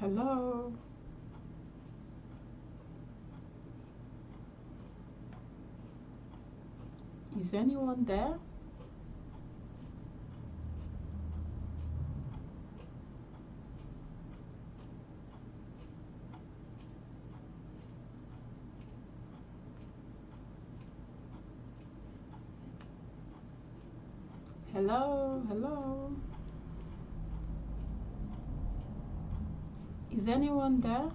Hello. Is anyone there? Hello, hello. Is anyone there?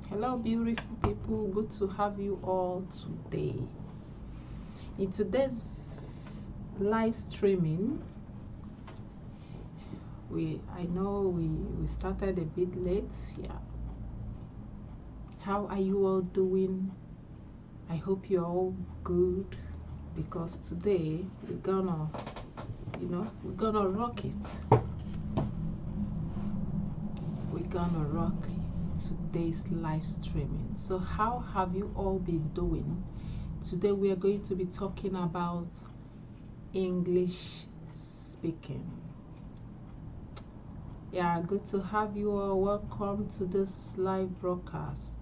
Hello, beautiful people. Good to have you all today. In today's live streaming, I know we started a bit late. Yeah. How are you all doing? I hope you're all good, because today we're gonna rock it. We're gonna rock today's live streaming. So how have you all been doing? Today we are going to be talking about English speaking. Yeah, good to have you all. Welcome to this live broadcast.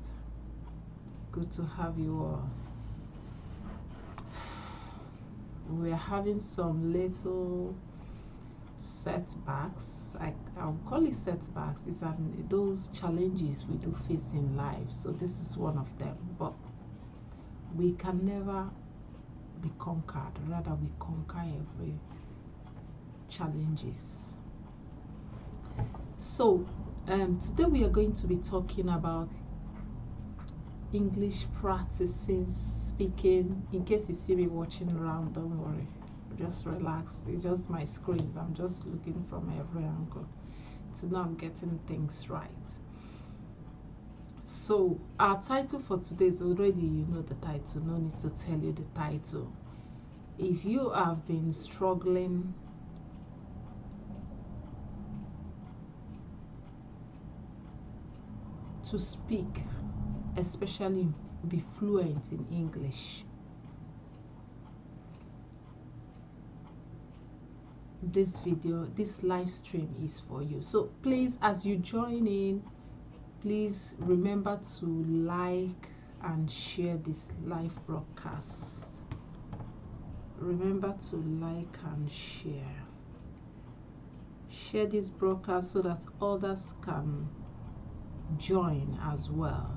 Good to have you all. We're having some little setbacks. I'll call it setbacks. It's those challenges we do face in life. So this is one of them. But we can never be conquered. Rather, we conquer every challenges. So today we are going to be talking about English practicing, speaking. In case you see me watching around, don't worry, just relax. It's just my screens. I'm just looking from every angle to know I'm getting things right. So our title for today is already, you know the title, no need to tell you the title. If you have been struggling to speak, especially be fluent in English, this live stream is for you. So please, as you join in, please remember to like and share this live broadcast. Remember to like and share this broadcast so that others can join as well.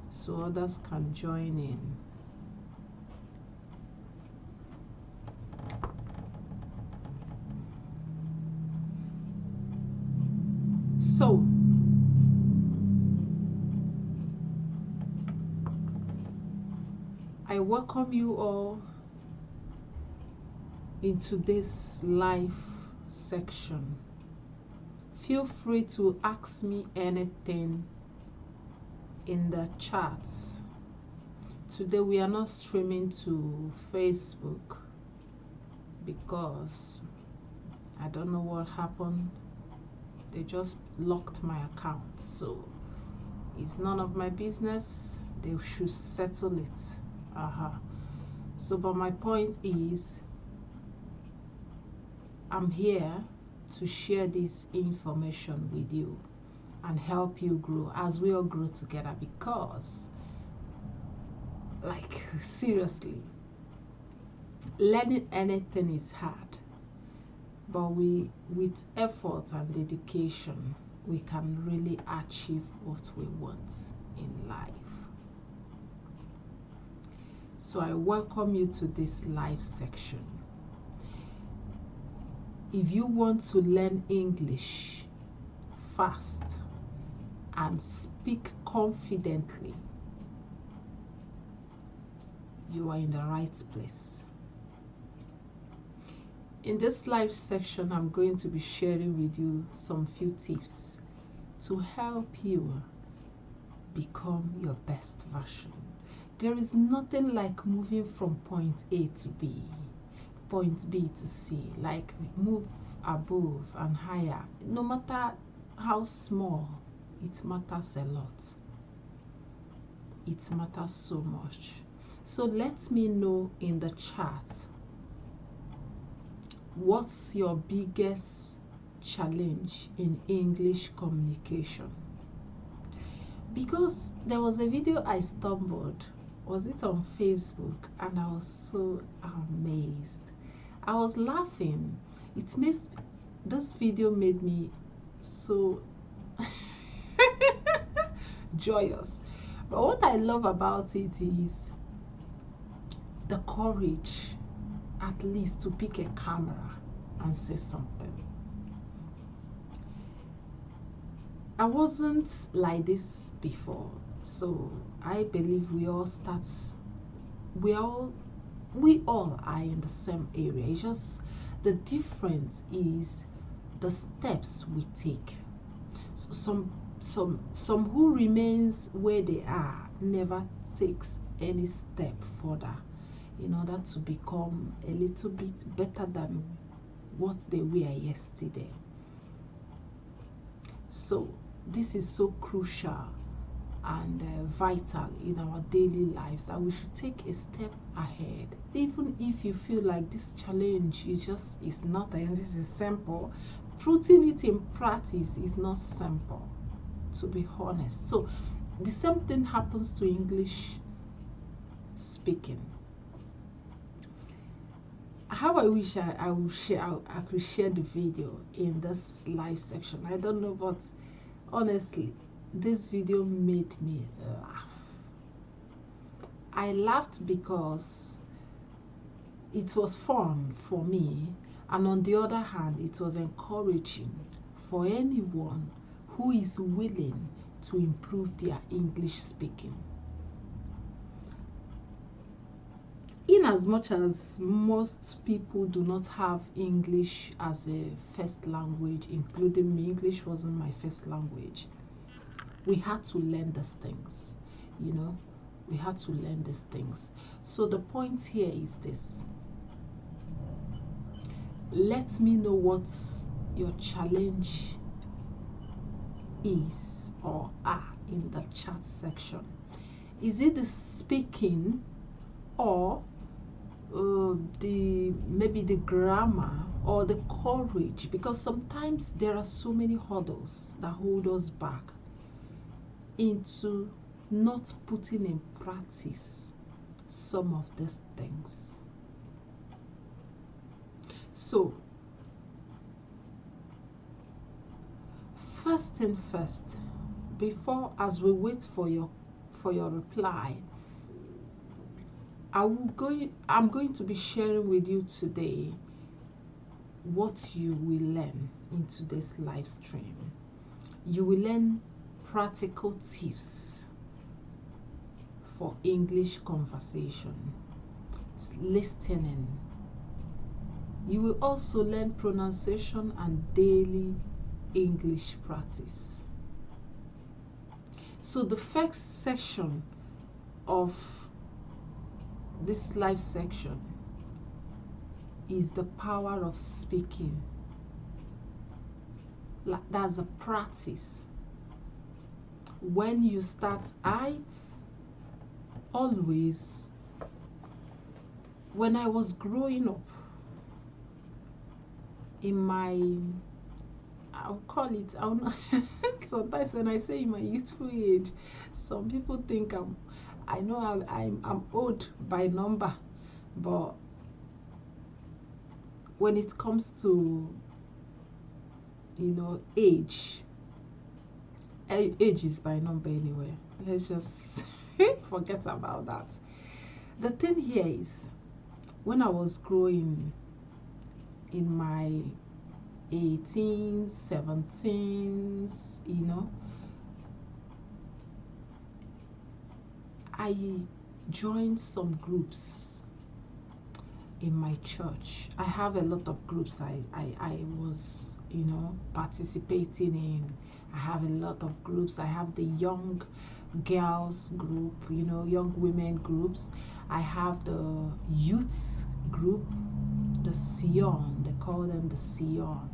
So others can join in. So I welcome you all into this live section. Feel free to ask me anything in the chats. Today we are not streaming to Facebook because I don't know what happened. They just locked my account, so it's none of my business. They should settle it. So but my point is, I'm here to share this information with you and help you grow as we all grow together, because like seriously, learning anything is hard, but with effort and dedication, we can really achieve what we want in life. So I welcome you to this live section. If you want to learn English fast and speak confidently, you are in the right place. In this live section, I'm going to be sharing with you some few tips to help you become your best version. There is nothing like moving from point A to B, point B to C, like move above and higher. No matter how small, it matters a lot. it matters so much. So let me know in the chat, what's your biggest challenge in English communication? Because there was a video I stumbled, was it on Facebook, and I was so amazed. I was laughing. This video made me so joyous. But what I love about it is the courage, at least, to pick a camera and say something. I wasn't like this before, so I believe we all are in the same area. It's just the difference is the steps we take. So some who remains where they are never takes any step further in order to become a little bit better than what they were yesterday. So this is so crucial and vital in our daily lives, that we should take a step ahead. Even if you feel like this challenge is nothing, this is simple, putting it in practice is not simple, to be honest. So the same thing happens to English speaking. How I wish I could share the video in this live section. I don't know, but honestly, this video made me laugh. I laughed because it was fun for me, and on the other hand, it was encouraging for anyone who is willing to improve their English speaking. In as much as most people do not have English as a first language, including me, English wasn't my first language. We had to learn these things, we had to learn these things. So the point here is this: let me know what your challenge is or are in the chat section. Is it the speaking, or maybe the grammar, or the courage? Because sometimes there are so many hurdles that hold us back into not putting in practice some of these things. So first thing first, as we wait for your reply, I'm going to be sharing with you today what you will learn in today's live stream. You will learn practical tips for English conversation, listening. You will also learn pronunciation and daily English practice. So the first section of this live section is the power of speaking. That's a practice. When you start, when I was growing up, in my, sometimes when I say in my youthful age, some people think I'm old by number, but when it comes to age is by number anyway. Let's just forget about that. The thing here is, when I was growing in my 18s, 17s, I joined some groups in my church. I have a lot of groups I was participating in. I have a lot of groups. I have the young girls group, young women groups. I have the youth group, the Sion, they call them the Sion.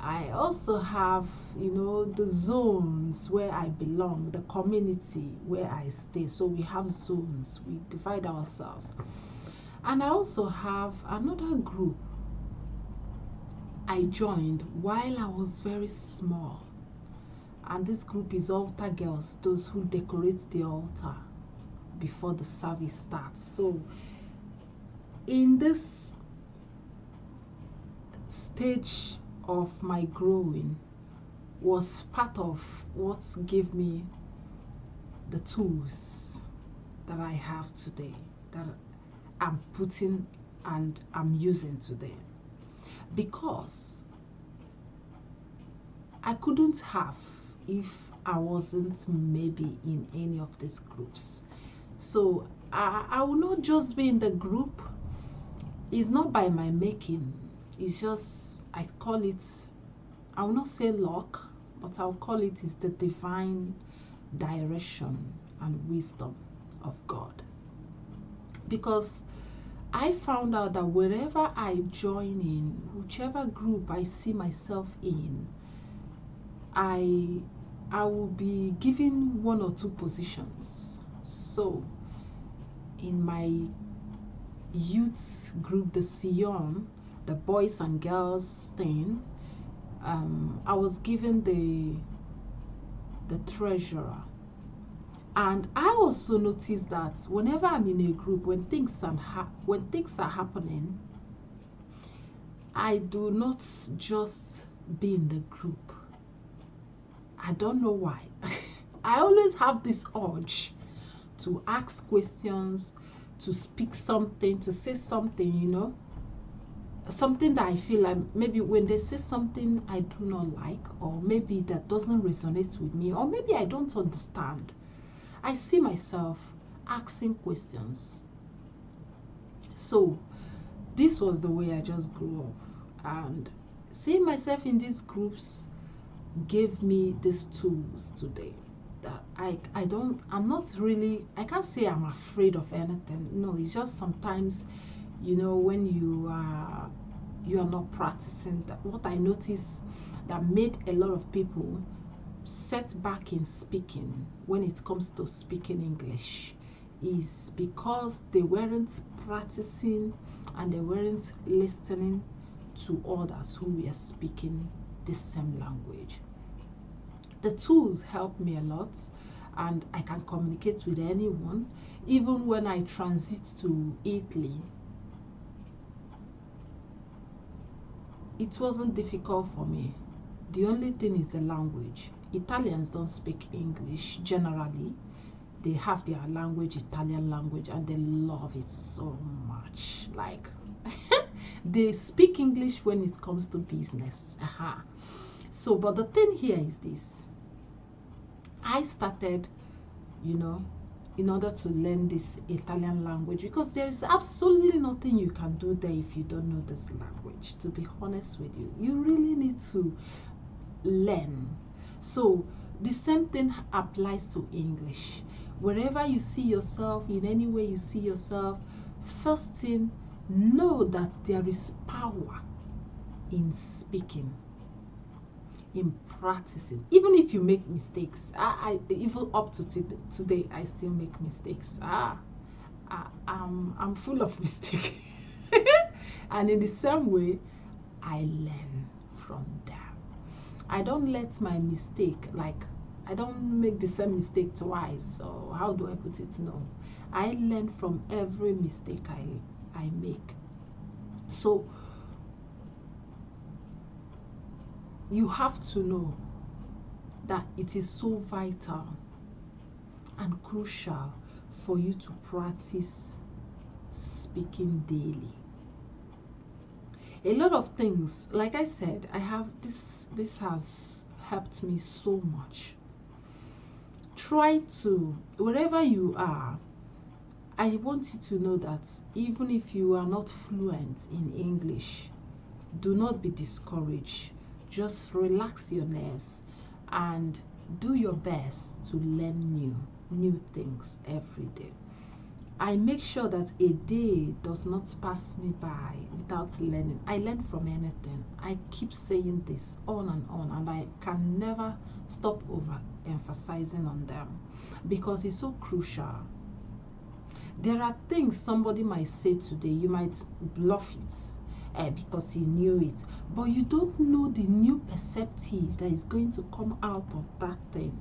I also have, the zones where I belong, the community where I stay. So we have zones, we divide ourselves. And I also have another group I joined while I was very small. And this group is altar girls, those who decorate the altar before the service starts. So in this stage of my growing was part of what gave me the tools that I have today, that I'm putting and I'm using today. Because I couldn't have if I wasn't maybe in any of these groups. So I will not just be in the group. It's not by my making. It's just, I call it, I will not say luck, but I'll call it is the divine direction and wisdom of God. Because I found out that wherever I join in, whichever group I see myself in, I will be given one or two positions. So in my youth group, the Sion, the boys and girls thing, I was given the treasurer. And I also noticed that whenever I'm in a group, when things are happening, I do not just be in the group. I don't know why. I always have this urge to ask questions, to speak something, to say something, something that I feel like maybe when they say something I do not like, or maybe that doesn't resonate with me, or maybe I don't understand, I see myself asking questions. So this was the way I just grew up, and seeing myself in these groups gave me these tools today that I'm not really, I can't say I'm afraid of anything. No, it's just sometimes, when you are not practicing, that what I noticed that made a lot of people set back in speaking when it comes to speaking English is because they weren't practicing and they weren't listening to others who were speaking the same language. The tools help me a lot, and I can communicate with anyone. Even when I transit to Italy, it wasn't difficult for me. The only thing is the language. Italians don't speak English generally. They have their language, Italian language, and they love it so much. Like they speak English when it comes to business. So, but the thing here is this. I started, in order to learn this Italian language, because there is absolutely nothing you can do there if you don't know this language. To be honest with you, you really need to learn. So the same thing applies to English. Wherever you see yourself, in any way you see yourself, first thing, know that there is power in speaking, in practicing. Even if you make mistakes, I even up to today I still make mistakes. I'm full of mistakes. And in the same way, I learn from them. I don't let my mistake, like I don't make the same mistake twice, or how do I put it? No, I learn from every mistake I make. So you have to know that it is so vital and crucial for you to practice speaking daily. A lot of things, like I said, I have this has helped me so much. Try to, wherever you are, I want you to know that even if you are not fluent in English, do not be discouraged. Just relax your nerves and do your best to learn new things every day. I make sure that a day does not pass me by without learning. I learn from anything. I keep saying this on, and I can never stop over emphasizing on them because it's so crucial. There are things somebody might say today, you might bluff it because he knew it, but you don't know the new perspective that is going to come out of that thing.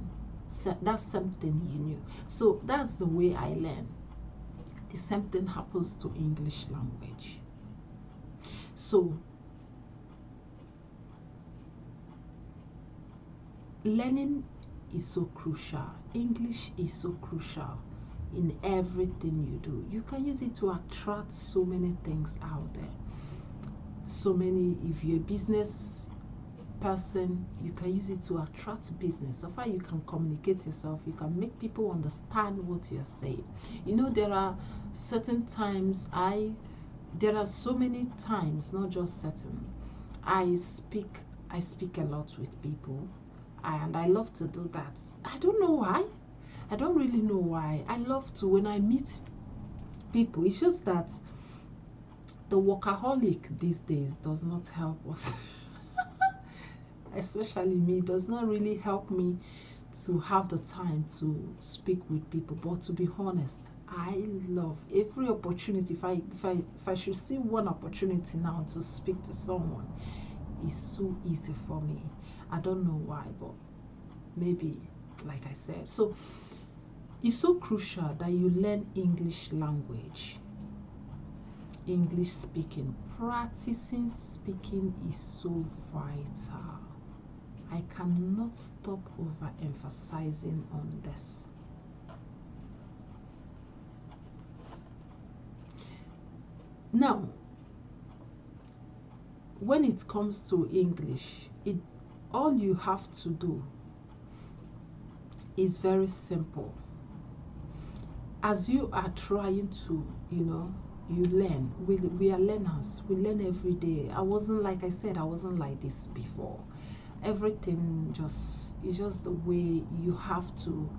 So that's something you knew. So that's the way I learn. The same thing happens to English language. So learning is so crucial. English is so crucial in everything you do. You can use it to attract so many things out there. So many, if you're a business person, you can use it to attract business. So far you can communicate yourself, you can make people understand what you're saying. You know, there are certain times there are so many times, not just certain, I speak a lot with people, and I love to do that. I don't know why. I don't really know why. I love to, when I meet people, it's just that the workaholic these days does not help us. Especially me, does not really help me to have the time to speak with people. But to be honest, I love every opportunity. If I should see one opportunity now to speak to someone, it's so easy for me. I don't know why, but maybe, like I said. So it's so crucial that you learn English language. English speaking, practicing speaking is so vital. I cannot stop overemphasizing on this. Now, when it comes to English, all you have to do is very simple. As you are trying to, you learn. We are learners. We learn every day. I wasn't like this before. Everything is just the way you have to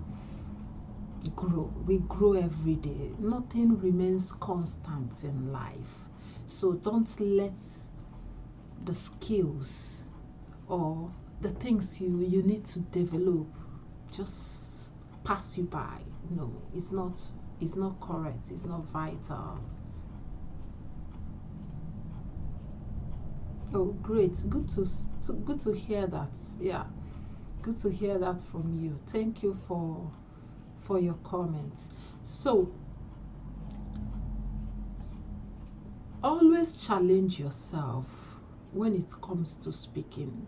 grow. We grow every day. Nothing remains constant in life. So don't let the skills or the things you need to develop just pass you by. No, it's not correct. It's not vital. Oh, great. Good to hear that. Yeah, good to hear that from you. Thank you for your comments. So always challenge yourself when it comes to speaking.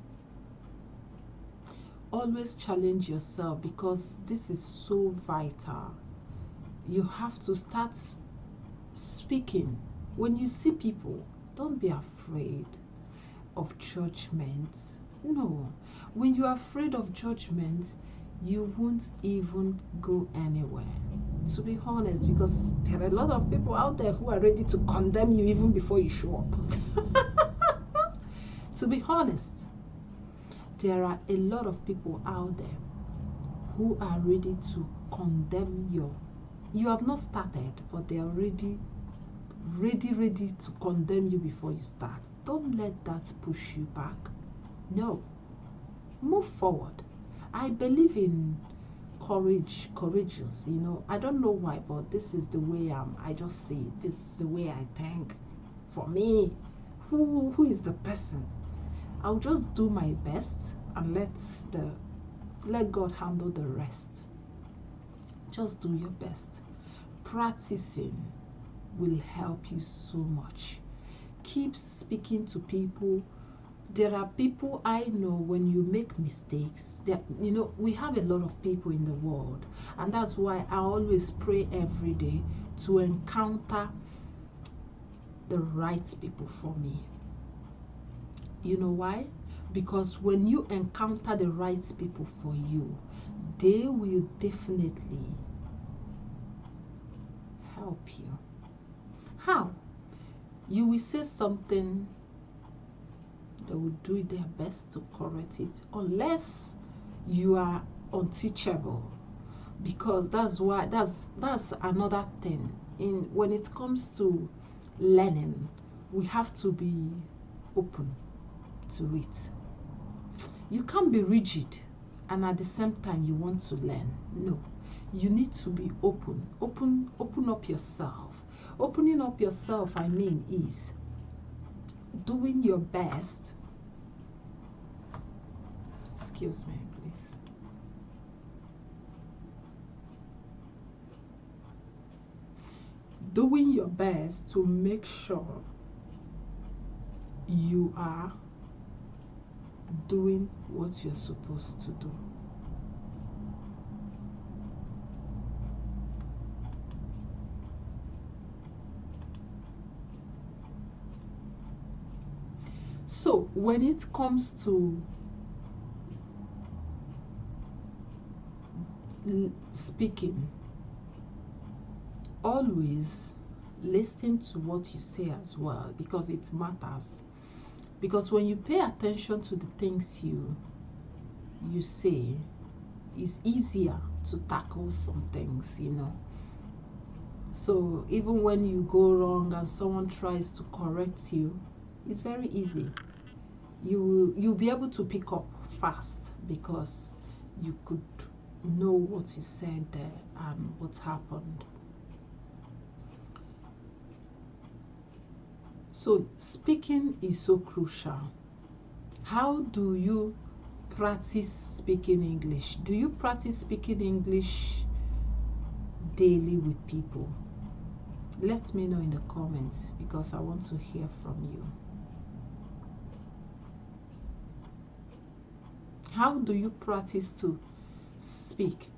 Always challenge yourself, because this is so vital. You have to start speaking. When you see people, don't be afraid of judgment. No, when you are afraid of judgment, you won't even go anywhere, to be honest, because there are a lot of people out there who are ready to condemn you even before you show up. To be honest, there are a lot of people out there who are ready to condemn you have not started, but they are ready to condemn you before you start. Don't let that push you back. No, move forward. I believe in courageous. I don't know why, but this is the way I just see it. This is the way I think. For me, who is the person? I'll just do my best and let God handle the rest. Just do your best. Practicing will help you so much. Keep speaking to people. There are people I know, when you make mistakes, we have a lot of people in the world, and that's why I always pray every day to encounter the right people for me. You know why? Because when you encounter the right people for you, they will definitely help you. How? You will say something, they will do their best to correct it, unless you are unteachable, because that's another thing. when it comes to learning, we have to be open to it. You can't be rigid and at the same time you want to learn. No, you need to be open up yourself. Opening up yourself, I mean, is doing your best. Excuse me, please. Doing your best to make sure you are doing what you're supposed to do. So when it comes to speaking, always listen to what you say as well, because it matters. Because when you pay attention to the things you say, it's easier to tackle some things, you know. So even when you go wrong and someone tries to correct you, it's very easy. You'll be able to pick up fast because you could know what you said there and what happened. So speaking is so crucial. How do you practice speaking English? Do you practice speaking English daily with people? Let me know in the comments because I want to hear from you. How do you practice to speak?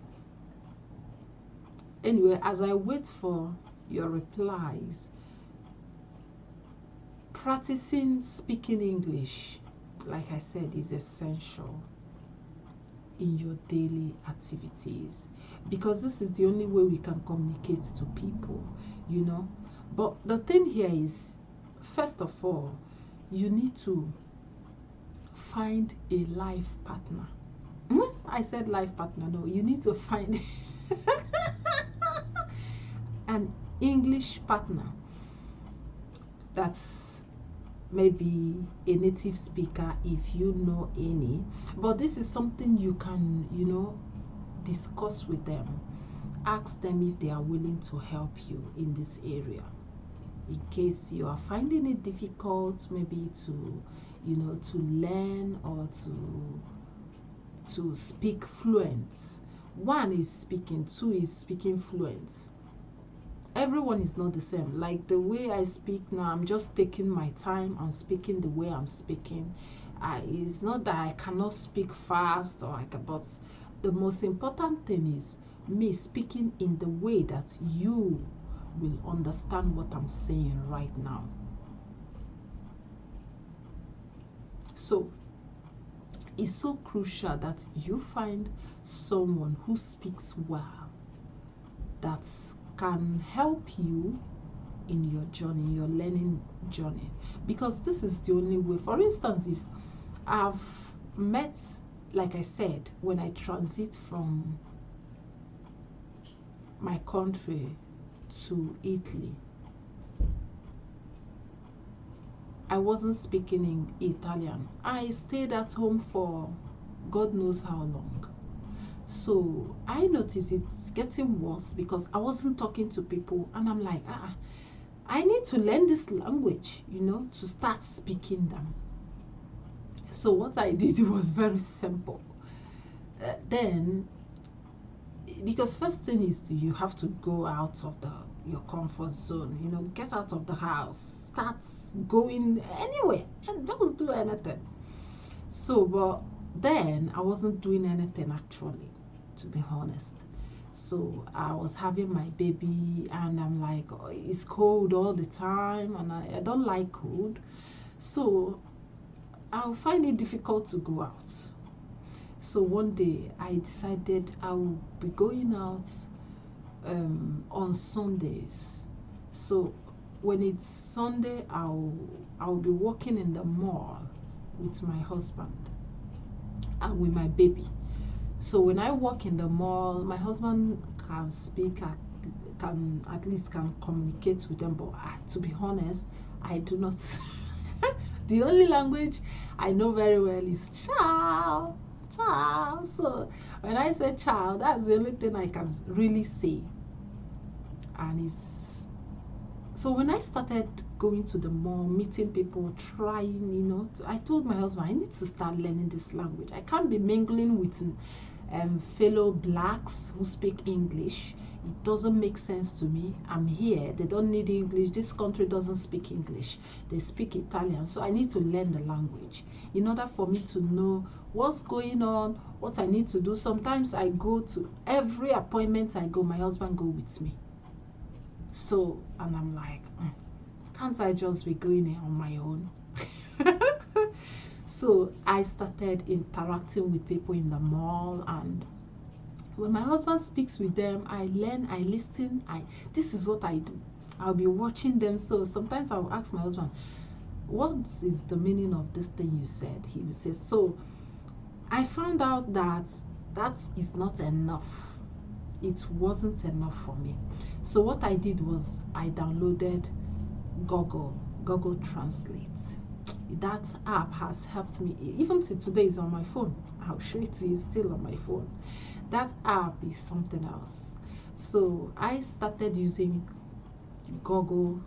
Anyway, as I wait for your replies, practicing speaking English, like I said, is essential in your daily activities, because this is the only way we can communicate to people, you know. But the thing here is, first of all, you need to find a life partner. I said life partner. No, you need to find an English partner that's maybe a native speaker, if you know any. But this is something you can, you know, discuss with them. Ask them if they are willing to help you in this area, in case you are finding it difficult, maybe to, you know, to learn or to speak fluent. One is speaking, two is speaking fluent. Everyone is not the same. Like the way I speak now, I'm just taking my time and speaking the way I'm speaking. It's not that I cannot speak fast or but the most important thing is me speaking in the way that you will understand what I'm saying right now. So it's so crucial that you find someone who speaks well, that can help you in your journey, your learning journey, because this is the only way. For instance, if I've met, like I said, when I transit from my country to Italy, I wasn't speaking in Italian. I stayed at home for God knows how long. So I noticed it's getting worse because I wasn't talking to people, and I'm like, I need to learn this language, you know, to start speaking them. So what I did was very simple. Then, because first thing is you have to go out of your comfort zone, you know, get out of the house, start going anywhere and just do anything. So, but then I wasn't doing anything actually, to be honest. So I was having my baby and I'm like, oh, it's cold all the time and I don't like cold. So I'll find it difficult to go out. So one day I decided I will be going out on Sundays. So when it's Sunday, I'll be walking in the mall with my husband and with my baby. So when I walk in the mall, my husband can speak can at least can communicate with them, but to be honest, I do not. The only language I know very well is ciao, ciao. So when I say ciao, that's the only thing I can really say. And it's so when I started going to the mall, meeting people, trying, I told my husband I need to start learning this language. I can't be mingling with fellow blacks who speak English. It doesn't make sense to me. I'm here, they don't need English. This country doesn't speak English, they speak Italian. So I need to learn the language in order for me to know what's going on, what I need to do. Sometimes I go to every appointment I go, my husband go with me. So, and I'm like, can't I just be going on my own? So I started interacting with people in the mall, and when my husband speaks with them, I learn, I listen. This is what I do. I'll be watching them. So sometimes I'll ask my husband, what is the meaning of this thing you said? He will say. So I found out that is not enough. It wasn't enough for me. So what I did was I downloaded Google Translate. That app has helped me. Even till today, it's on my phone. I'll show it to you, still on my phone. That app is something else. So I started using Google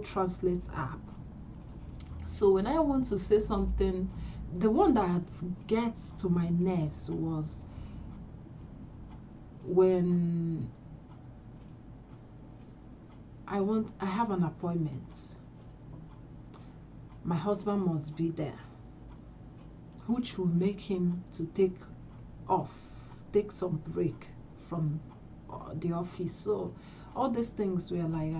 Translate app. So when I want to say something, the one that gets to my nerves was when I have an appointment. My husband must be there, which will make him to take some break from the office. So all these things were like,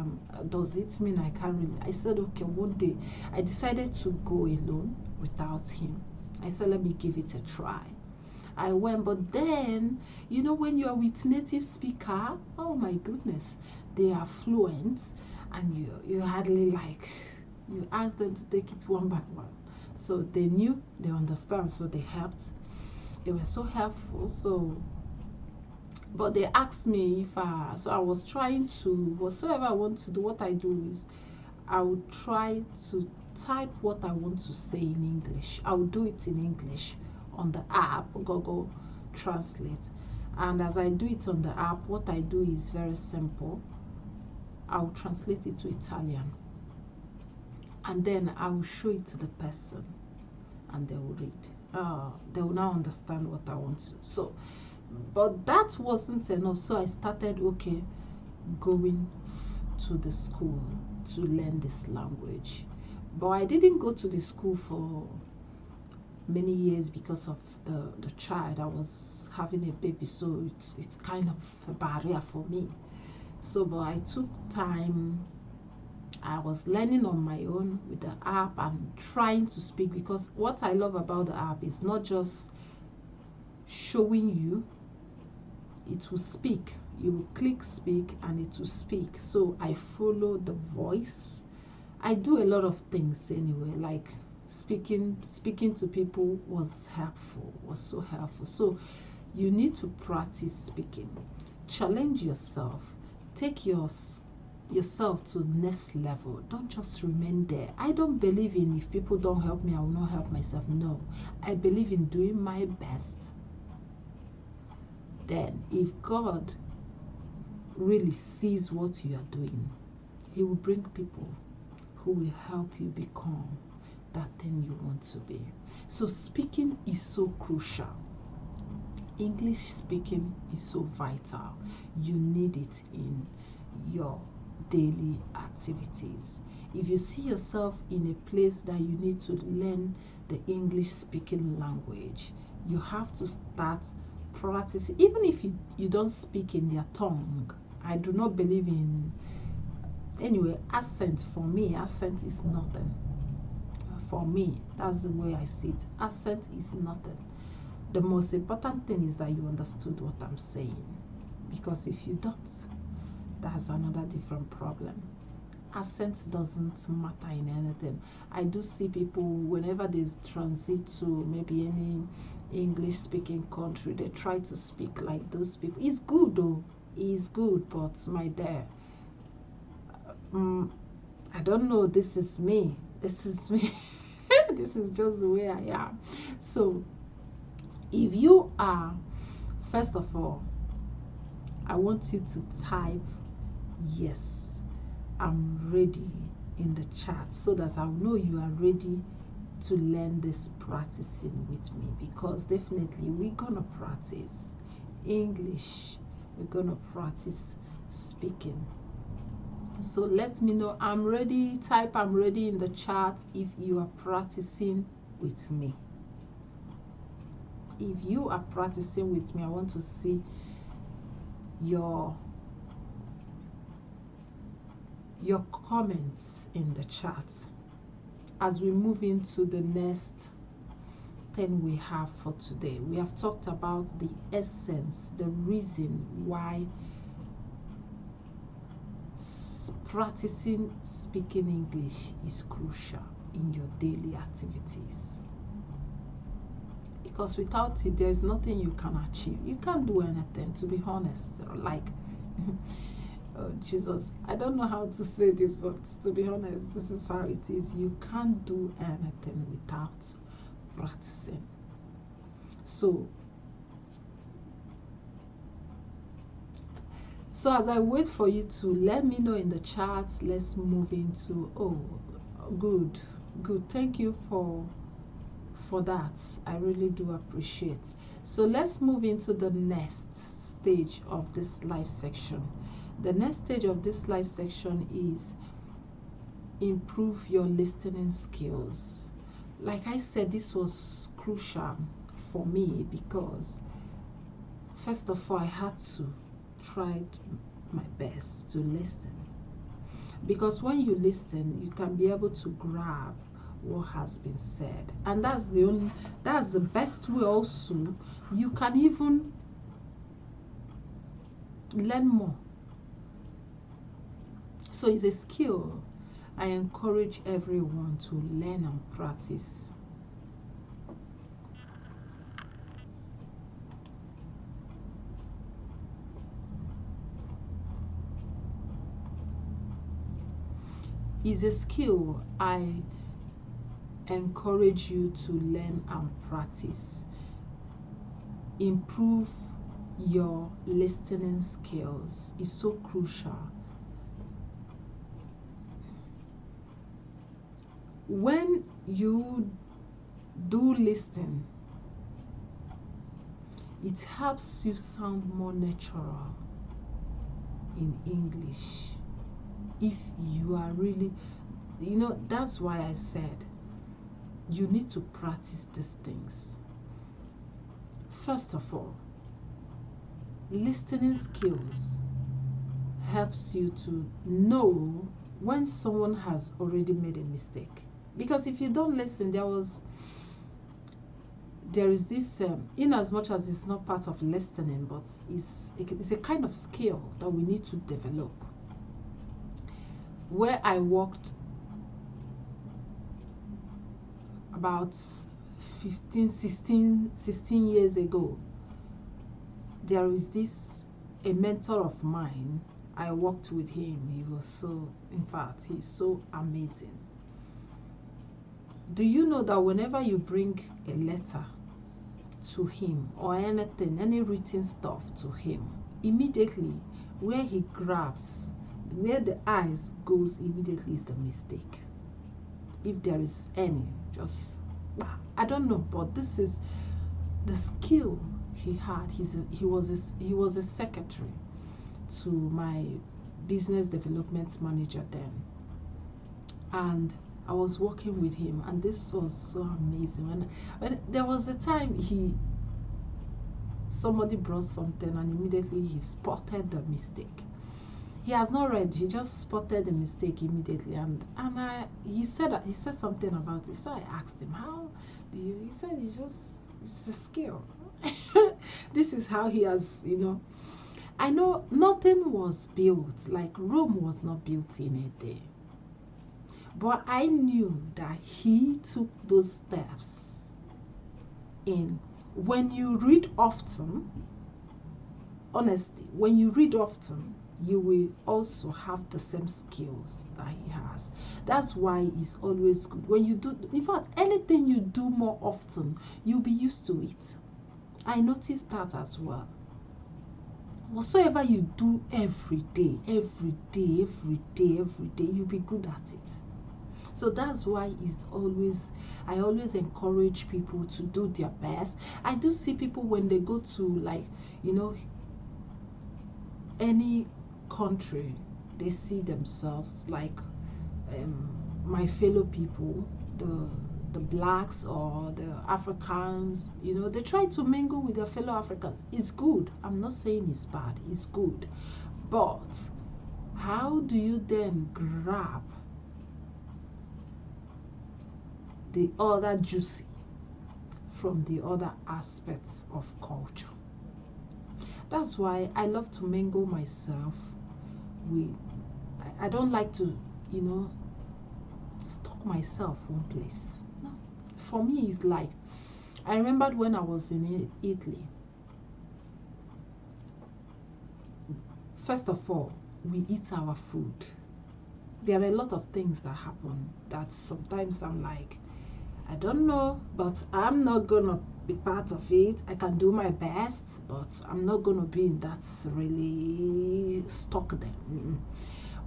does it mean I can't really? I said, okay, one day I decided to go alone without him. I said, let me give it a try. I went, but then, when you are with native speaker, oh my goodness, they are fluent, and you hardly you ask them to take it one by one. So they knew, they understand, so they helped. They were so helpful. So, but they asked me if so I was trying to, whatsoever I want to do, what I do is I would try to type what I want to say in English. I will do it in English on the app, Google Translate. And as I do it on the app, what I do is very simple. I will translate it to Italian, and then I will show it to the person, and they will read. They will now understand what I want to. So, but that wasn't enough. So I started, going to the school to learn this language. But I didn't go to the school for many years because of the child. I was having a baby, so it's kind of a barrier for me. So, but I took time. I was learning on my own with the app and trying to speak, because what I love about the app is not just showing you, it will speak. You will click speak and it will speak. So I follow the voice. I do a lot of things anyway, like speaking to people was so helpful. So you need to practice speaking. Challenge yourself. Take yourself to next level. Don't just remain there. I don't believe in, if people don't help me, I will not help myself. No, I believe in doing my best. Then if God really sees what you are doing, he will bring people who will help you become that thing you want to be. So speaking is so crucial. English speaking is so vital. You need it in your daily activities. If you see yourself in a place that you need to learn the English speaking language, you have to start practicing. Even if you don't speak in their tongue, I do not believe in, anyway, accent. For me, accent is nothing. For me, that's the way I see it. Accent is nothing. The most important thing is that you understood what I'm saying, because if you don't, that's another different problem. accent doesn't matter in anything. I do see people whenever they transit to maybe any English speaking country, they try to speak like those people. It's good though, it's good, but my dear, I don't know, this is me. This is me. This is just the way I am. So if you are, first of all, I want you to type yes, I'm ready in the chat so that I'll know you are ready to learn this practicing with me, because definitely we're gonna practice English, we're gonna practice speaking. So let me know. I'm ready. Type I'm ready in the chat if you are practicing with me. If you are practicing with me, I want to see your comments in the chat as we move into the next thing we have for today. We have talked about the essence, the reason why practicing speaking English is crucial in your daily activities, because without it there is nothing you can achieve. You can't do anything, to be honest. Like oh Jesus, I don't know how to say this, but to be honest, this is how it is. You can't do anything without practicing. So as I wait for you to let me know in the chat, let's move into, oh, good. Thank you for that. I really do appreciate. So let's move into the next stage of this live section. The next stage of this live section is improve your listening skills. Like I said, this was crucial for me because first of all, I had to try my best to listen, because when you listen, you can be able to grab what has been said, and that's the best way. Also, you can even learn more. So it's a skill I encourage everyone to learn and practice. Is a skill I encourage you to learn and practice. Improve your listening skills is so crucial. When you do listen, it helps you sound more natural in English. If you are really, that's why I said you need to practice these things. First of all, listening skills helps you to know when someone has already made a mistake. Because if you don't listen, there is this, in as much as it's not part of listening, but it's a kind of skill that we need to develop. Where I worked about 16 years ago, there is a mentor of mine. I worked with him. He was so, in fact, he's so amazing. Do you know that whenever you bring a letter to him or anything, any written stuff to him, immediately where he grabs, where the eyes goes, immediately is the mistake. If there is any, just, I don't know, but this is the skill he had. He was a secretary to my business development manager then, and I was working with him, and this was so amazing. When there was a time somebody brought something, and immediately he spotted the mistake. He has not read, he just spotted the mistake immediately, and he said something about it. So I asked him, how do you? He said it's a skill. This is how he has, I know nothing was built, like Rome was not built in a day. But I knew that he took those steps in. When you read often, honestly, when you read often, you will also have the same skills that he has. That's why it's always good. When you do, in fact, anything you do more often, you'll be used to it. I noticed that as well. Whatsoever you do every day, you'll be good at it. So that's why I always encourage people to do their best. I do see people when they go to, like, any country, they see themselves like my fellow people, the blacks or the Africans, they try to mingle with their fellow Africans. It's good. I'm not saying it's bad. It's good. But how do you then grab the other juicy from the other aspects of culture? That's why I love to mingle myself with, I don't like to, stuck myself one place. No. For me, it's like, I remembered when I was in Italy. First of all, we eat our food. There are a lot of things that happen that sometimes I'm like, I don't know, but I'm not gonna be part of it. I can do my best, but I'm not gonna be in that really stuck there.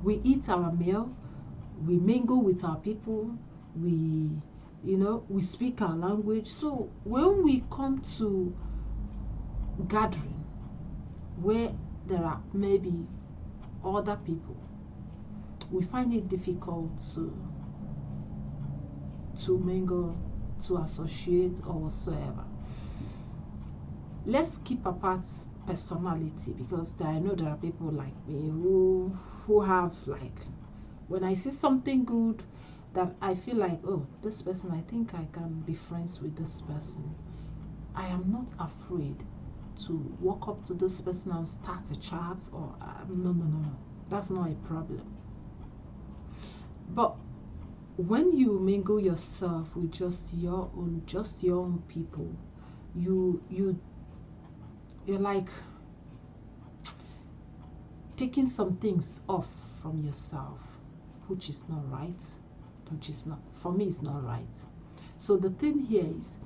We eat our meal, we mingle with our people, we speak our language. So when we come to gathering where there are maybe other people, we find it difficult to mingle, to associate, or whatsoever. Let's keep apart personality, because I know there are people like me who have, like, when I see something good that I feel like, oh, this person, I think I can be friends with this person, I am not afraid to walk up to this person and start a chat, or no, that's not a problem. But when you mingle yourself with just your own people, you're like taking some things off from yourself, which is not right, for me, it's not right. So the thing here is,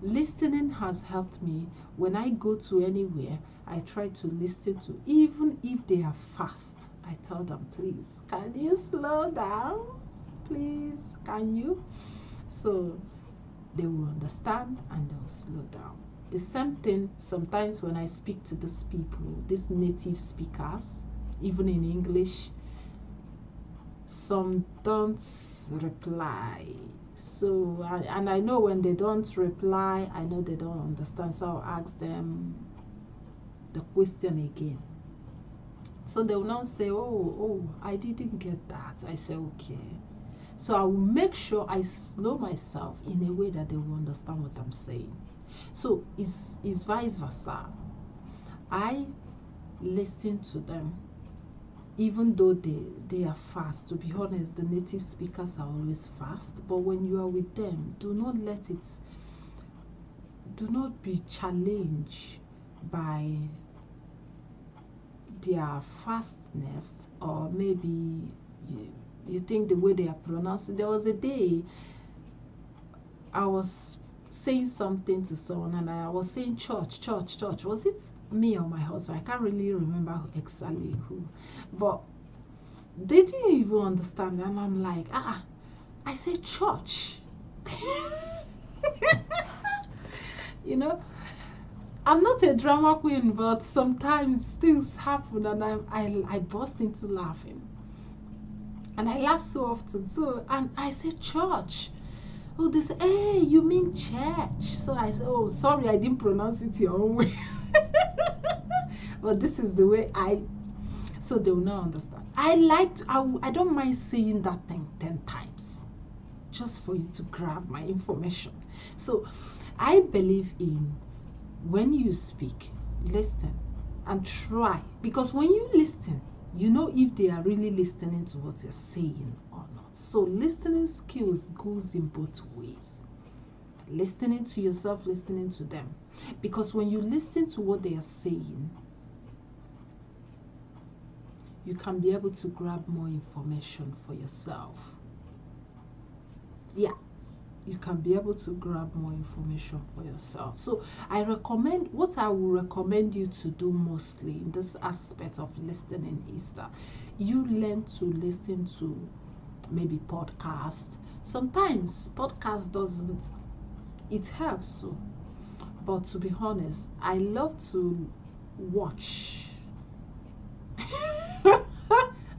listening has helped me. When I go to anywhere, I try to listen to, even if they are fast, I tell them, please, can you slow down? Please, can you? So they will understand and they'll slow down. The same thing sometimes when I speak to these people, these native speakers, even in English, some don't reply. So I know when they don't reply, I know they don't understand. So I'll ask them the question again. So they will now say, oh, I didn't get that. I say, okay. So I will make sure I slow myself in a way that they will understand what I'm saying. So it's vice versa. I listen to them, even though they are fast. To be honest, the native speakers are always fast. But when you are with them, do not be challenged by their fastness, or maybe you think the way they are pronounced. There was a day I was saying something to someone and I was saying church. Was it me or my husband? I can't really remember exactly who. But they didn't even understand. And I'm like, I said church. I'm not a drama queen, but sometimes things happen and I burst into laughing. And I laugh so often. So, and I said church. Oh, they say, hey, you mean church? So I said, oh, sorry, I didn't pronounce it your own way. But this is the way so they will not understand. I don't mind saying that thing 10 times, just for you to grab my information. So I believe in, when you speak, listen and try. Because when you listen, you know if they are really listening to what you're saying or not. that. So listening skills goes in both ways. Listening to yourself, listening to them. Because when you listen to what they are saying, you can be able to grab more information for yourself. Yeah, you can be able to grab more information for yourself. So what I will recommend you to do mostly in this aspect of listening is that you learn to listen to maybe podcast. Sometimes podcast doesn't, it helps. So, but to be honest, I love to watch.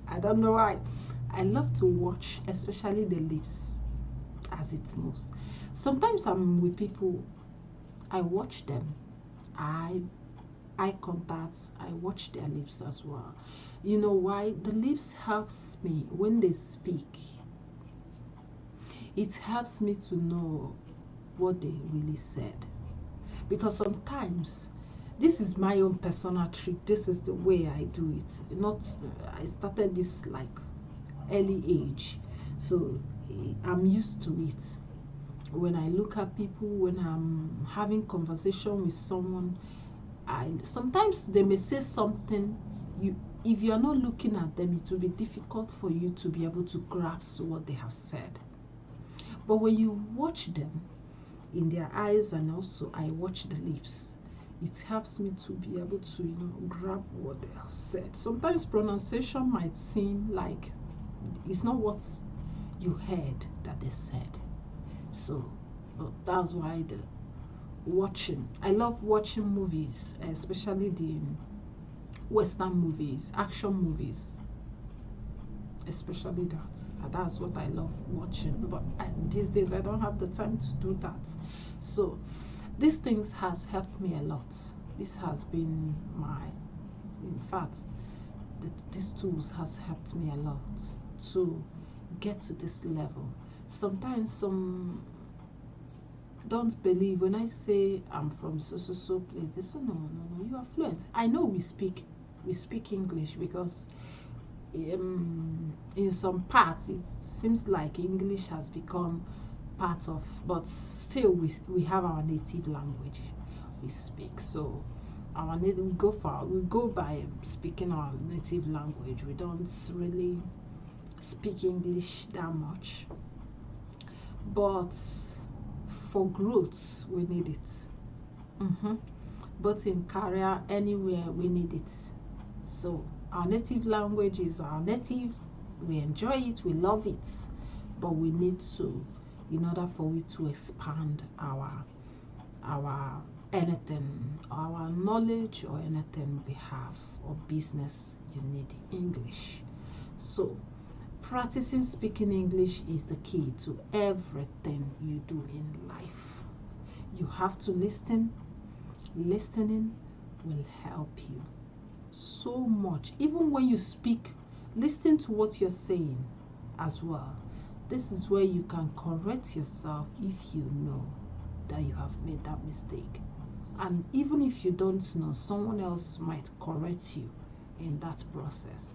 I don't know why. I love to watch, especially the lips as it moves. Sometimes I'm with people, I watch them. Eye contact, I watch their lips as well. You know why? The lips helps me when they speak. It helps me to know what they really said. Because sometimes, this is my own personal trick. This is the way I do it. Not, I started this like early age, so I'm used to it. When I look at people, when I'm having conversation with someone, sometimes they may say something. If you are not looking at them, it will be difficult for you to be able to grasp what they have said. But when you watch them in their eyes, and also I watch the lips, it helps me to be able to, grab what they have said. Sometimes pronunciation might seem like it's not what you heard that they said. So, but that's why the watching. I love watching movies, especially the Western movies, action movies. Especially that. That's what I love watching. But these days I don't have the time to do that. So these things has helped me a lot. This has been in fact, these tools has helped me a lot to get to this level. Sometimes some don't believe when I say I'm from so place. They say no, you are fluent. I know we speak English because in some parts it seems like English has become part of, but still we have our native language we speak. So we go by speaking our native language. We don't really speak English that much, but for growth we need it. But in career, anywhere, we need it. So our native language is our native. We enjoy it, we love it, but we need to, in order for we to expand our anything, our knowledge or anything we have or business, you need English. So practicing speaking English is the key to everything you do in life. You have to listen. Listening will help you so much. Even when you speak, listen to what you're saying as well. This is where you can correct yourself if you know that you have made that mistake. And even if you don't know, someone else might correct you in that process.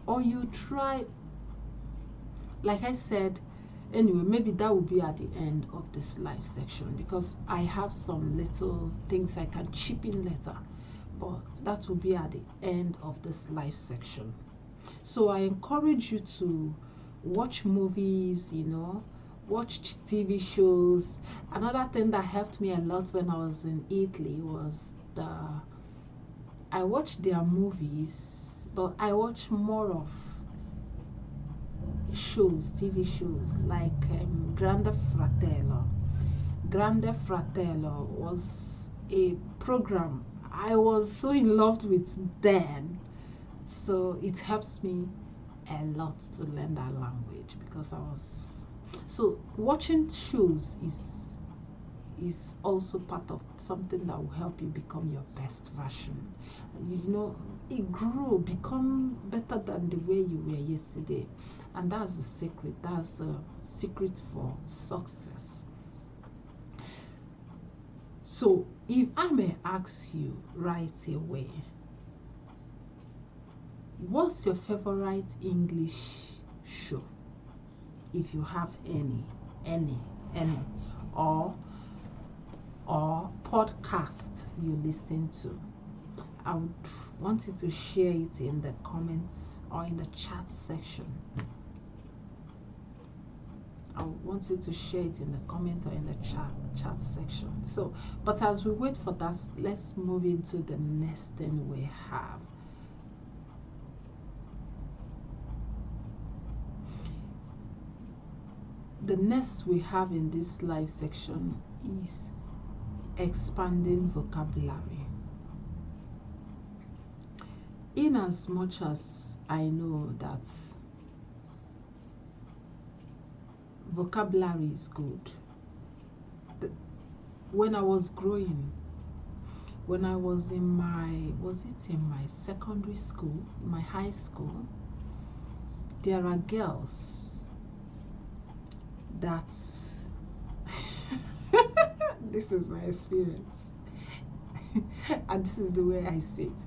Or you try, like I said, anyway, maybe that will be at the end of this live section, because I have some little things I can chip in later, but that will be at the end of this live section. So I encourage you to watch movies, watch TV shows. Another thing that helped me a lot when I was in Italy was I watched their movies, but I watch more of shows, TV shows like Grande Fratello. Grande Fratello was a program I was so in love with then. So it helps me a lot to learn that language, because so watching shows is also part of something that will help you become your best version. Become better than the way you were yesterday. And that's the secret. That's the secret for success. So if I may ask you right away, what's your favorite English show? if you have any, or podcast you listen to. I would want you to share it in the comments or in the chat section. I want you to share it in the comments or in the chat section. So, but as we wait for that, let's move into the next thing we have. The next we have in this live section is expanding vocabulary. In as much as I know that vocabulary is good, when I was growing, when I was in my secondary school, in my high school, there are girls that this is my experience and this is the way I see it.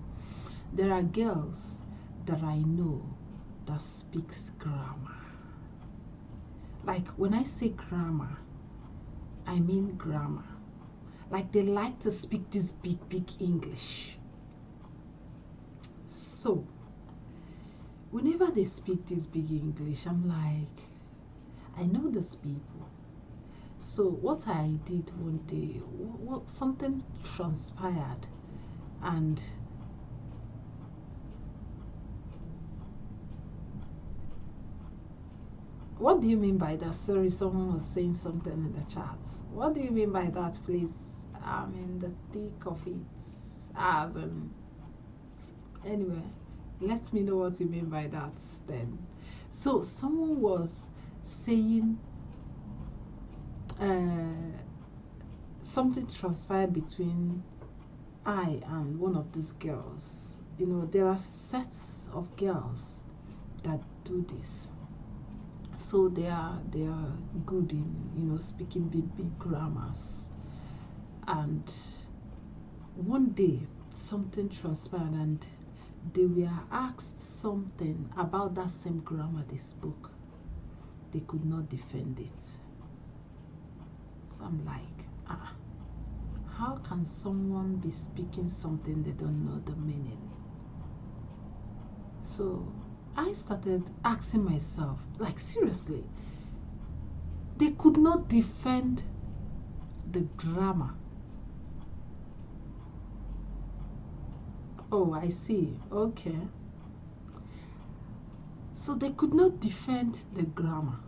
There are girls that I know that speaks grammar. Like when I say grammar, I mean grammar. Like they like to speak this big English. So whenever they speak this big English, I'm like, I know these people. So what I did one day, something transpired, and what do you mean by that? Sorry, someone was saying something in the chat. What do you mean by that, please? I'm in the thick of it. As in, anyway, let me know what you mean by that then. So someone was saying something transpired between I and one of these girls. You know, there are sets of girls that do this. So they are good in, you know, speaking big grammars. And one day something transpired and they were asked something about that same grammar they spoke. They could not defend it. So I'm like, how can someone be speaking something they don't know the meaning? So I started asking myself, like, seriously, they could not defend the grammar. Oh, I see. Okay. So they could not defend the grammar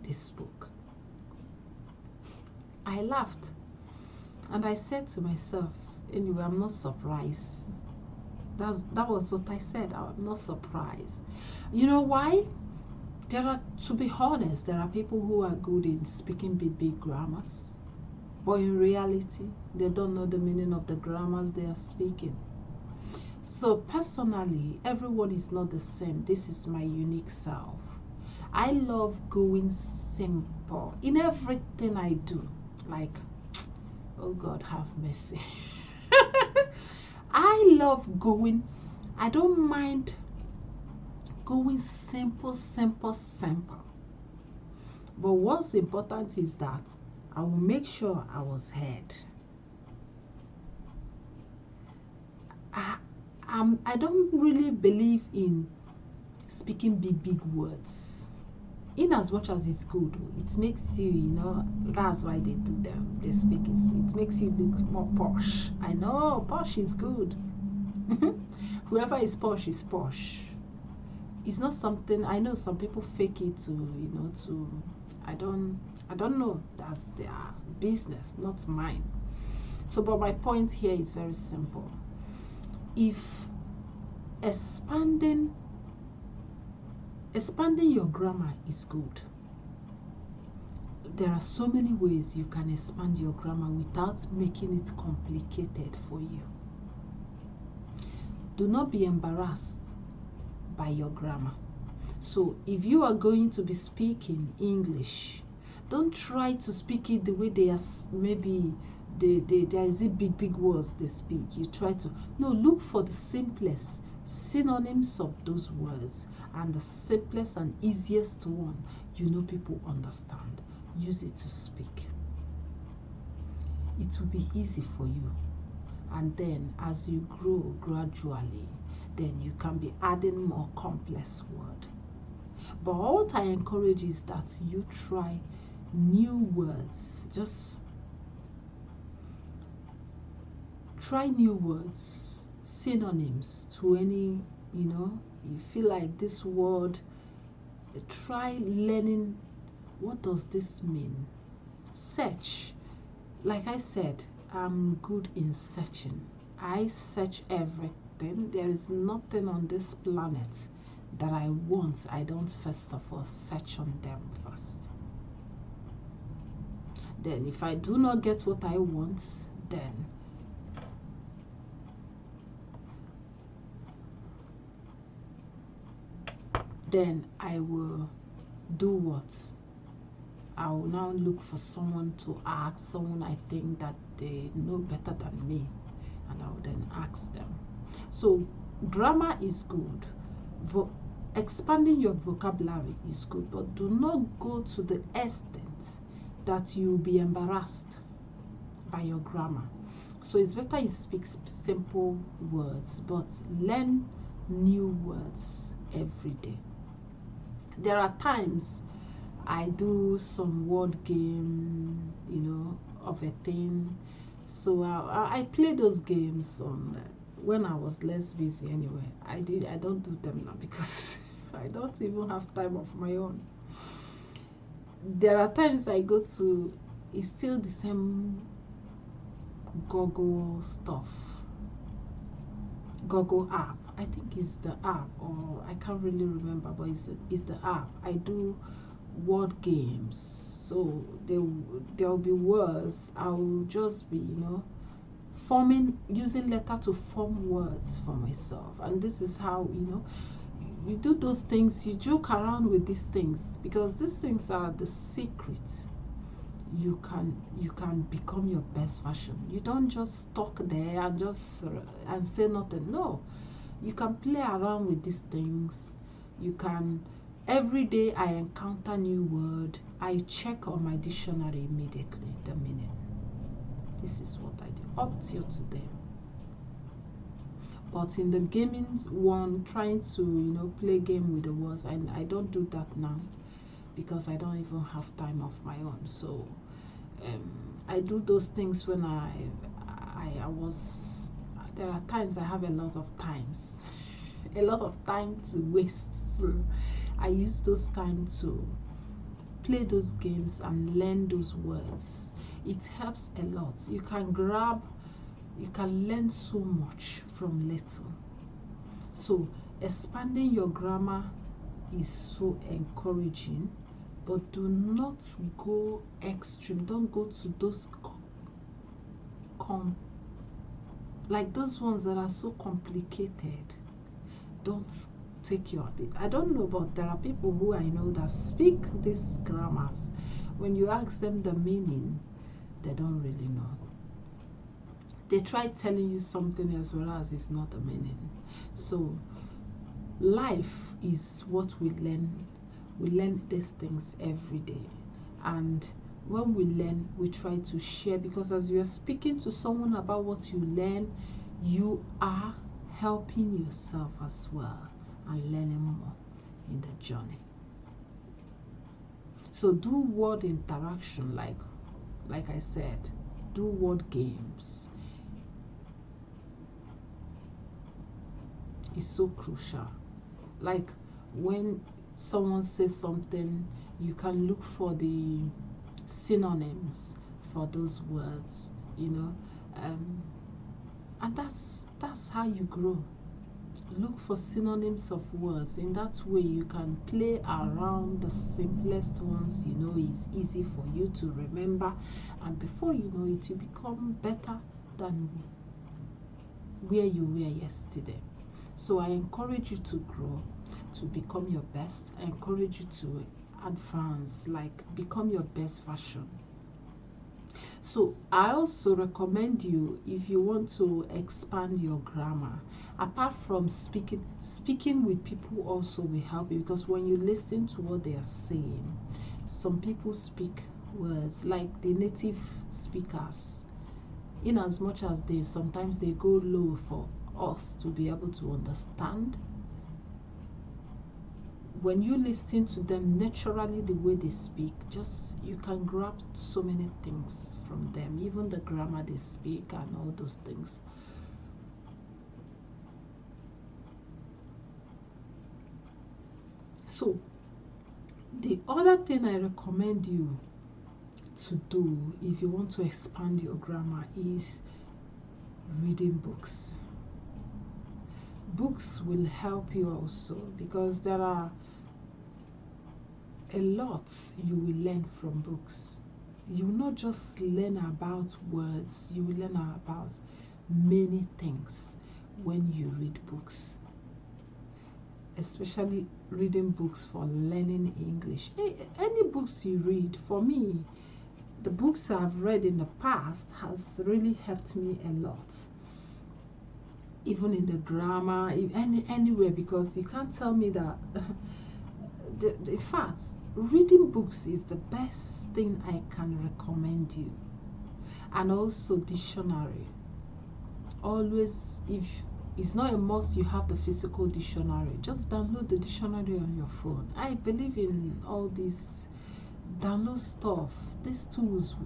they spoke. I laughed and I said to myself, anyway, I'm not surprised. That was what I said. I'm not surprised. You know why? To be honest, there are people who are good in speaking big grammars, but in reality, they don't know the meaning of the grammars they are speaking. So personally, everyone is not the same. This is my unique self. I love going simple in everything I do. Like, oh God, have mercy. I don't mind going simple. But what's important is that I will make sure I was heard. I don't really believe in speaking big words. In as much as it's good, it makes you, you know, that's why they do them. They speak it. It makes you look more posh. I know, posh is good. Whoever is posh is posh. It's not something, I know some people fake it to, you know, I don't know. That's their business, not mine. So, but my point here is very simple. If expanding your grammar is good, there are so many ways you can expand your grammar without making it complicated for you. Do not be embarrassed by your grammar. So if you are going to be speaking English, don't try to speak it the way they are. Maybe there is a big words they speak. You try to, no, look for the simplest synonyms of those words, and the simplest and easiest one you know people understand. Use it to speak. It will be easy for you. And then as you grow gradually, then you can be adding more complex word. But what I encourage is that you try new words. Just try new words, synonyms to any, you feel like this word. Try learning, what does this mean? Search. Like I said, I'm good in searching. I search everything. There is nothing on this planet that I want. I don't first of all search on them first. Then if I do not get what I want, then I will do what? I will now look for someone to ask, someone I think that they know better than me, and I will then ask them. So grammar is good. Expanding your vocabulary is good, but do not go to the extent that you'll be embarrassed by your grammar. So it's better you speak simple words, but learn new words every day. There are times I do some word game, of a thing. So I play those games on when I was less busy anyway. I don't do them now because I don't even have time of my own. There are times I go to, it's still the same Google stuff. Google app. I think it's the app, or I can't really remember, but it's the app. I do word games. So there'll be words. I'll just be, using letter to form words for myself. And this is how, you do those things, you joke around with these things, because these things are the secret. You can become your best version. You don't just stuck there and say nothing. No, you can play around with these things. You can, every day I encounter new word, I check on my dictionary immediately the meaning. This is what I do up till today. But in the gaming one, trying to play game with the words, I don't do that now, because I don't even have time of my own. So I do those things when I was, there are times I have a lot of time to waste. So I use those time to play those games and learn those words. It helps a lot. You can learn so much from little. So expanding your grammar is so encouraging, but do not go extreme. Don't go to those like those ones that are so complicated. Don't take your, I don't know, but there are people who I know that speak these grammars. When you ask them the meaning, they don't really know. They try telling you something as well as it's not the meaning. So life is what we learn. We learn these things every day, and when we learn, we try to share, because as you are speaking to someone about what you learn, you are helping yourself as well and learning more in the journey. So do word interaction, like I said, do word games. It's so crucial. Like when someone says something, you can look for the synonyms for those words, and that's how you grow. Look for synonyms of words. In that way you can play around the simplest ones. It's easy for you to remember, and before you know it, you become better than where you were yesterday. So I encourage you to grow, to become your best. I encourage you to advance, like become your best version. So I also recommend you, if you want to expand your grammar, apart from speaking with people also will help you, because when you listen to what they are saying, some people speak words like the native speakers, in as much as they sometimes they go low for us to be able to understand. When you listen to them naturally, the way they speak, just you can grab so many things from them, even the grammar they speak and all those things. So the other thing I recommend you to do if you want to expand your grammar is reading books. Books will help you also, because there are a lot you will learn from books. You will not just learn about words, you will learn about many things when you read books, especially reading books for learning English. Any books you read, for me, the books I've read in the past has really helped me a lot, even in the grammar, anywhere, because you can't tell me that in fact, reading books is the best thing I can recommend you. And also dictionary. Always, if it's not a must you have the physical dictionary, just download the dictionary on your phone. I believe in all this download stuff. These tools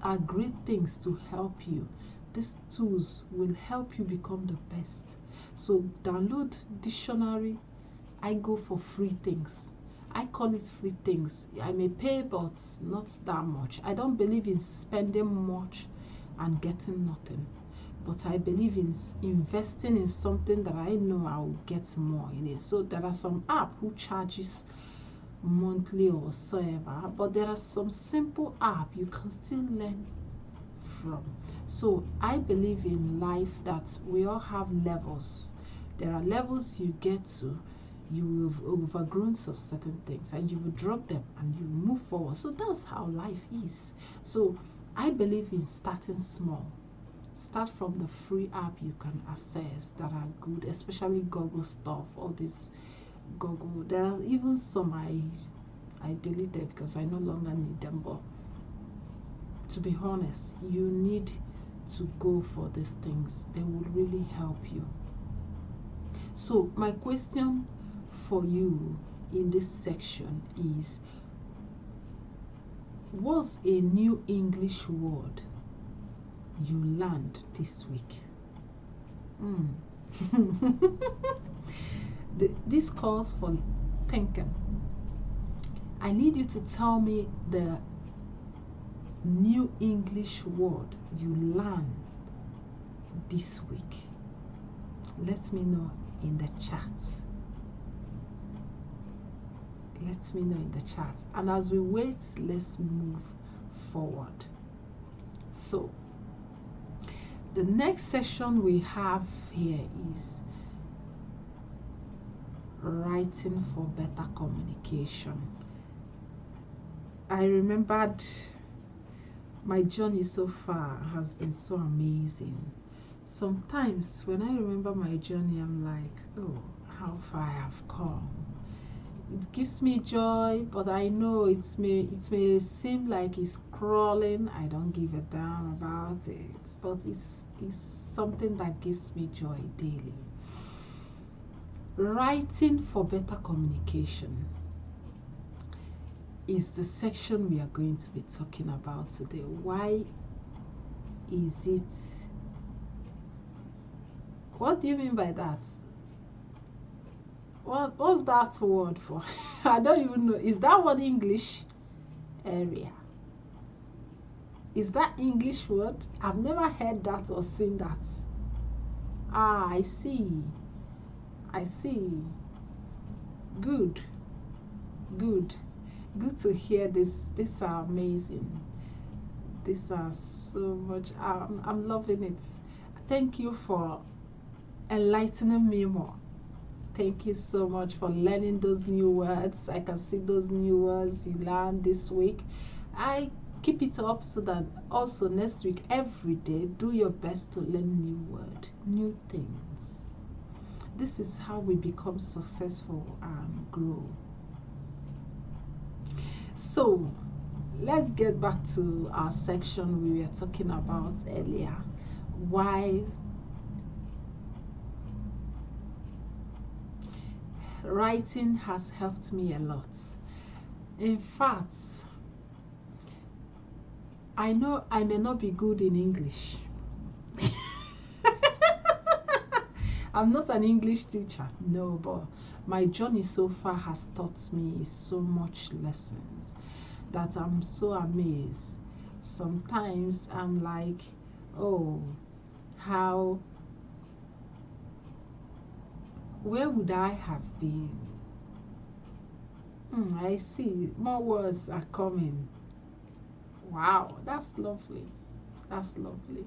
are great things to help you. These tools will help you become the best. So download dictionary. I go for free things. I call it free things. I may pay, but not that much. I don't believe in spending much and getting nothing. But I believe in investing in something that I know I will get more in it. So there are some apps who charges monthly or whatsoever, but there are some simple app you can still learn from. So I believe in life that we all have levels. There are levels you get to, you have overgrown some certain things and you will drop them and you move forward. So that's how life is. So I believe in starting small. Start from the free app you can access that are good, especially Google stuff, all this Google. There are even some I deleted because I no longer need them, but to be honest, you need to go for these things. They will really help you. So my question for you in this section is, what's a new English word you learned this week? This calls for thinking. I need you to tell me the new English word you learned this week. Let me know in the chat. Let me know in the chat. And as we wait, let's move forward. So the next session we have here is writing for better communication. I remembered my journey so far has been so amazing. Sometimes when I remember my journey, I'm like, oh, how far I have come. It gives me joy, but I know it may seem like it's crawling. I don't give a damn about it, but it's something that gives me joy daily. Writing for better communication is the section we are going to be talking about today. Why is it? What do you mean by that? What's that word for? I don't even know. Is that word English? Area. Is that English word? I've never heard that or seen that. Ah, I see. I see. Good. Good. Good to hear this. These are amazing. These are so much. I'm loving it. Thank you for enlightening me more. Thank you so much for learning those new words. I can see those new words you learned this week. I keep it up so that also next week, every day, do your best to learn new word, new things. This is how we become successful and grow. So let's get back to our section we were talking about earlier. Why writing has helped me a lot. In fact, I know I may not be good in English. I'm not an English teacher, no, but my journey so far has taught me so much lessons that I'm so amazed. Sometimes I'm like, oh, where would I have been? I see more words are coming. Wow, that's lovely. That's lovely.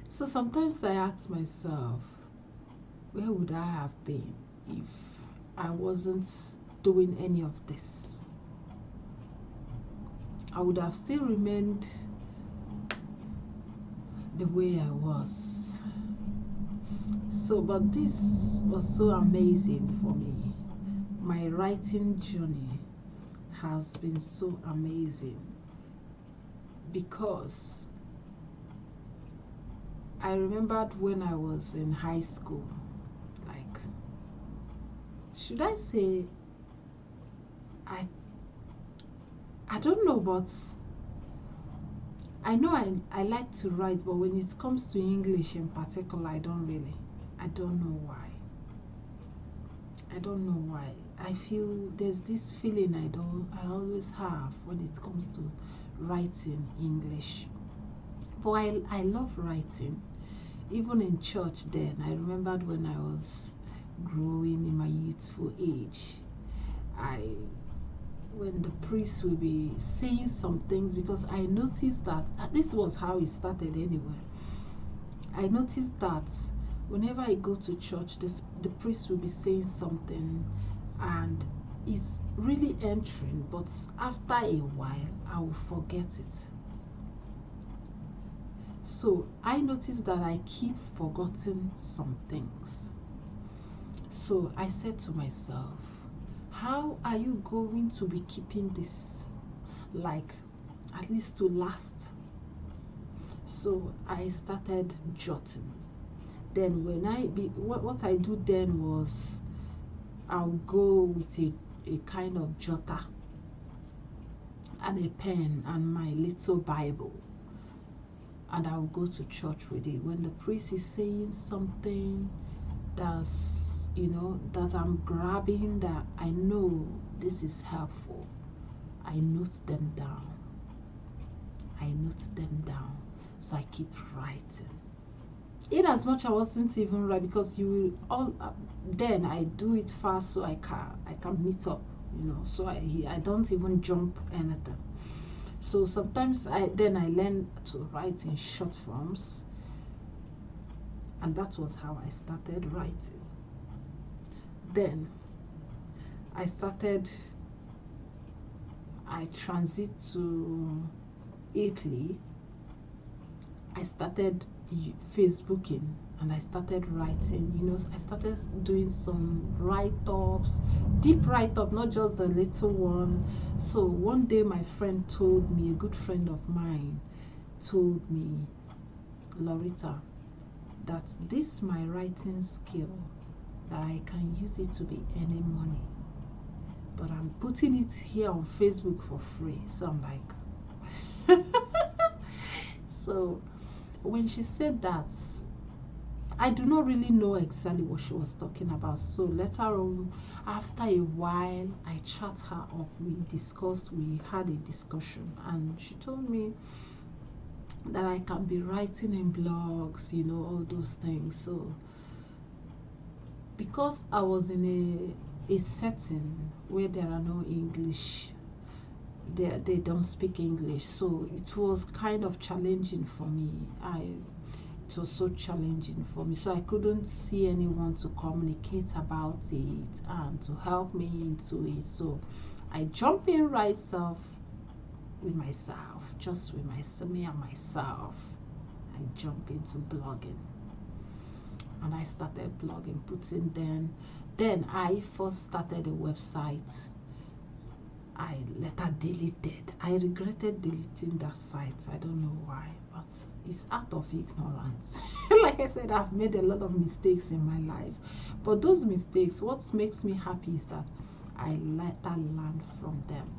So sometimes I ask myself, where would I have been if I wasn't doing any of this? I would have still remained the way I was. So, but this was so amazing for me. My writing journey has been so amazing because I remembered when I was in high school, like, should I say, I don't know, but I know I like to write, but when it comes to English in particular, I don't know why. I don't know why. I feel there's this feeling I always have when it comes to writing English. But I love writing. Even in church then, I remembered when I was growing in my youthful age, when the priest will be saying some things, because I noticed that this was how it started anyway. I noticed that whenever I go to church, the priest will be saying something and it's really entering, but after a while I will forget it. So I noticed that I keep forgetting some things. So I said to myself, how are you going to be keeping this, like, at least to last? So I started jotting. Then when what I do then was I'll go with a kind of jotter and a pen and my little Bible, and I'll go to church with it. When the priest is saying something that's, that I'm grabbing, that I know this is helpful, I note them down. So I keep writing. In as much I wasn't even right, because you will all then I do it fast so I can meet up, so I don't even jump anything. So sometimes I learn to write in short forms, and that was how I started writing. Then I transit to Italy. I started Facebooking and I started writing. I started doing some write-ups, deep write-up, not just the little one. So one day my friend told me, a good friend of mine told me, Loretta, that this my writing skill, that I can use it to be earning money, but I'm putting it here on Facebook for free. So I'm like so when she said that, I do not really know exactly what she was talking about. So later on, after a while, I chat her up, we had a discussion, and she told me that I can be writing in blogs, all those things. So because I was in a setting where there are no English, they don't speak English, so it was kind of challenging for me. It was so challenging for me, so I couldn't see anyone to communicate about it and to help me into it. So I jump in right self with myself, just with me and myself. I jump into blogging, and I started blogging, putting then I first started a website. I later deleted. I regretted deleting that site. I don't know why, but it's out of ignorance. Like I said, I've made a lot of mistakes in my life, but those mistakes, what makes me happy is that I later learned from them.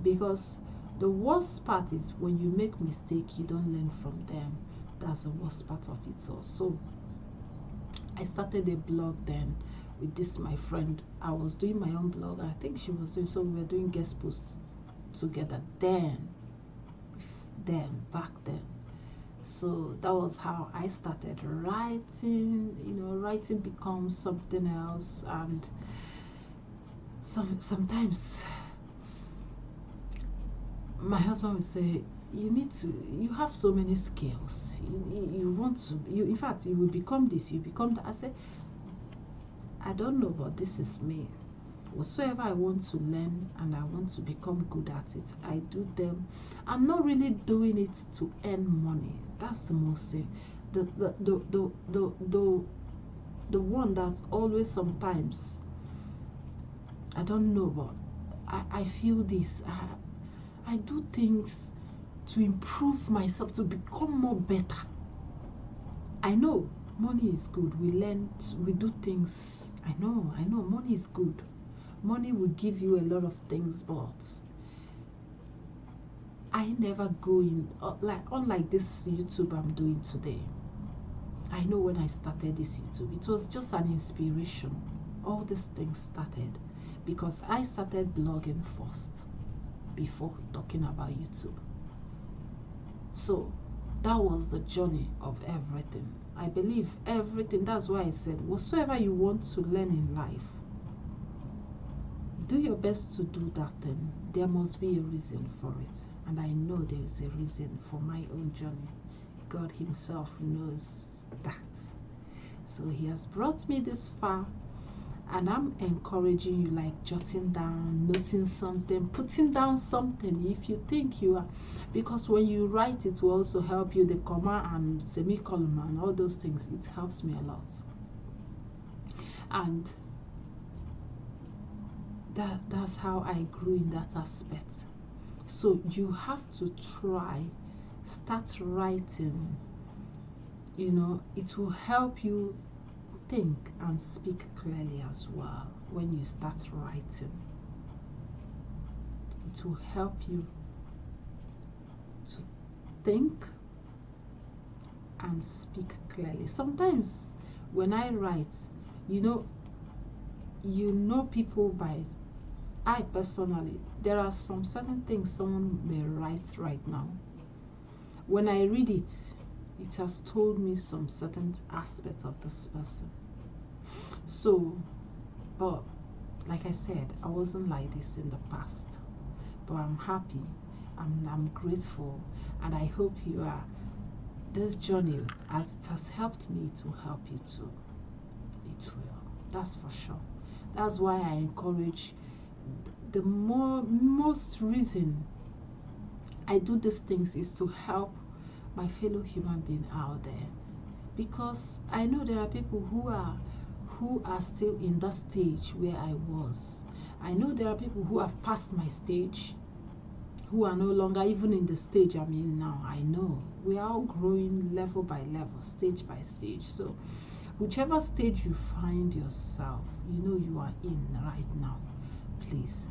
Because the worst part is when you make mistake, you don't learn from them. That's the worst part of it all. So I started a blog then with this my friend. I was doing my own blog. I think she was doing, so we were doing guest posts together then back then. So that was how I started writing. You know, writing becomes something else, and sometimes my husband would say, you have so many skills, you want to, in fact, you will become this, you become that. I said, I don't know, but this is me. Whatsoever I want to learn and I want to become good at it, I do them. I'm not really doing it to earn money. That's the most thing. The one that's always sometimes, I don't know, but I feel this. I do things to improve myself, to become more better. I know money is good. We learn, we do things. I know money is good. Money will give you a lot of things, but I never go in, unlike this YouTube I'm doing today. I know when I started this YouTube, it was just an inspiration. All these things started because I started blogging first before talking about YouTube. So that was the journey of everything. I believe everything. That's why I said, whatsoever you want to learn in life, do your best to do that thing. There must be a reason for it. And I know there is a reason for my own journey. God himself knows that. So he has brought me this far. And I'm encouraging you, like jotting down, noting something, putting down something if you think you are. Because when you write, it will also help you. The comma and semicolon and all those things, it helps me a lot. And that's how I grew in that aspect. So you have to start writing. You know, it will help you think and speak clearly as well. When you start writing, it will help you to think and speak clearly. Sometimes when I write, you know people by, I personally, there are some certain things someone may write right now. When I read it, it has told me some certain aspect of this person. So, but like I said, I wasn't like this in the past. But I'm happy, I'm grateful, and I hope you are. This journey, as it has helped me, to help you too. It will. That's for sure. That's why I encourage. The most reason I do these things is to help my fellow human being out there, because I know there are people who are still in that stage where I was. I know there are people who have passed my stage, who are no longer even in the stage I'm in now. I know we are all growing level by level, stage by stage. So whichever stage you find yourself, you are in right now, please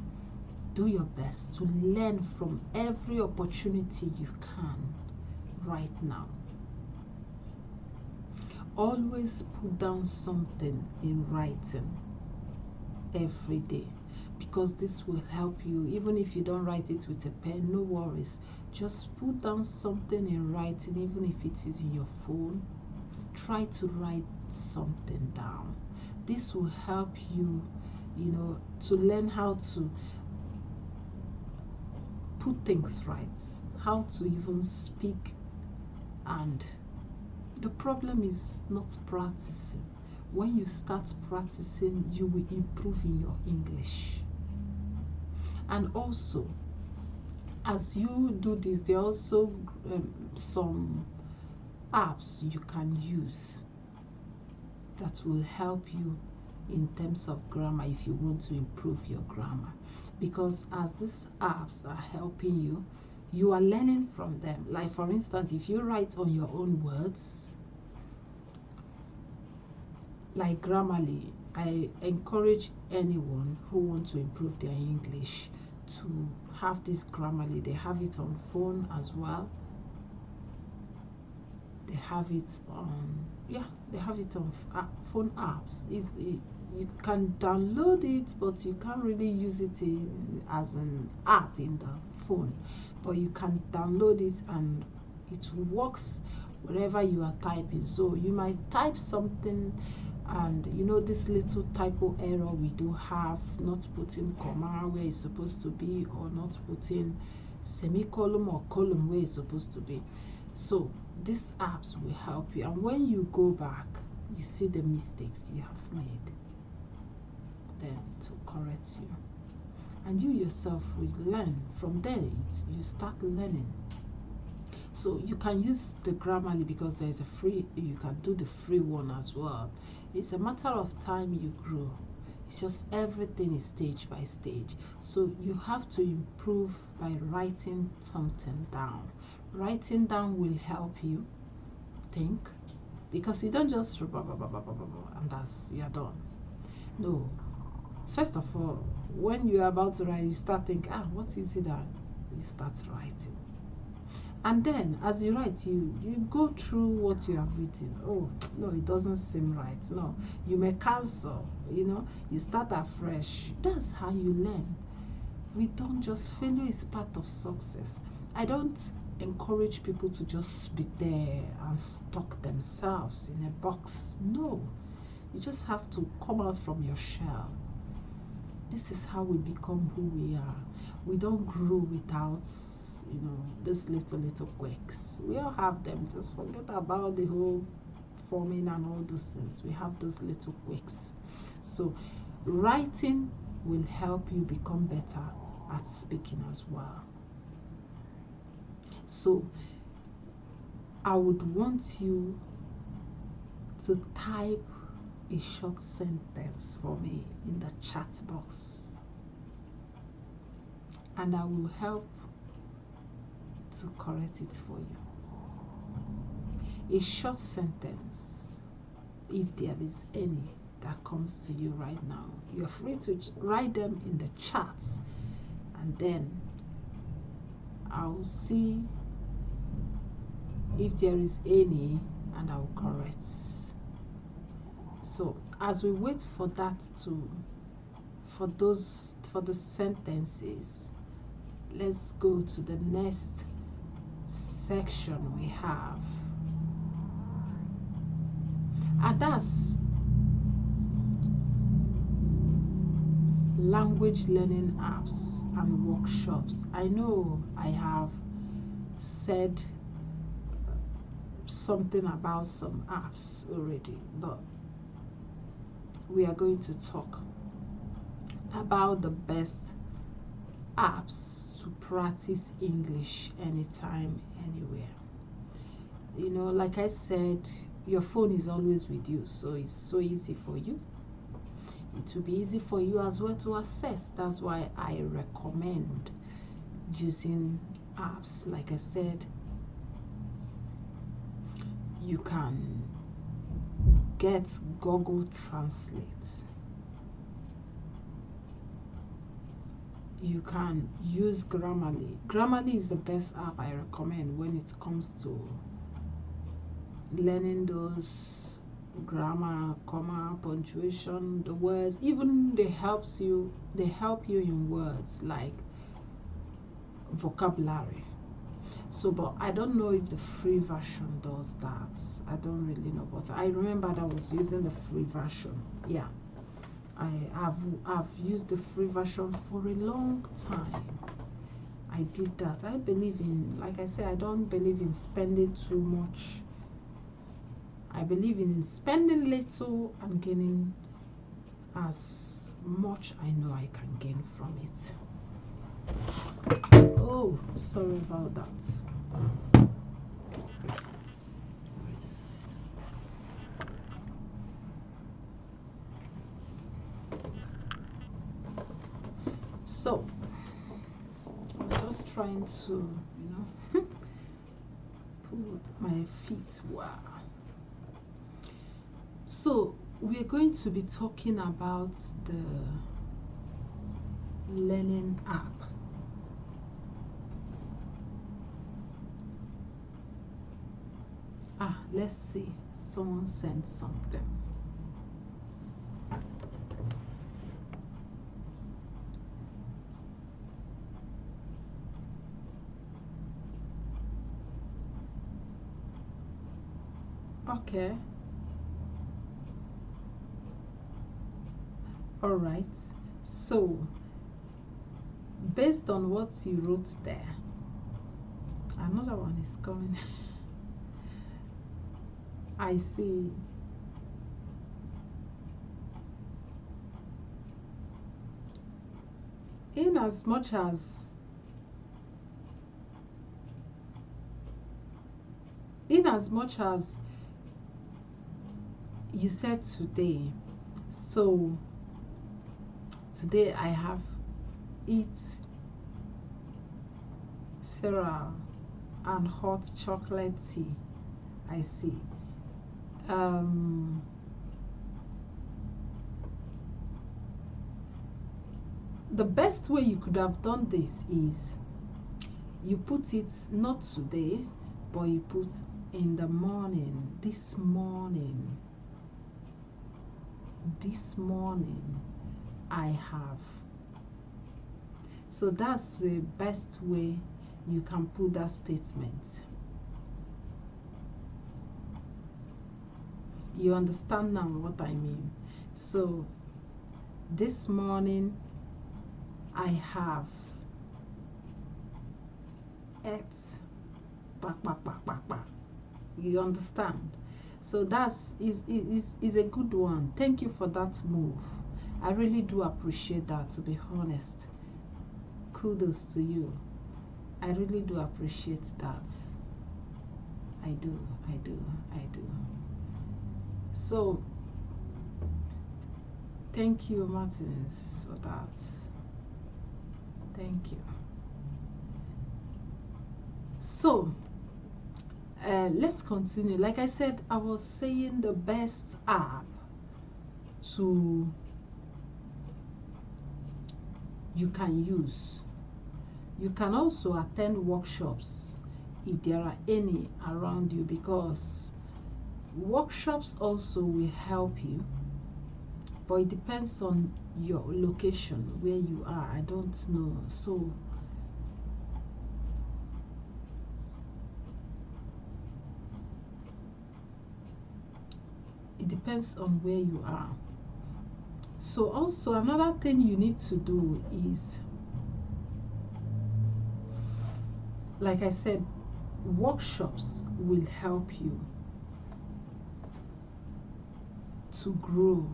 do your best to learn from every opportunity you can right now. Always put down something in writing every day, because this will help you. Even if you don't write it with a pen, no worries. Just put down something in writing, even if it is in your phone. Try to write something down. This will help you, to learn how to put things right, how to even speak. And the problem is not practicing. When you start practicing, you will improve in your English. And also, as you do this, there are also some apps you can use that will help you in terms of grammar if you want to improve your grammar. Because as these apps are helping you, you are learning from them. Like for instance, if you write on your own words, like Grammarly, I encourage anyone who wants to improve their English to have this Grammarly. They have it on phone as well. They have it on, they have it on phone apps. You can download it, but you can't really use it as an app in the phone. But you can download it and it works wherever you are typing. So you might type something, and you know this little typo error we do have, not putting comma where it's supposed to be, or not putting semicolon or colon where it's supposed to be. So these apps will help you, and when you go back, you see the mistakes you have made, then it will correct you, and you yourself will learn. From there, you start learning. So you can use the Grammarly because there's a free, you can do the free one as well. It's a matter of time you grow. It's just everything is stage by stage. So you have to improve by writing something down. Writing down will help you think, because you don't just blah, blah, blah, blah, blah, blah, blah, and that's, you are done. No. First of all, when you're about to write, you start thinking, what is it that you start writing? And then as you write, you go through what you have written. Oh, no, it doesn't seem right. No, you may cancel, you start afresh. That's how you learn. We don't just, failure is part of success. I don't encourage people to just be there and stuck themselves in a box. No, you just have to come out from your shell. This is how we become who we are. We don't grow without these little quirks. We all have them. Just forget about the whole forming and all those things. We have those little quirks. So writing will help you become better at speaking as well. So I would want you to type a short sentence for me in the chat box, and I will help to correct it for you. A short sentence, if there is any that comes to you right now, you're free to write them in the chat, and then I'll see if there is any and I'll correct. So as we wait for that for the sentences, let's go to the next section we have, and that's language learning apps and workshops. I know I have said something about some apps already, but we are going to talk about the best apps to practice English anytime, anywhere. Like I said, your phone is always with you, so it's so easy for you. It will be easy for you as well to access. That's why I recommend using apps. Like I said, you can get Google Translate. You can use Grammarly. Grammarly is the best app I recommend when it comes to learning those grammar, comma, punctuation, the words. Even they help you in words like vocabulary. So, but I don't know if the free version does that. I don't really know, but I remember that I was using the free version. Yeah, I've used the free version for a long time. I did that. I believe in, like I said, I don't believe in spending too much. I believe in spending little and gaining as much I know I can gain from it. Oh, sorry about that. So, I was just trying to, put my feet well. So, we're going to be talking about the learning app. Let's see. Someone sent something. Okay. All right. So, based on what you wrote there, another one is coming. I see. In as much as you said today, so today I have eat cereal and hot chocolate tea. I see. The best way you could have done this is you put it not today, but you put in the morning. This morning I have. So that's the best way you can put that statement. You understand now what I mean? So this morning I have ate. You understand? So that's is a good one. Thank you for that move. I really do appreciate that, to be honest. Kudos to you. I really do appreciate that. I do. So thank you, Martins, for that. Thank you. So let's continue. Like I said, I was saying the best app you can use. You can also attend workshops if there are any around you, because workshops also will help you, but it depends on your location, where you are. I don't know. So it depends on where you are. So also another thing you need to do is, like I said, workshops will help you to grow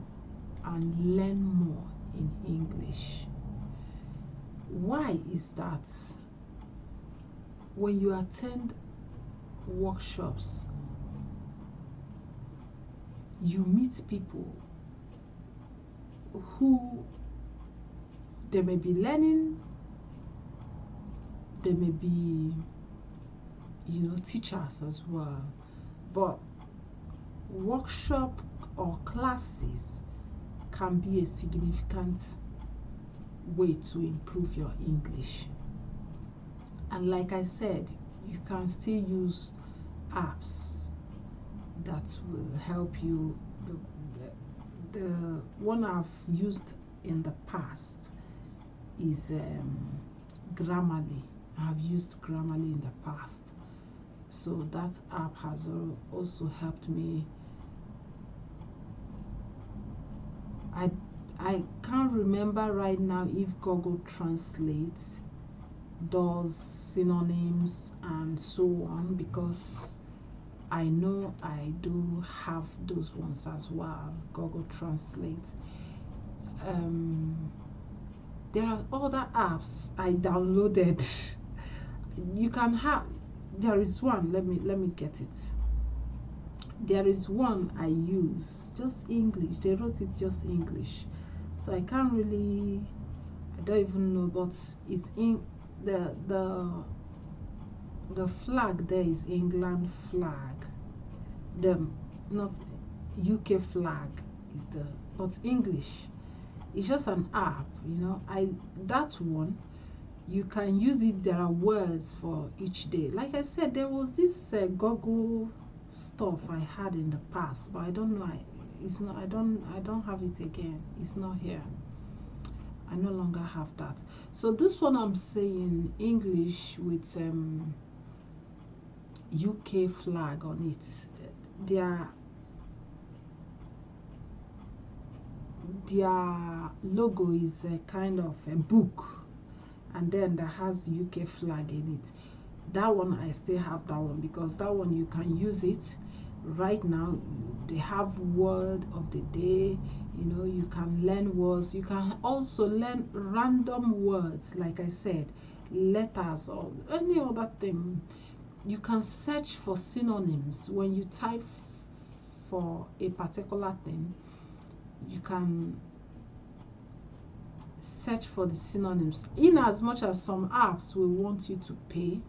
and learn more in English. Why is that? When you attend workshops, you meet people who they may be learning, they may be, teachers as well, but workshop or classes can be a significant way to improve your English. And like I said, you can still use apps that will help you. The one I've used in the past is Grammarly. I've used Grammarly in the past, so that app has also helped me. I can't remember right now if Google Translate does synonyms and so on, because I know I do have those ones as well, Google Translate. There are other apps I downloaded. You can have, there is one, let me get it. There is one I use, just English. They wrote it just English, so I can't really, I don't even know, but it's in the flag there is England flag, the not UK flag is the, but English. It's just an app, you know. That one, you can use it. There are words for each day. Like I said, there was this Google stuff I had in the past, but I don't know. It's not. I don't have it again. It's not here. I no longer have that. So this one I'm saying English with UK flag on it. Their logo is a kind of a book, and then that has UK flag in it. That one I still have that one, because that one you can use it right now. They have word of the day, you know. You can learn words. You can also learn random words, like I said, letters or any other thing. You can search for synonyms. When you type for a particular thing, you can search for the synonyms, in as much as some apps will want you to pay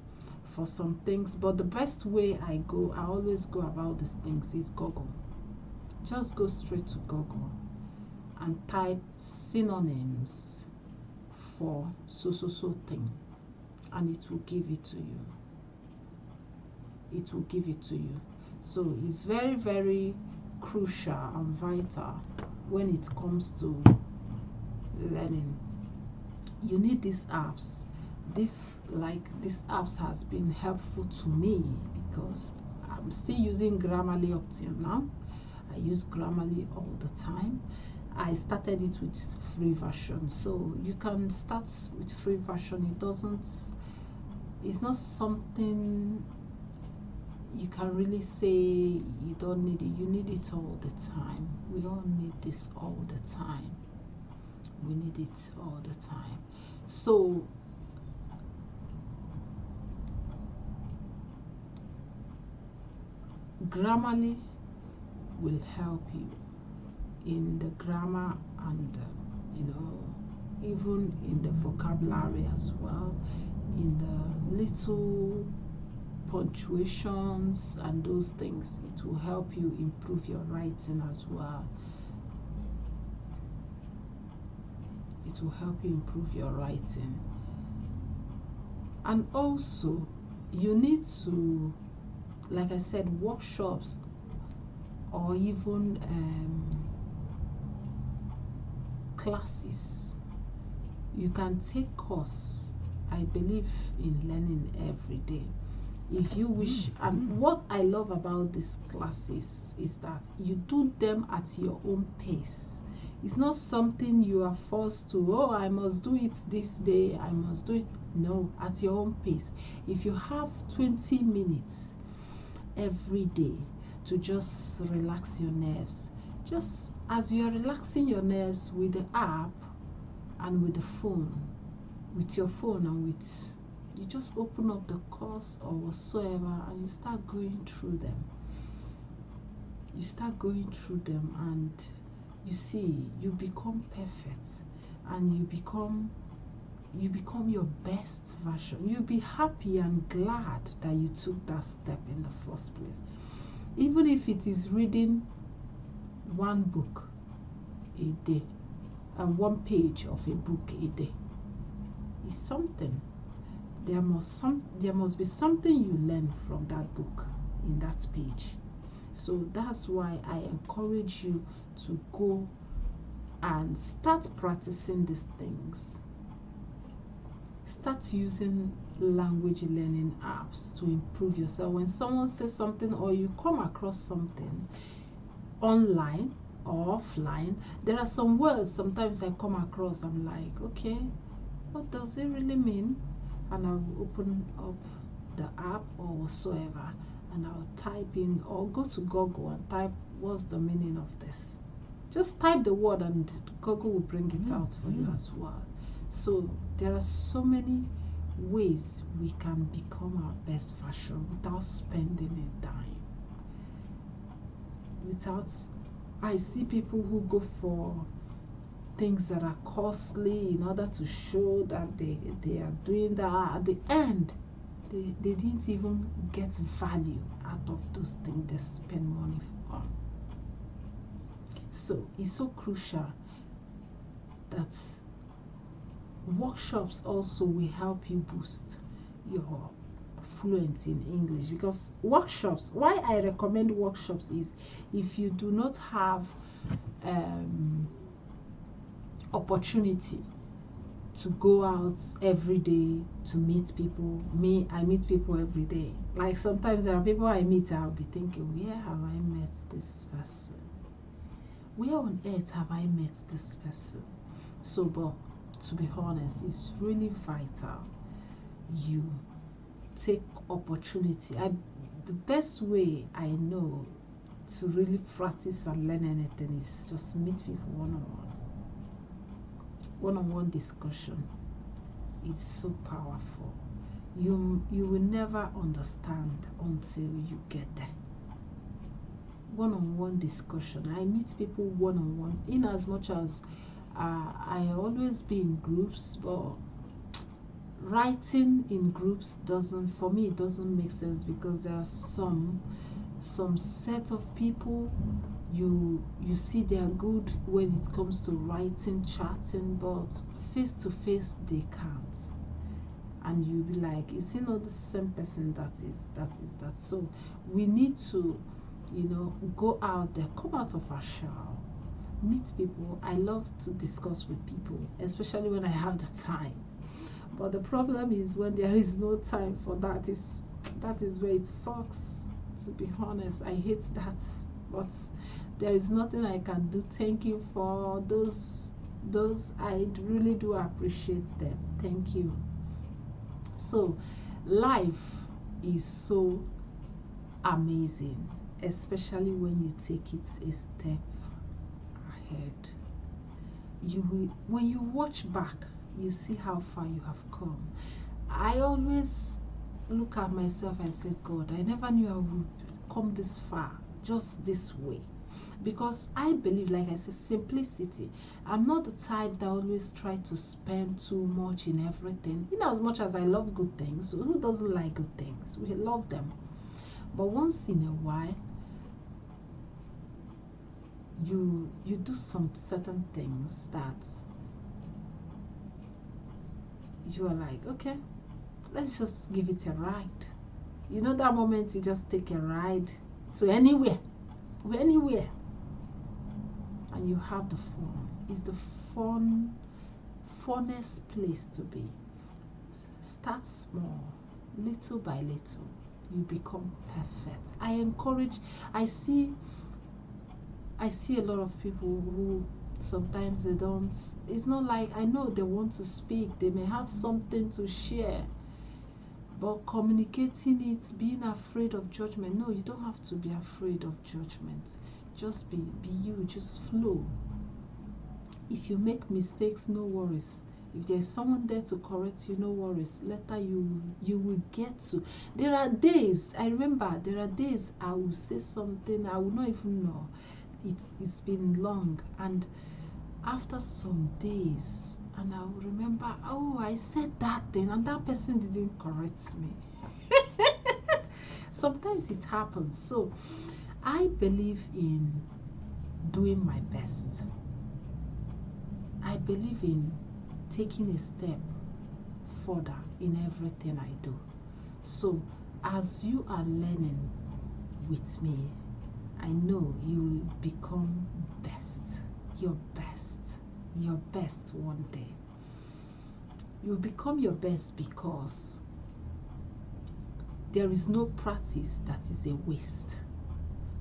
for some things. But the best way I always go about these things is Google. Just go straight to Google and type synonyms for so thing, and it will give it to you. It will give it to you. So it's very, very crucial and vital when it comes to learning. You need these apps. These apps has been helpful to me, because I'm still using Grammarly up till now. I use Grammarly all the time. I started it with free version, so you can start with free version. It's not something you can really say you don't need it. You need it all the time. We all need this all the time. We need it all the time. So Grammarly will help you in the grammar, and you know, even in the vocabulary as well, in the little punctuations and those things. It will help you improve your writing as well. It will help you improve your writing. And also, you need to, like I said, workshops or even classes. You can take course. I believe in learning every day. If you wish, and what I love about these classes is that you do them at your own pace. It's not something you are forced to, oh, I must do it this day, I must do it. No, at your own pace. If you have 20 minutes every day to just relax your nerves, just as you are relaxing your nerves with the app and with the phone, with your phone, and with, you just open up the course or whatsoever, and you start going through them. You start going through them, and you see, you become perfect, and you become your best version. You'll be happy and glad that you took that step in the first place. Even if it is reading one book a day, and one page of a book a day, is something. There must be something you learn from that book in that page. So that's why I encourage you to go and start practicing these things. Start using language learning apps to improve yourself. When someone says something, or you come across something online or offline, there are some words sometimes I come across, I'm like, okay, what does it really mean? And I'll open up the app or whatsoever, and I'll type in, or go to Google and type, what's the meaning of this? Just type the word and Google will bring it out for you as well. So there are so many ways we can become our best version without spending a dime. I see people who go for things that are costly in order to show that they are doing that. At the end, they didn't even get value out of those things they spend money on. So it's so crucial that workshops also will help you boost your fluency in English, because workshops, why I recommend workshops is if you do not have opportunity to go out every day to meet people. I meet people every day. Like sometimes there are people I meet, I'll be thinking, where have I met this person? Where on earth have I met this person? So, but to be honest, it's really vital you take opportunity. The best way I know to really practice and learn anything is just meet people one-on-one. One-on-one discussion. It's so powerful. You will never understand until you get there. One-on-one discussion. I meet people one-on-one, in as much as I always be in groups, but writing in groups for me it doesn't make sense, because there are some set of people you see they are good when it comes to writing, chatting, but face to face they can't, and you'll be like, is it not the same person that is that? So we need to, go out there, come out of our shell, meet people. I love to discuss with people, especially when I have the time. But the problem is when there is no time for that is where it sucks. To be honest, I hate that. But there is nothing I can do. Thank you for those. I really do appreciate them. Thank you. So life is so amazing, especially when you take it a step ahead. When you watch back, you see how far you have come. I always look at myself and say, God, I never knew I would come this far just this way, because I believe, like I said, simplicity. I'm not the type that always try to spend too much in everything. As much as I love good things, who doesn't like good things? We love them. But once in a while, you do some certain things that you are like, okay, let's just give it a ride. That moment you just take a ride to anywhere, and you have the fun. It's the funnest place to be. Start small, little by little, you become perfect. I see a lot of people who sometimes they don't, it's not like, I know they want to speak, they may have something to share, but communicating it, being afraid of judgment. No, you don't have to be afraid of judgment. Just be you, just flow. If you make mistakes, no worries. If there's someone there to correct you, no worries. Later you will get to. There are days, I remember, I will say something, I will not even know. It's been long, and after some days, and I will remember, oh, I said that thing, and that person didn't correct me. Sometimes it happens. So I believe in doing my best. I believe in taking a step further in everything I do. So as you are learning with me, I know you will become your best one day. You become your best because there is no practice that is a waste.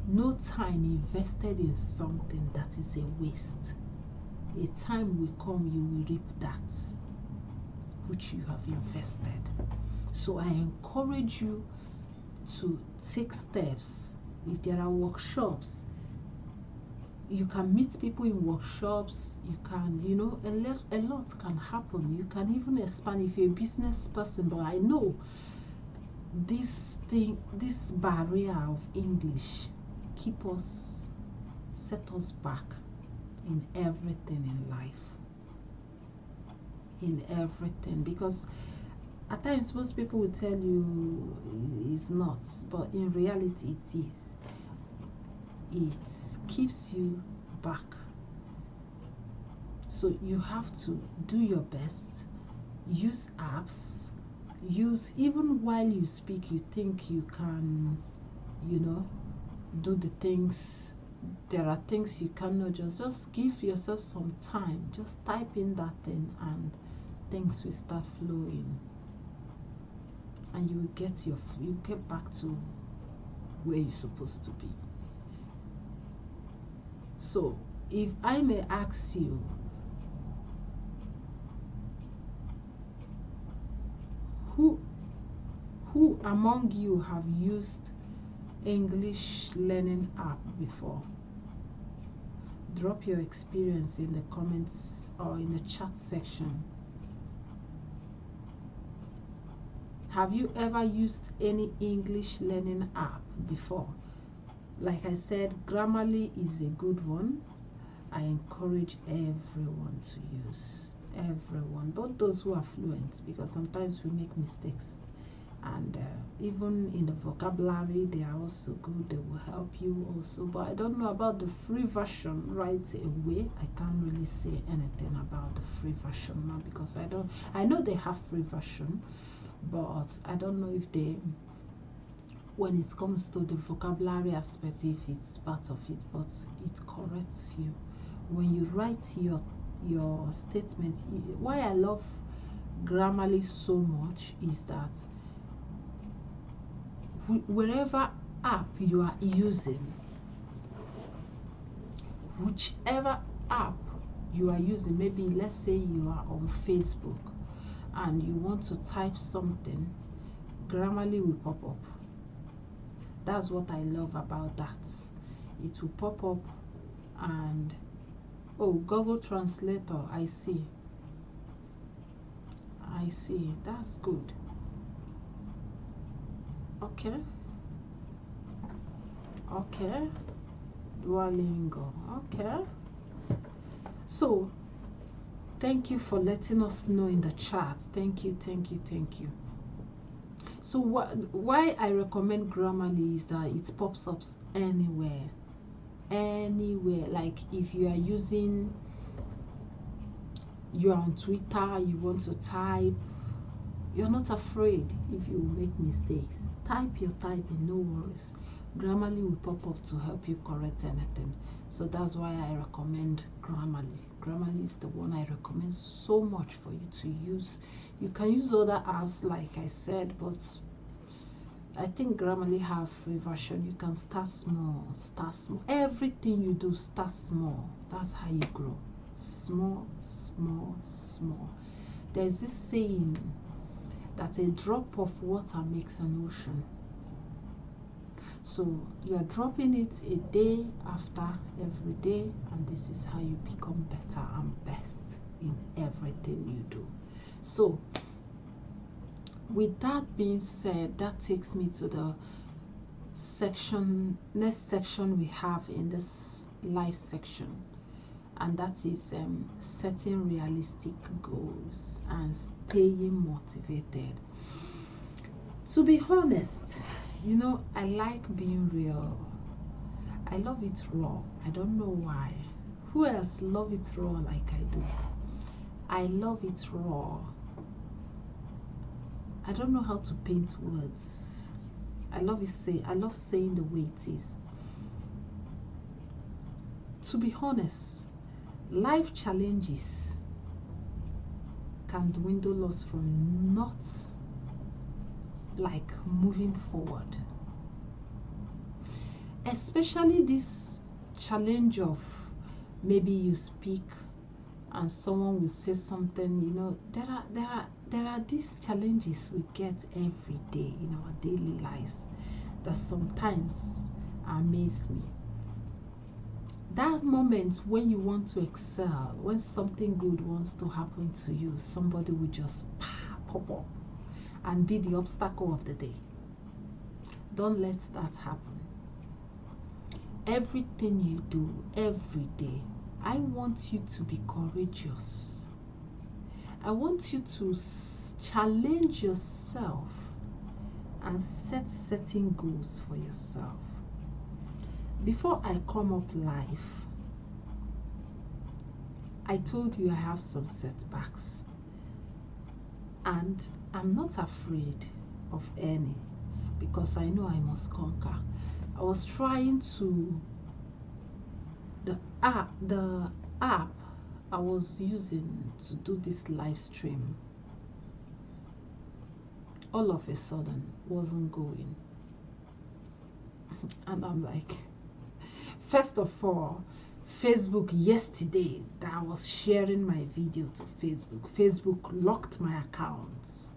No time invested in something that is a waste. A time will come, you will reap that which you have invested. So I encourage you to take steps. If there are workshops, you can meet people in workshops. You can, you know, a lot can happen. You can even expand if you're a business person. But I know this barrier of English set us back in everything in life. In everything, because at times most people will tell you it's not, but in reality it is. It keeps you back. So you have to do your best. Use apps. Even while you speak, you think you can, you know, do the things. There are things you cannot just give yourself some time. Just type in that thing and things will start flowing. And you will get back to where you're supposed to be. So, if I may ask you, who among you have used English learning app before? Drop your experience in the comments or in the chat section. Have you ever used any English learning app before? Like I said, Grammarly is a good one. I encourage everyone to use. Everyone, both those who are fluent, because sometimes we make mistakes. And even in the vocabulary, they are also good. They will help you also. But I don't know about the free version right away. I can't really say anything about the free version now, because I know they have free version, but I don't know if they, when it comes to the vocabulary aspect, if it's part of it. But it corrects you when you write your statement. Why I love Grammarly so much is that wherever app you are using, whichever app you are using, maybe let's say you are on Facebook and you want to type something, Grammarly will pop up. That's what I love about that. It will pop up. And oh, Google Translator, I see, that's good. Okay, Duolingo. Okay, so thank you for letting us know in the chat. Thank you. So why I recommend Grammarly is that it pops up anywhere. Like if you are you're on Twitter, you want to type, you're not afraid if you make mistakes. Type your typing, no worries. Grammarly will pop up to help you correct anything. So that's why I recommend Grammarly. Grammarly is the one I recommend so much for you to use. You can use other apps like I said, but I think Grammarly have free version. You can start small. Everything you do, start small. That's how you grow. Small. There's this saying that a drop of water makes an ocean. So you are dropping it a day after every day, and this is how you become better and best in everything you do. So with that being said, that takes me to the next section we have in this live section, and that is setting realistic goals and staying motivated. To be honest, you know, I like being real. I love it raw. I don't know why. Who else love it raw like I do? I love it raw. I don't know how to paint words. I love saying the way it is. To be honest, life challenges can dwindle us from not like moving forward. Especially this challenge of maybe you speak and someone will say something, you know, there are these challenges we get every day in our daily lives that sometimes amaze me. That moment when you want to excel, when something good wants to happen to you, somebody will just pop up and be the obstacle of the day. Don't let that happen. Everything you do every day, I want you to be courageous. I want you to challenge yourself and set certain goals for yourself. Before I come up live, I told you I have some setbacks, and I'm not afraid of any, because I know I must conquer. I was trying to, the app I was using to do this live stream, all of a sudden wasn't going. And I'm like, first of all, Facebook, yesterday that I was sharing my video to Facebook locked my account,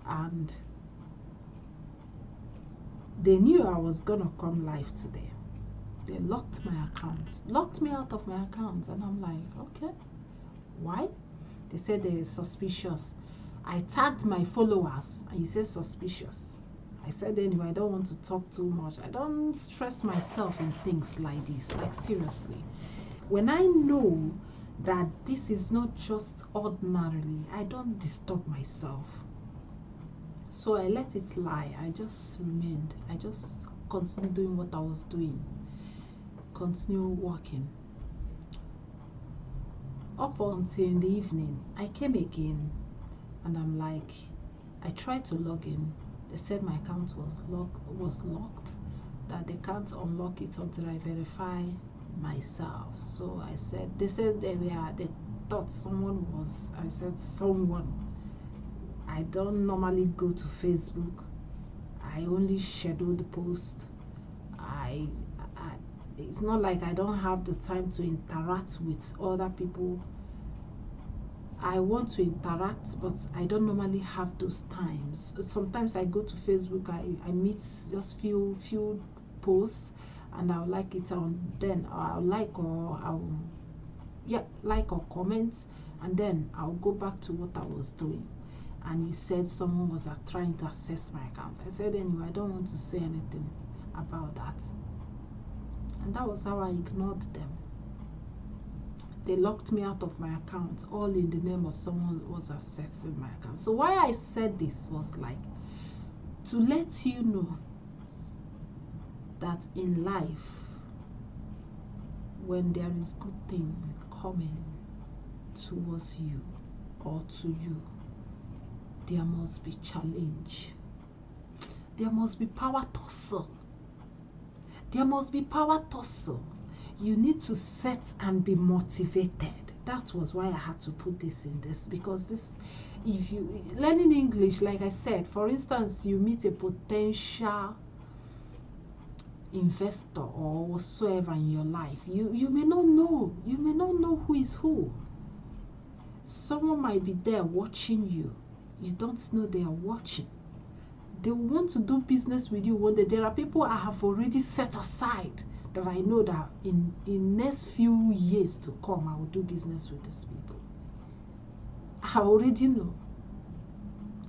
and they knew I was gonna come live today. They locked my account, locked me out of my account, and I'm like, okay, why? They said they're suspicious. I tagged my followers and you said suspicious. I said, anyway, I don't want to talk too much. I don't stress myself in things like this. Like, seriously, when I know that this is not just ordinarily, I don't disturb myself. So I let it lie. I just remained. I just continued doing what I was doing. Continue working. Up until in the evening, I came again, and I'm like, I tried to log in. They said my account was locked, that they can't unlock it until I verify myself. So I said, they said they thought someone was. I said, someone. I don't normally go to Facebook. I only schedule the post. It's not like I don't have the time to interact with other people. I want to interact, but I don't normally have those times. Sometimes I go to Facebook, I meet just few posts, and I'll like it, and then I'll like or comment, and then I'll go back to what I was doing. And you said someone was trying to access my account. I said, anyway, I don't want to say anything about that. And that was how I ignored them. They locked me out of my account, all in the name of someone who was accessing my account. So why I said this was like to let you know that in life, when there is good thing coming towards you or to you, there must be challenge. There must be power tussle. There must be power tussle. You need to set and be motivated. That was why I had to put this in this, because this, if you learning English, like I said, for instance, you meet a potential investor or whatsoever in your life, you may not know who is who. Someone might be there watching you. You don't know they are watching. They want to do business with you one day. There are people I have already set aside that I know that in next few years to come, I will do business with these people. I already know.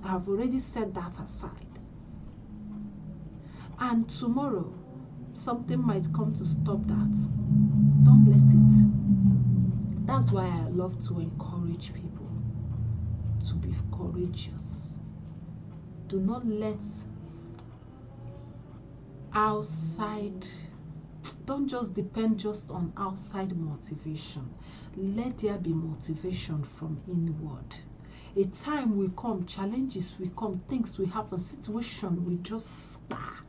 I have already set that aside. And tomorrow, something might come to stop that. Don't let it. That's why I love to encourage people to be courageous. Do not let outside, don't just depend just on outside motivation. Let there be motivation from inward. A time will come, challenges will come, things will happen, situation will just start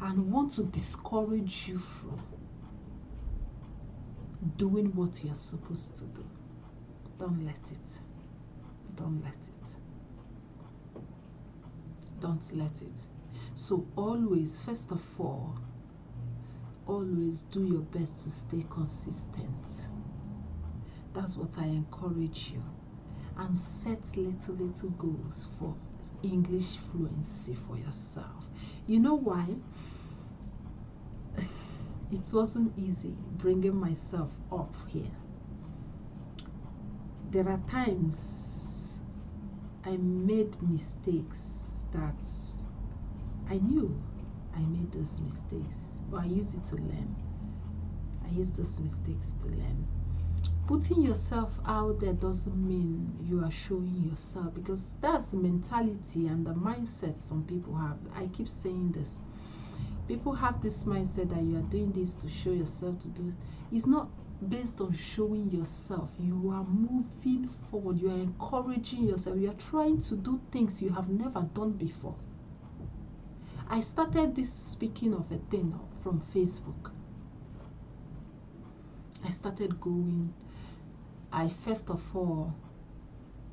and want to discourage you from doing what you are supposed to do. Don't let it. Don't let it. Don't let it. So always, first of all, always do your best to stay consistent. That's what I encourage you. And set little goals for English fluency for yourself. You know why? it wasn't easy bringing myself up here. There are times I made mistakes that I knew I made those mistakes, but I use it to learn. I use those mistakes to learn. Putting yourself out there doesn't mean you are showing yourself, because that's the mentality and the mindset some people have. I keep saying this. People have this mindset that you are doing this to show yourself to do. It's not based on showing yourself. You are moving forward. You are encouraging yourself. You are trying to do things you have never done before. I started this, speaking of a thing, from Facebook. I started going. I first of all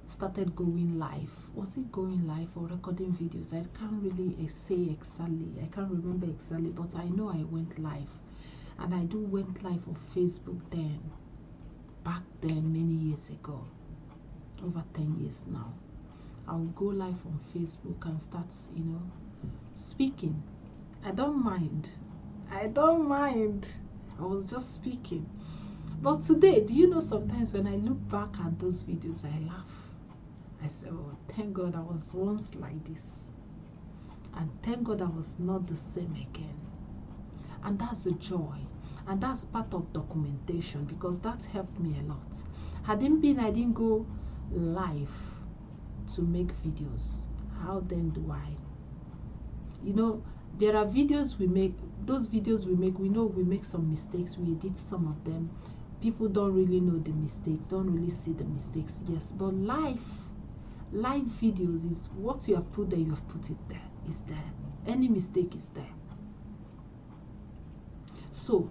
started going live. Was it going live or recording videos? I can't really say exactly. I can't remember exactly, but I know I went live. And I went live on Facebook then. Back then, many years ago. Over 10 years now. I will go live on Facebook and start, speaking. I don't mind. I was just speaking. But today, do you know, sometimes when I look back at those videos, I laugh. I say, oh, thank God I was once like this. And thank God I was not the same again. And that's a joy. And that's part of documentation, because that helped me a lot. I didn't go live to make videos. How then do I? There are videos we make. Those videos we make, we know we make some mistakes. We edit some of them. People don't really know the mistakes, don't really see the mistakes, yes. But live videos is what you have put there, you have put it there. It's there. Any mistake is there. So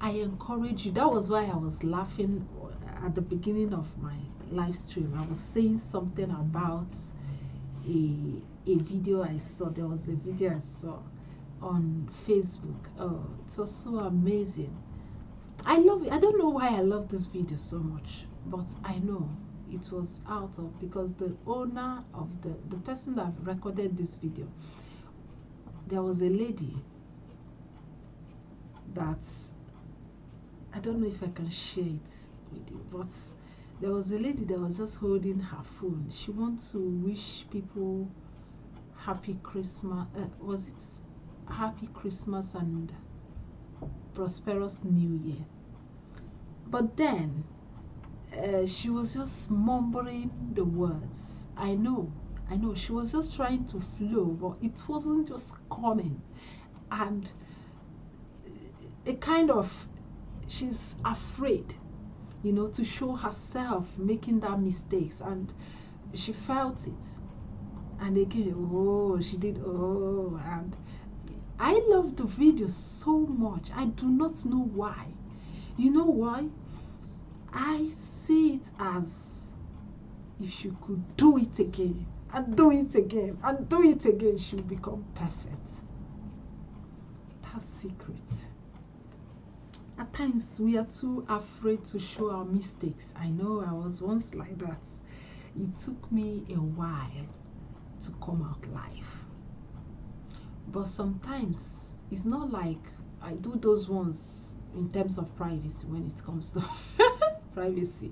I encourage you. That was why I was laughing at the beginning of my live stream. I was saying something about a video I saw. There was a video I saw on Facebook. Oh, it was so amazing. I love it. I don't know why I love this video so much, but I know it was out of, because the owner of the person that recorded this video, there was a lady that, I don't know if I can share it with you, but there was a lady that was just holding her phone. She wants to wish people happy Christmas. Was it happy Christmas and prosperous New Year? But then she was just mumbling the words. I know she was just trying to flow, but it wasn't just coming. And a kind of, she's afraid, to show herself making that mistakes, and she felt it. And again, oh, she did, oh. And I love the video so much. I do not know why. You know why? I see it as, if she could do it again and do it again and do it again, she will become perfect. That's secret. At times we are too afraid to show our mistakes. I know I was once like that. It took me a while to come out live. But sometimes it's not like I do those ones in terms of privacy. When it comes to privacy,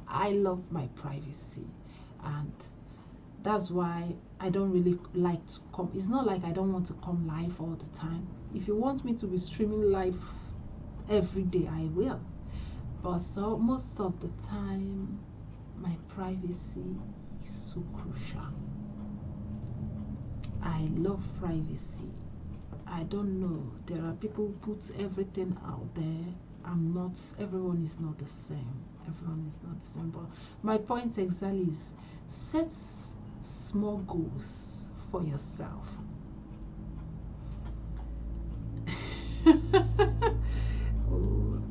I love my privacy, and that's why I don't really like to come. It's not like I don't want to come live all the time. If you want me to be streaming live every day, I will. But so most of the time, my privacy is so crucial. I love privacy. I don't know. There are people who put everything out there. Everyone is not the same. Everyone is not the same. But my point exactly is, set small goals for yourself. Oh,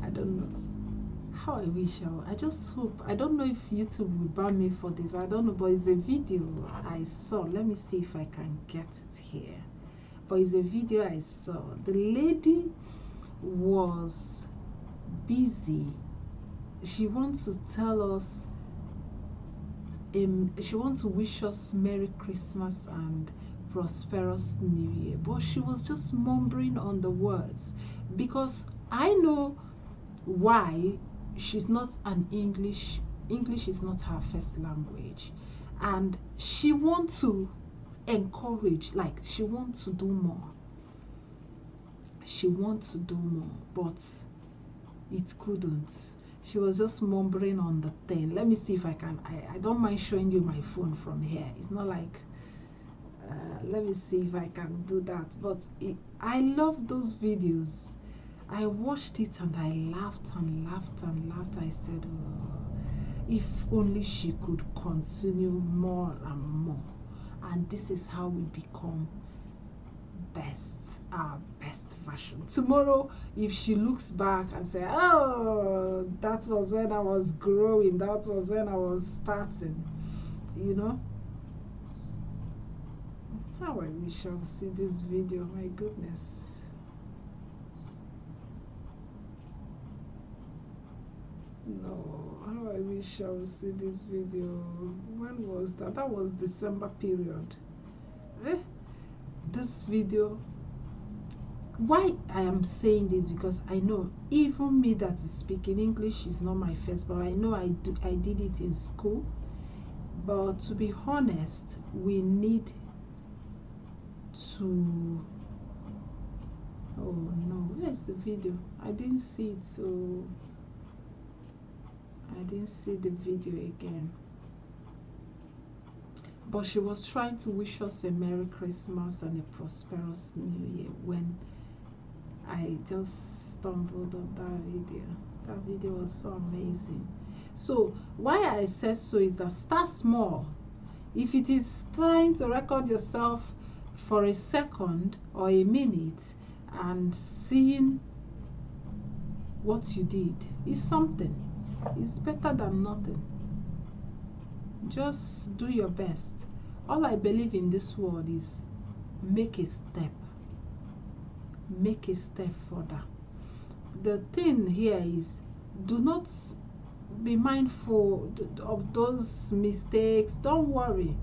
I don't know. How I wish I just hope. I don't know if YouTube will ban me for this. I don't know, but it's a video I saw. Let me see if I can get it here. But it's a video I saw. The lady was busy. She wants to tell us, she wants to wish us Merry Christmas and prosperous new year. But she was just mumbling on the words, because I know why. She's not an English is not her first language, and she wants to encourage, like she wants to do more. She wants to do more, but it couldn't. She was just mumbling on the thing. Let me see if I can. I don't mind showing you my phone from here. It's not like let me see if I can do that. But I love those videos. I watched it and I laughed and laughed and laughed. I said, oh, if only she could continue more and more. And this is how we become our best version. Tomorrow, if she looks back and say, oh, that was when I was growing, that was when I was starting, you know. How I wish I would see this video, my goodness. No, how I wish I would see this video. When was that? That was December period. This video, why I am saying this, because I know even me that is speaking English is not my first, but I know I did it in school. But to be honest, we need to, oh no, where's the video? I didn't see it, so I didn't see the video again. But she was trying to wish us a Merry Christmas and a prosperous New Year when I just stumbled on that video. That video was so amazing. So why I said so is that start small. If it is trying to record yourself for a second or a minute and seeing what you did is something. It's better than nothing. Just do your best. All I believe in this world is make a step. Make a step further. The thing here is, do not be mindful of those mistakes. Don't worry.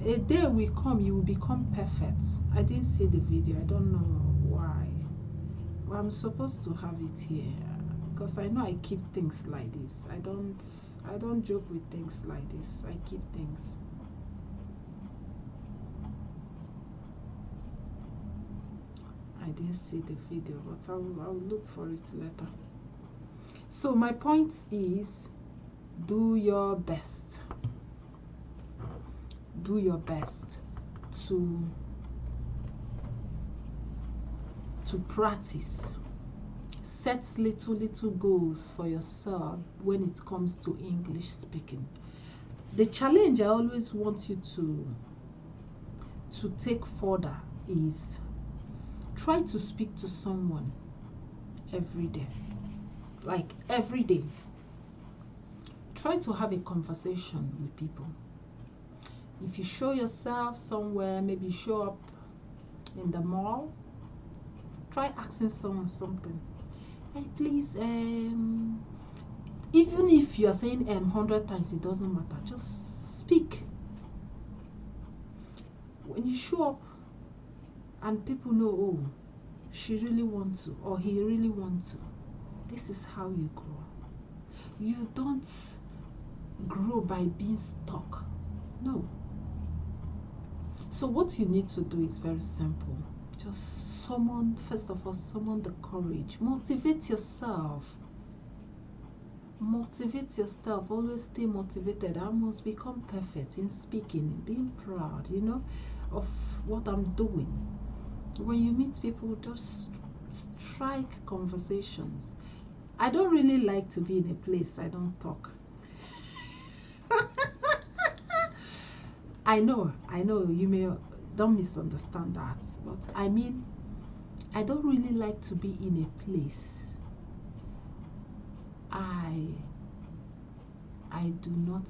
A day will come, you will become perfect. I didn't see the video. I don't know why. Well, I'm supposed to have it here, because I know I keep things like this. I don't joke with things like this. I keep things. I didn't see the video, but I'll look for it later. So my point is, do your best. Do your best to practice. Set little goals for yourself when it comes to English speaking. The challenge I always want you to take further is try to speak to someone every day. Like every day. Try to have a conversation with people. If you show yourself somewhere, maybe show up in the mall, try asking someone something. Hey, please, even if you are saying 100 times, it doesn't matter. Just speak. When you show up and people know, oh, she really wants to, or he really wants to, this is how you grow. You don't grow by being stuck. No. So what you need to do is very simple. Just summon, first of all, summon the courage. Motivate yourself. Motivate yourself. Always stay motivated. I must become perfect in speaking, in being proud, you know, of what I'm doing. When you meet people, just strike conversations. I don't really like to be in a place I don't talk. I know, you may don't misunderstand that, but I mean, I don't really like to be in a place I do not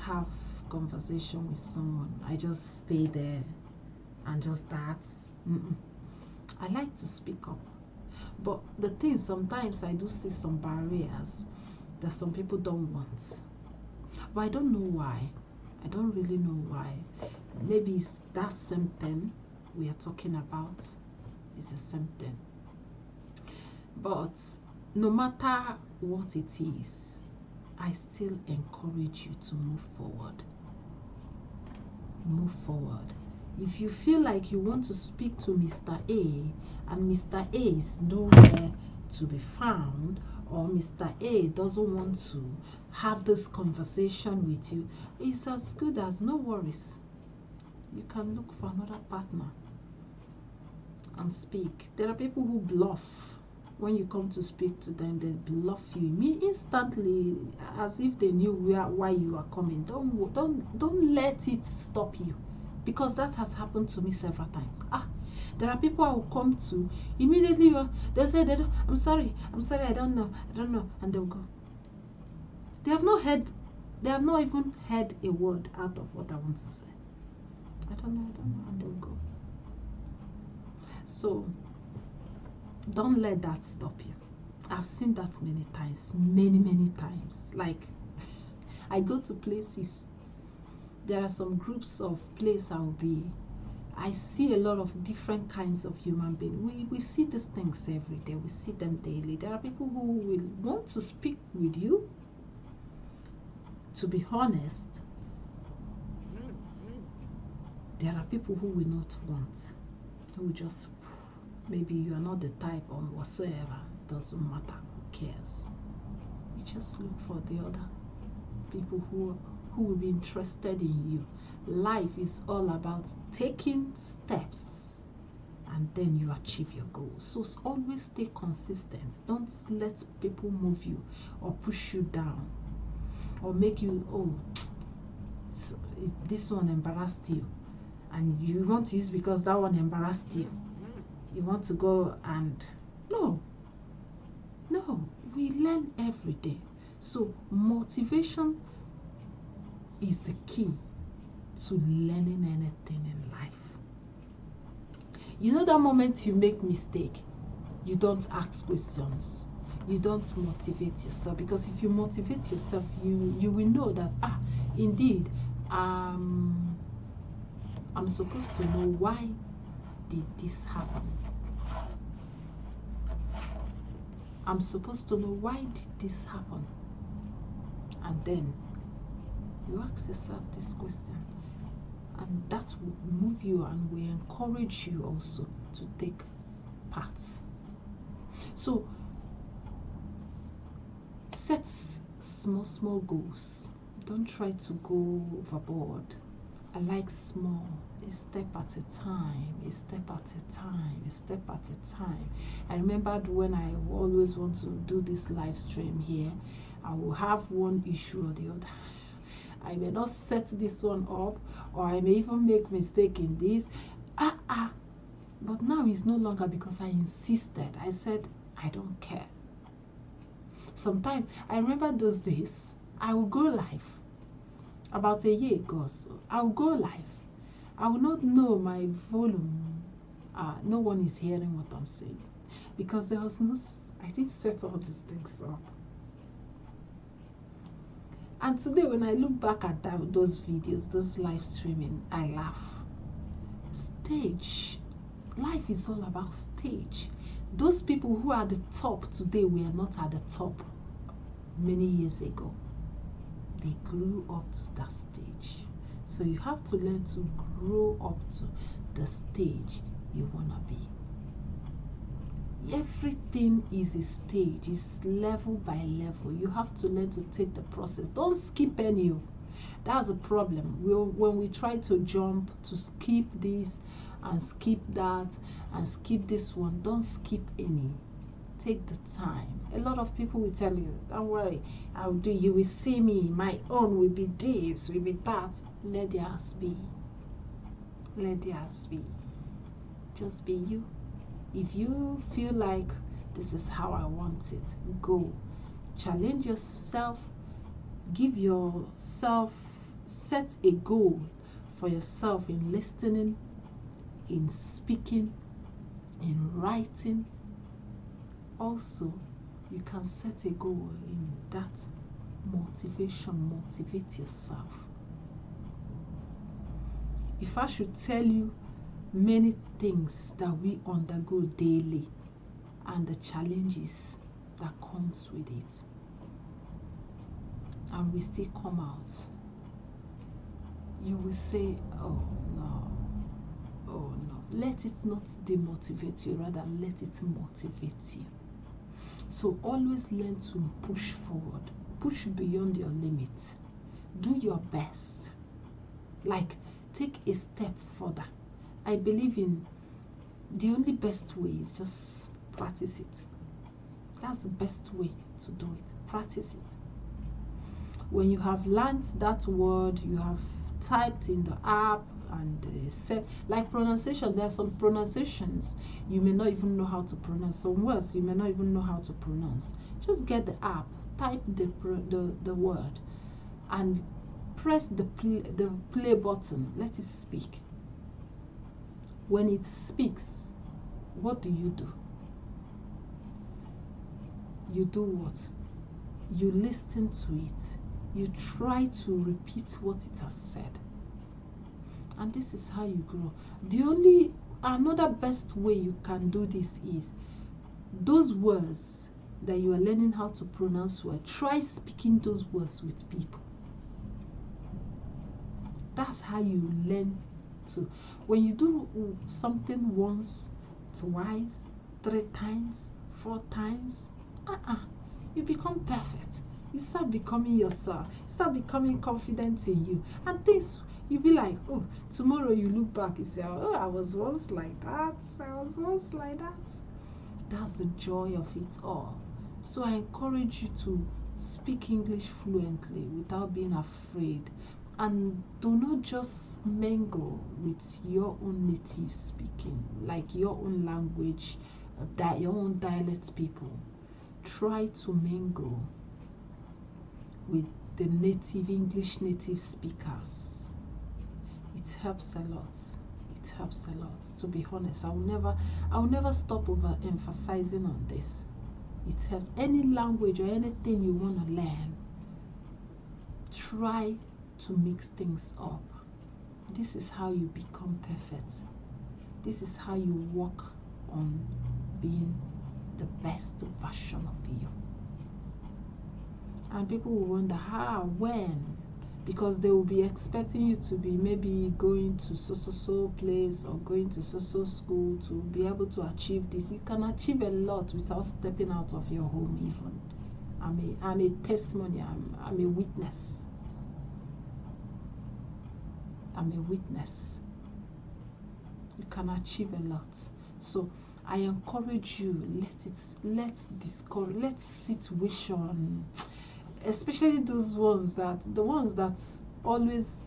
have conversation with someone. I just stay there and just that. I like to speak up. But the thing, sometimes I do see some barriers that some people don't want. But I don't know why. I don't really know why. Maybe it's that same thing we are talking about is the same thing. But no matter what it is, I still encourage you to move forward. Move forward. If you feel like you want to speak to Mr. A and Mr. A is nowhere to be found, or Mr. A doesn't want to have this conversation with you, it's as good as no worries. You can look for another partner and speak. There are people who bluff. When you come to speak to them, they bluff you instantly, as if they knew why you are coming. Don't let it stop you, because that has happened to me several times. There are people I will come to immediately. They'll say, I'm sorry, I don't know, and they'll go. They have not even heard a word out of what I want to say. I don't know, and they'll go. So don't let that stop you. I've seen that many times. Like, I go to places, there are some groups of places I see a lot of different kinds of human beings. We see these things every day. We see them daily. There are people who will want to speak with you. To be honest, there are people who will not want, who just, maybe you are not the type or whatsoever, doesn't matter, who cares? You just look for the other people who will be interested in you. Life is all about taking steps, and then you achieve your goals. So always stay consistent. Don't let people move you or push you down or make you, this one embarrassed you, and you want to use because that one embarrassed you. You want to go and no, we learn every day. So motivation is the key to learning anything in life. You know, that moment you make mistake, you don't ask questions, you don't motivate yourself, because if you motivate yourself, you will know that indeed I'm supposed to know, why did this happen? I'm supposed to know, why did this happen? And then you ask yourself this question, and that will move you and will encourage you also to take part. So set small goals. Don't try to go overboard. I like small, a step at a time, a step at a time, a step at a time. I remembered when I always want to do this live stream here, I will have one issue or the other. I may not set this one up, or I may even make mistake in this. But now it's no longer because I insisted. I said, I don't care. Sometimes, I remember those days, I will go live. About a year ago or so, I will go live. I will not know my volume. No one is hearing what I'm saying, because there was no, I didn't set all these things up. And today, when I look back at those videos, those live streaming, I laugh. Stage. Life is all about stage. Those people who are at the top today were not at the top many years ago. They grew up to that stage. So you have to learn to grow up to the stage you want to be. Everything is a stage. It's level by level. You have to learn to take the process. Don't skip any. That's a problem. When we try to jump, to skip this and skip that and skip this one, don't skip any. Take the time. A lot of people will tell you, don't worry, I'll do, you will see me, my own will be this, will be that. Let theirs be. Let theirs be. Just be you. If you feel like this is how I want it, go. Challenge yourself. Give yourself, set a goal for yourself in listening, in speaking, in writing. Also, you can set a goal in that motivation. Motivate yourself. If I should tell you many things that we undergo daily and the challenges that comes with it, and we still come out, you will say, oh no, oh no. Let it not demotivate you, rather let it motivate you. So always learn to push forward, push beyond your limits, do your best, like take a step further. I believe in the only best way is just practice it. That's the best way to do it. Practice it. When you have learned that word, you have typed in the app and said, like pronunciation, there are some pronunciations you may not even know how to pronounce. Some words you may not even know how to pronounce. Just get the app, type the word, and press the play button. Let it speak. When it speaks, what do? You do what? You listen to it. You try to repeat what it has said. And this is how you grow. Another best way you can do this is those words that you are learning how to pronounce well. Try speaking those words with people. That's how you learn to. When you do something once, twice, 3 times, 4 times, you become perfect. You start becoming yourself. Start becoming confident in you. And things, you'll be like, oh, tomorrow you look back, you say, oh, I was once like that. I was once like that. That's the joy of it all. So I encourage you to speak English fluently without being afraid. And do not just mingle with your own native speaking, like your own language, your own dialect people. Try to mingle with the English native speakers. It helps a lot. It helps a lot. To be honest, I will never stop emphasizing on this. It helps. Any language or anything you want to learn, try to mix things up. This is how you become perfect. This is how you work on being the best version of you. And people will wonder how, when, because they will be expecting you to be maybe going to so place or going to so school to be able to achieve this. You can achieve a lot without stepping out of your home even. I'm a testimony, I'm a witness. I'm a witness. You can achieve a lot. So I encourage you, let's situation, especially the ones that always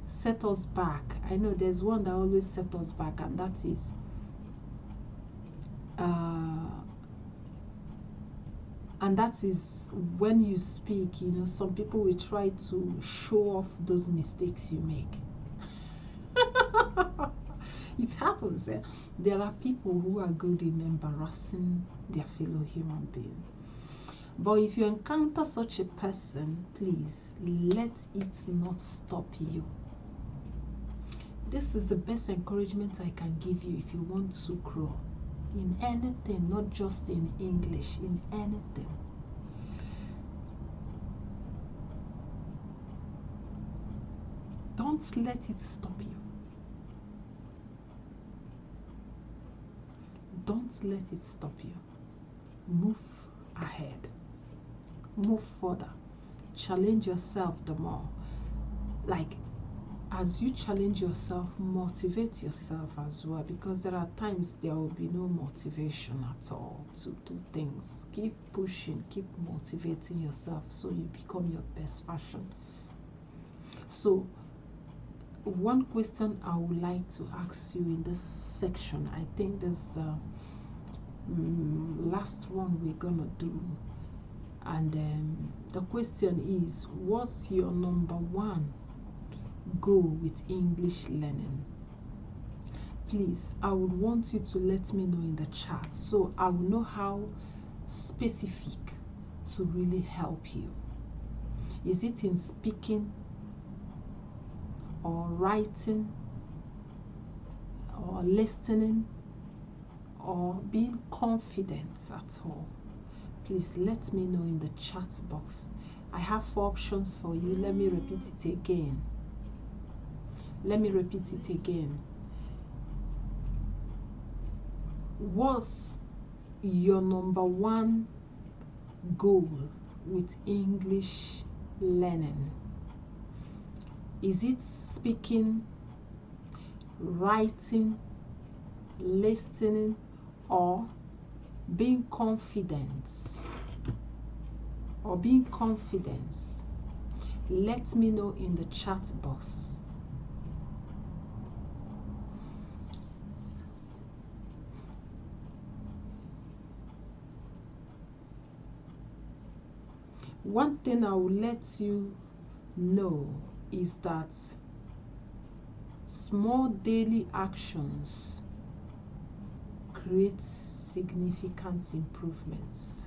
set us back. I know there's one that always set us back, and that is when you speak, some people will try to show off those mistakes you make. It happens. There are people who are good in embarrassing their fellow human being. But if you encounter such a person, please let it not stop you. This is the best encouragement I can give you if you want to grow in anything, not just in English, in anything. Don't let it stop you. Don't let it stop you. Move ahead. Move further. Challenge yourself the more. Like, as you challenge yourself, motivate yourself as well, because there are times there will be no motivation at all to do things. Keep pushing, keep motivating yourself so you become your best version. So, one question I would like to ask you in this section, I think that's the last one we're gonna do, and the question is, what's your number one goal with English learning? Please, I would want you to let me know in the chat so I will know how specific to really help you. Is it in speaking or writing or listening or being confident at all, please let me know in the chat box. I have 4 options for you. Let me repeat it again. What's your number 1 goal with English learning? Is it speaking, writing, listening, or being confident? Let me know in the chat box. One thing I will let you know is that small daily actions create significant improvements.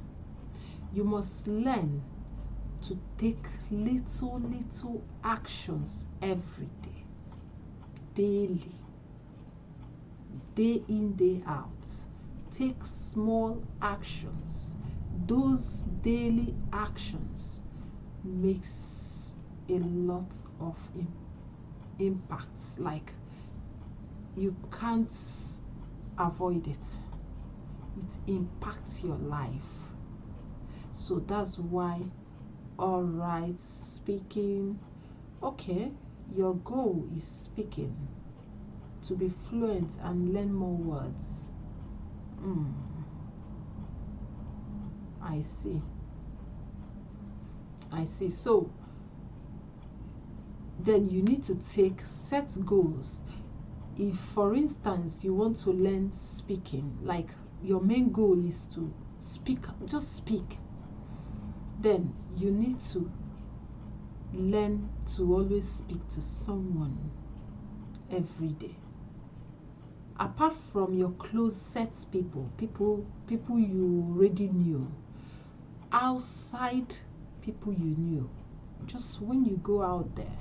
You must learn to take little actions every day, daily, day in, day out. Take small actions. Those daily actions makes a lot of impacts. Like, you can't avoid it. It impacts your life. So that's why, all right, speaking, okay, your goal is speaking, to be fluent and learn more words. I see. So then you need to set goals. If, for instance, you want to learn speaking, like your main goal is to speak, just speak, then you need to learn to always speak to someone every day. Apart from your close set people you already knew, outside people you knew, just when you go out there,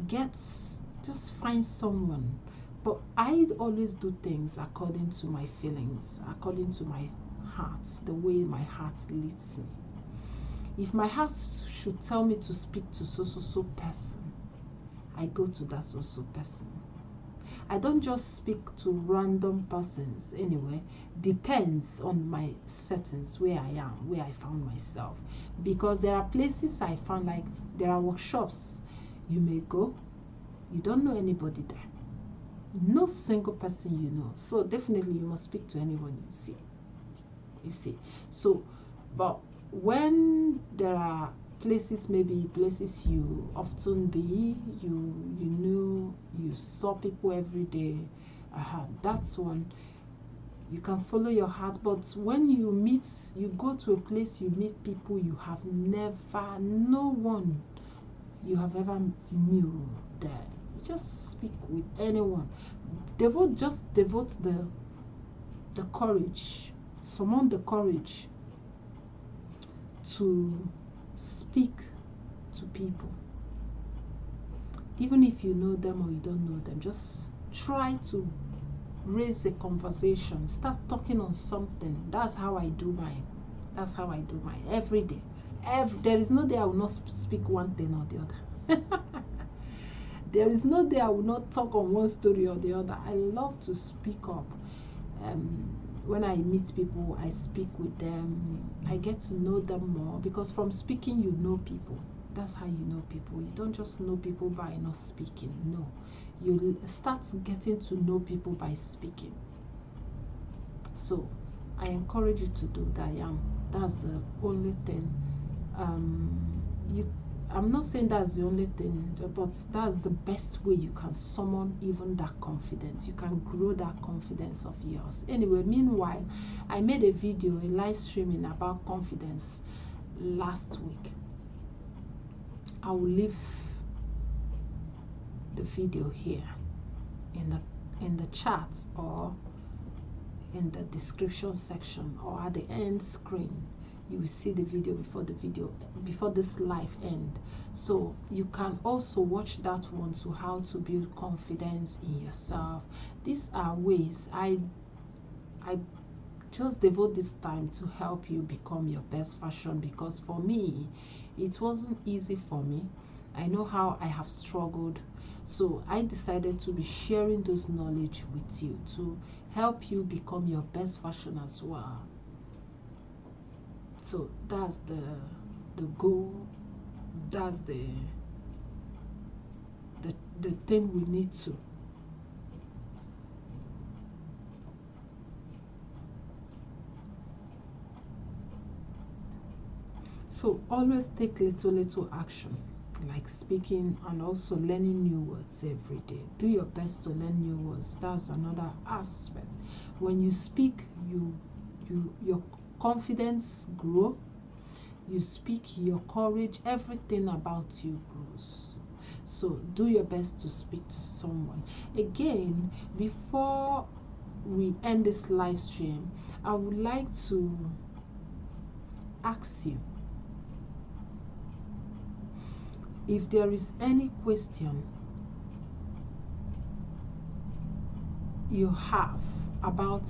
just find someone. But I always do things according to my feelings, according to my heart, the way my heart leads me. If my heart should tell me to speak to so person, I go to that so person. I don't just speak to random persons anyway. Depends on my settings, where I am, where I found myself. Because there are places I found, like there are workshops you may go, you don't know anybody there, no single person you know. So definitely you must speak to anyone you see. So, but when there are places, maybe places you often be, you saw people every day, that's one you can follow your heart. But when you go to a place, you meet people you have never, no one you have ever knew there, just speak with anyone. Devote the courage, summon the courage to speak to people. Even if you know them or you don't know them, just try to raise a conversation, start talking on something. That's how I do mine every day. There is no day I will not speak one thing or the other. There is no day I will not talk on one story or the other. I love to speak up. When I meet people, I speak with them. I get to know them more, because from speaking you know people. That's how you know people. You don't just know people by not speaking. No, you start getting to know people by speaking. So I encourage you to do that. That's the only thing. I'm not saying that's the only thing, but that's the best way you can summon even that confidence. You can grow that confidence of yours. Anyway, meanwhile, I made a video, a live streaming about confidence last week. I will leave the video here in the chat, or in the description section, or at the end screen. you will see the video before this live end. So you can also watch that one to how to build confidence in yourself. These are ways I just devote this time to help you become your best version, because for me it wasn't easy for me. I know how I have struggled, so I decided to be sharing those knowledge with you to help you become your best version as well. So that's the goal, that's the thing we need to. So always take little action, like speaking and also learning new words every day. Do your best to learn new words. That's another aspect. When you speak, your confidence grow. You speak, your courage, everything about you grows. So do your best to speak to someone. Again, before we end this live stream, I would like to ask you if there is any question you have about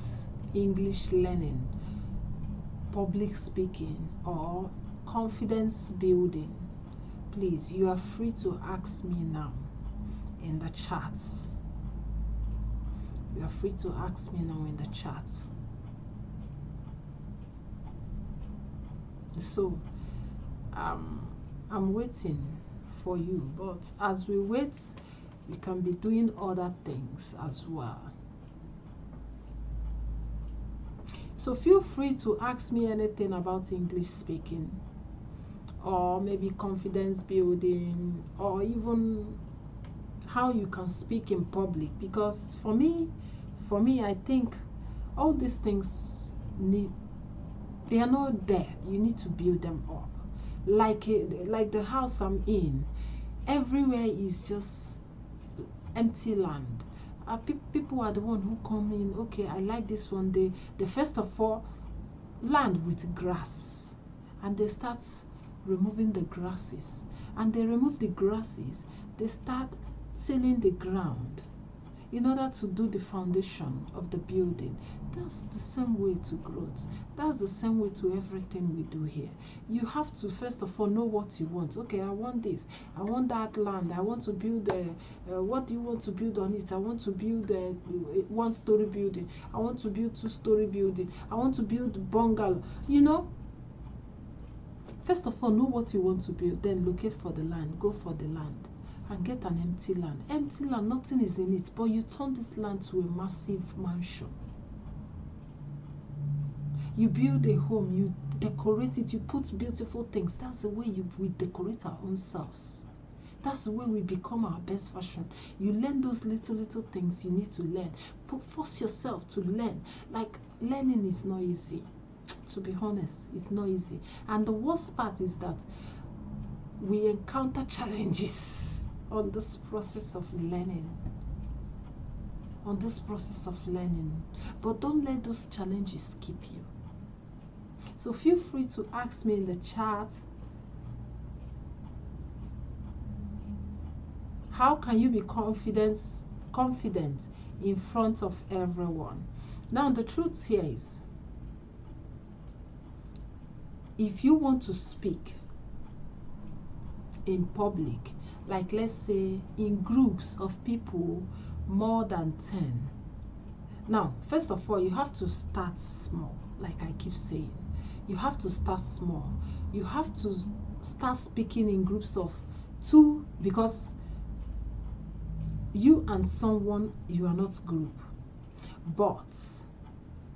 English learning, public speaking, or confidence building. Please, you are free to ask me now in the chats. You are free to ask me now in the chat. So I'm waiting for you, but as we wait, we can be doing other things as well. So feel free to ask me anything about English speaking, or maybe confidence building, or even how you can speak in public. Because for me, I think all these things they are not there. You need to build them up. Like the house I'm in, everywhere is just empty land. People are the one who come in. Okay, I like this one. They first of all land with grass, and they start removing the grasses, and they remove the grasses. They start tilling the ground in order to do the foundation of the building. That's the same way to growth. That's the same way to everything we do here. You have to first of all know what you want. Okay, I want this, I want that land, I want to build what do you want to build on it? I want to build a one-story building, I want to build two-story building, I want to build bungalow. You know, first of all know what you want to build, then locate for the land, go for the land, and get an empty land. Empty land, nothing is in it, but you turn this land to a massive mansion. You build a home, you decorate it, you put beautiful things. That's the way we decorate our own selves. That's the way we become our best version. You learn those little things you need to learn. Force yourself to learn. Like, learning is not easy. To be honest, it's not easy. And the worst part is that we encounter challenges on this process of learning. But don't let those challenges keep you. So feel free to ask me in the chat, how can you be confident in front of everyone? Now the truth here is, if you want to speak in public, like let's say in groups of people more than 10, now first of all you have to start small. Like I keep saying, you have to start small. You have to start speaking in groups of 2, because you and someone, you are not group. But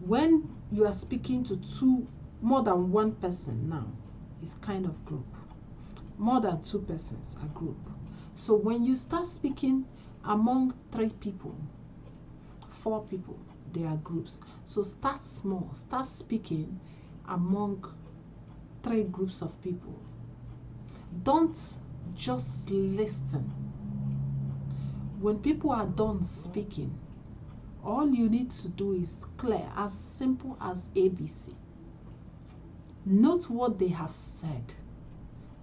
when you are speaking to 2, more than 1 person, now it's kind of group. More than 2 persons are group. So when you start speaking among 3 people, 4 people, they are groups. So start small. Start speaking among 3 groups of people. Don't just listen. When people are done speaking, all you need to do is clear, as simple as ABC. Note what they have said.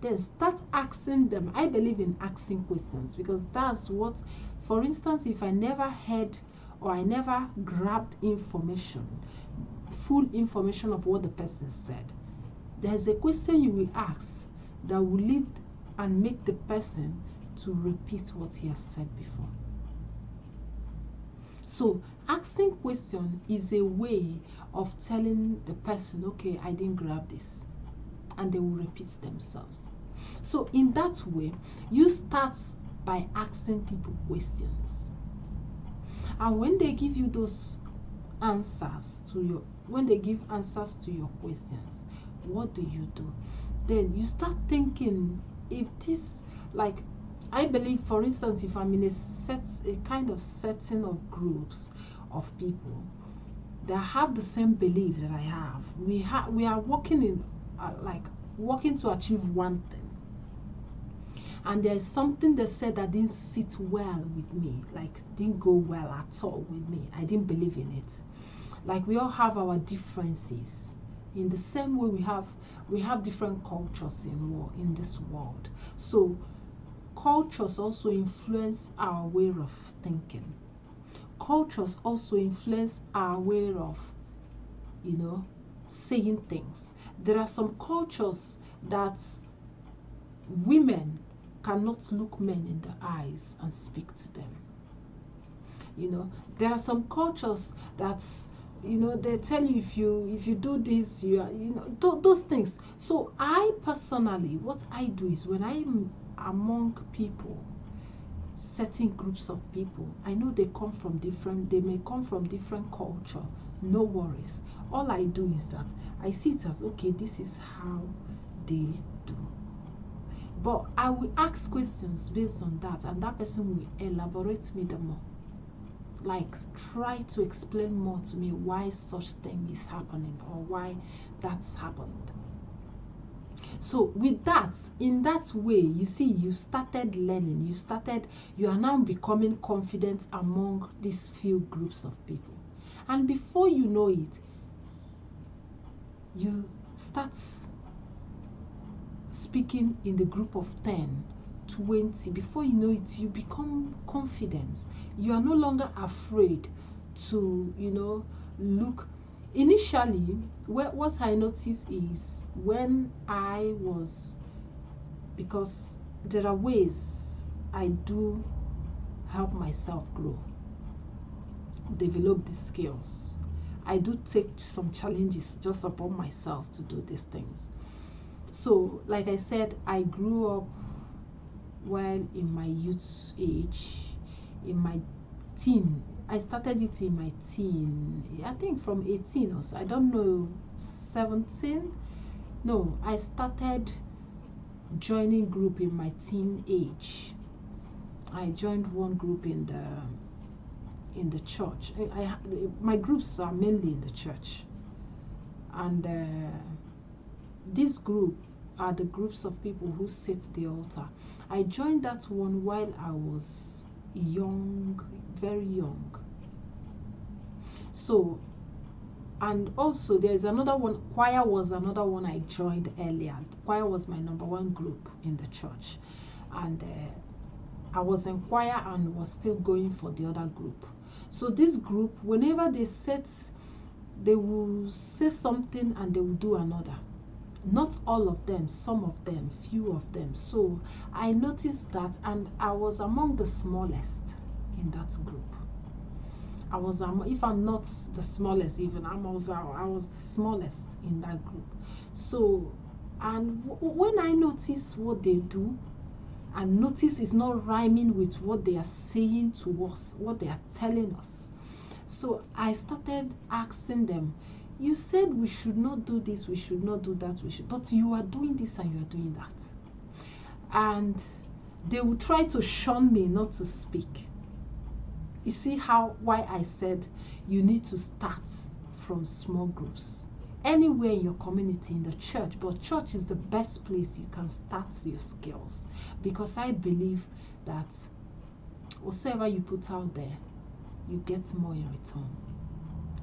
Then start asking them. I believe in asking questions because that's what, for instance, if I never heard or I never grabbed information, full information of what the person said, there's a question you will ask that will lead and make the person to repeat what he has said before. So asking question is a way of telling the person, okay, I didn't grab this, and they will repeat themselves. So in that way, you start by asking people questions, and when they give you those answers to your, when they give answers to your questions, what do? Then you start thinking, if this, like, I believe, for instance, if I'm in a kind of setting of groups of people that have the same belief that I have, we are working in working to achieve one thing, and there's something they said that didn't sit well with me, like didn't go well at all with me. I didn't believe in it. Like, we all have our differences. In the same way, we have different cultures in this world. So cultures also influence our way of thinking. Cultures also influence our way of, saying things. There are some cultures that women cannot look men in the eyes and speak to them. There are some cultures that, they tell you, if you do this, you are, those things. So I personally, what I do is, when I'm among people, certain groups of people, I know they may come from different culture, no worries. All I do is that I see it as, okay, this is how they do. But I will ask questions based on that, and that person will elaborate me the more. Like, try to explain more to me why such thing is happening or why that's happened. So with that, in that way, you see, you've started learning, you are now becoming confident among these few groups of people. And before you know it, you start speaking in the group of 10, 20. Before you know it, you become confident. You are no longer afraid to, look. Initially, what I noticed is, when I was, because there are ways I do help myself grow, develop these skills. I do take some challenges just upon myself to do these things. So, like I said, I grew up while in my youth age, in my teen. I started it in my teen, I think from 18 or so, I don't know, 17. No, I started joining group in my teen age. I joined one group in the church. My groups are mainly in the church, and this group are the groups of people who sit the altar. I joined that one while I was young, very young. So, and also there's another one, choir was another one I joined earlier. Choir was my number one group in the church, and I was in choir and was still going for the other group. So this group, whenever they will say something and they will do another. Not all of them, some of them, few of them. So I noticed that, and I was among the smallest in that group. I was, if I'm not the smallest even, I was the smallest in that group. So, and when I notice what they do, and notice it's not rhyming with what they are saying to us, what they are telling us, so I started asking them, you said we should not do this, we should not do that, but you are doing this and you are doing that. And they will try to shun me not to speak. You see why I said you need to start from small groups. Anywhere in your community, in the church, but church is the best place you can start your skills, because I believe that whatsoever you put out there, you get more in return.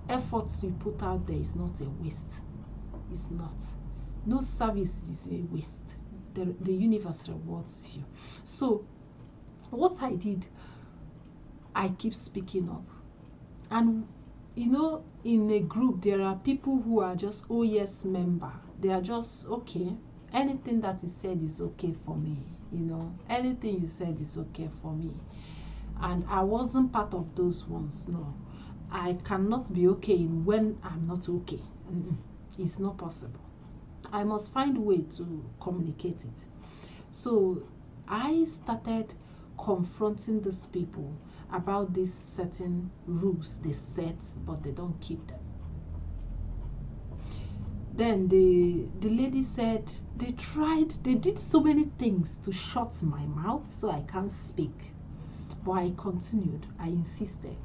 Efforts you put out there is not a waste. It's not. No service is a waste. The universe rewards you. So what I did, I keep speaking up. And you know, in a group there are people who are just oh yes member. They are just okay, anything that is said is okay for me, you know, anything you said is okay for me. And I wasn't part of those ones. No, I cannot be okay when I'm not okay. It's not possible. I must find a way to communicate it. So I started confronting these people about these certain rules they set, but they don't keep them. Then the lady said they did so many things to shut my mouth so I can't speak. But I continued, I insisted.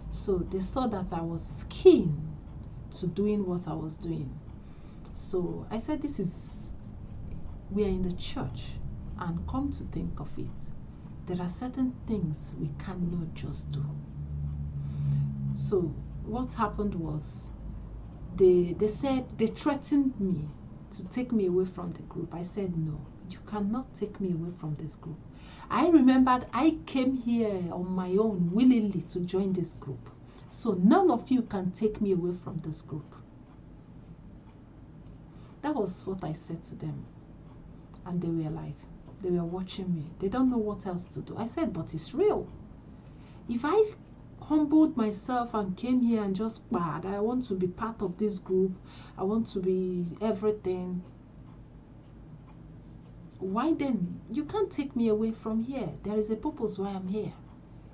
So they saw that I was keen to doing what I was doing. So I said, we are in the church, and come to think of it, there are certain things we cannot just do. So what happened was, they said, they threatened me to take me away from the group. I said, no, you cannot take me away from this group. I remembered I came here on my own willingly to join this group. So none of you can take me away from this group. That was what I said to them. And they were watching me. They don't know what else to do. I said, but it's real. If I humbled myself and came here and just bad, I want to be part of this group, I want to be everything, why then? You can't take me away from here. There is a purpose why I'm here.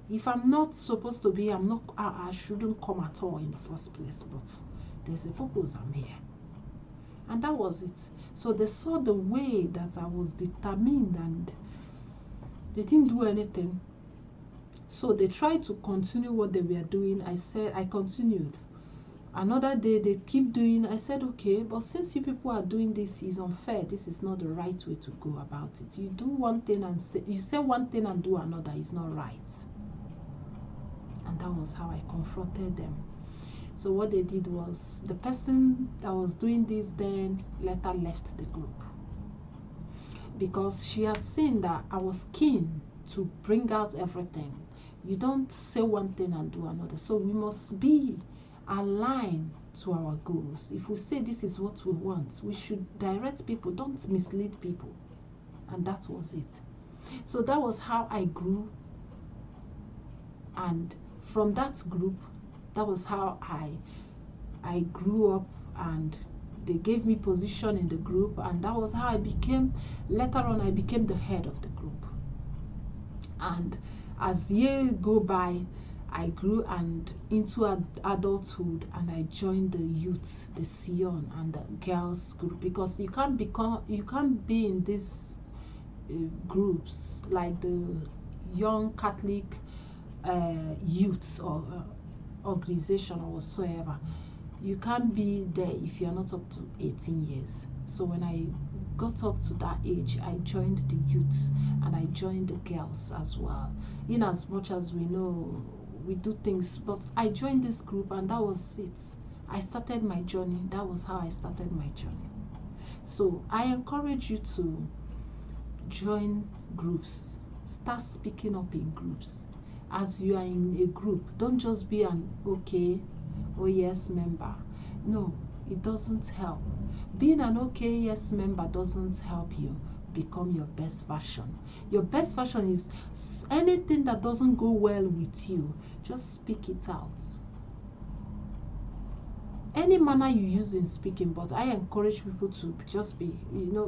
If I'm not supposed to be, I shouldn't come at all in the first place, but there's a purpose I'm here. And that was it. So they saw the way that I was determined, and they didn't do anything. So they tried to continue what they were doing. I continued. Another day they keep doing. I said, okay, but since you people are doing this, is unfair. This is not the right way to go about it. You do one thing and say one thing and do another is not right. And that was how I confronted them. So what they did was, the person that was doing this then later left the group, because she has seen that I was keen to bring out everything. You don't say one thing and do another. So we must be aligned to our goals. If we say this is what we want, we should direct people, don't mislead people. And that was it. So that was how I grew. And from that group, that was how I grew up, and they gave me position in the group, and that was how I became, later on I became the head of the group. And as years go by, I grew and into adulthood, and I joined the youth, the Sion and the girls group, because you can't be in these groups like the young Catholic youth or organization or whatsoever. You can't be there if you're not up to 18 years. So when I got up to that age, I joined the youth and I joined the girls as well. In as much as we know we do things, but I joined this group, and that was it. I started my journey. That was how I started my journey. So I encourage you to join groups. Start speaking up in groups. As you are in a group, don't just be an okay, oh yes member. No, it doesn't help. Being an okay yes member doesn't help you become your best version. Your best version is anything that doesn't go well with you, just speak it out. Any manner you use in speaking, but I encourage people to just be,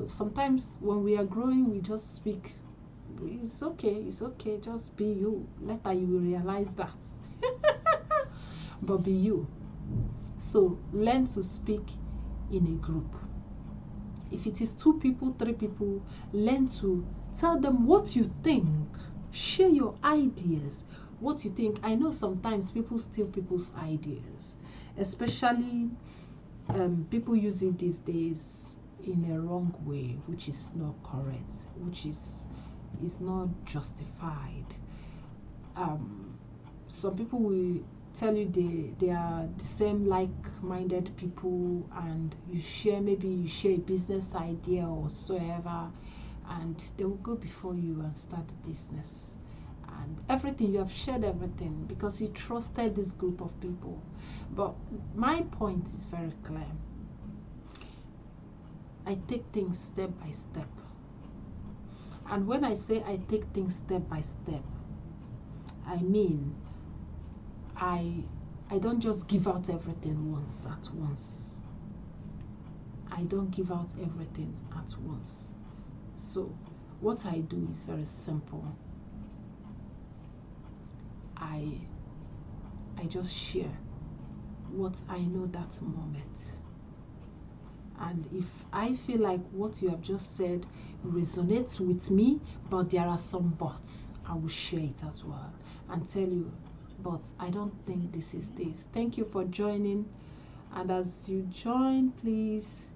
sometimes when we are growing, we just speak. It's okay, just be you. Later you will realize that. But be you. So learn to speak in a group. If it is 2 people, 3 people, learn to tell them what you think. Share your ideas, what you think. I know sometimes people steal people's ideas, especially people use it these days in a wrong way, which is not correct, which is not justified. Some people will tell you they are the same like-minded people, and you share, maybe you share a business idea or whatsoever, and they will go before you and start the business. And everything, you have shared everything because you trusted this group of people. But my point is very clear. I take things step by step. And when I say I take things step by step, I mean I don't just give out everything at once. I don't give out everything at once. So what I do is very simple. I just share what I know that moment. And if I feel like what you have just said resonates with me, but there are some buts, I will share it as well and tell you, but I don't think this is this. Thank you for joining. And as you join, please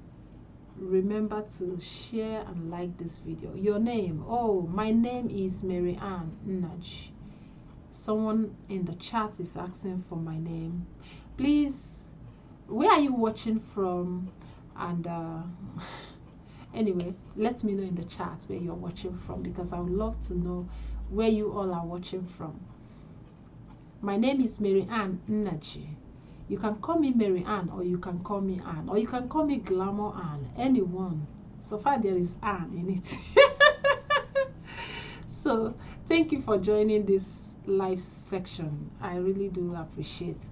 remember to share and like this video. Your name? Oh, my name is Maryann Nnaji. Someone in the chat is asking for my name. Please, where are you watching from? And anyway, let me know in the chat where you're watching from, because I would love to know where you all are watching from. My name is Maryann Nnaji. You can call me Maryann, or you can call me Ann, or you can call me Glamour Ann, anyone. So far there is Ann in it. So thank you for joining this live section. I really do appreciate.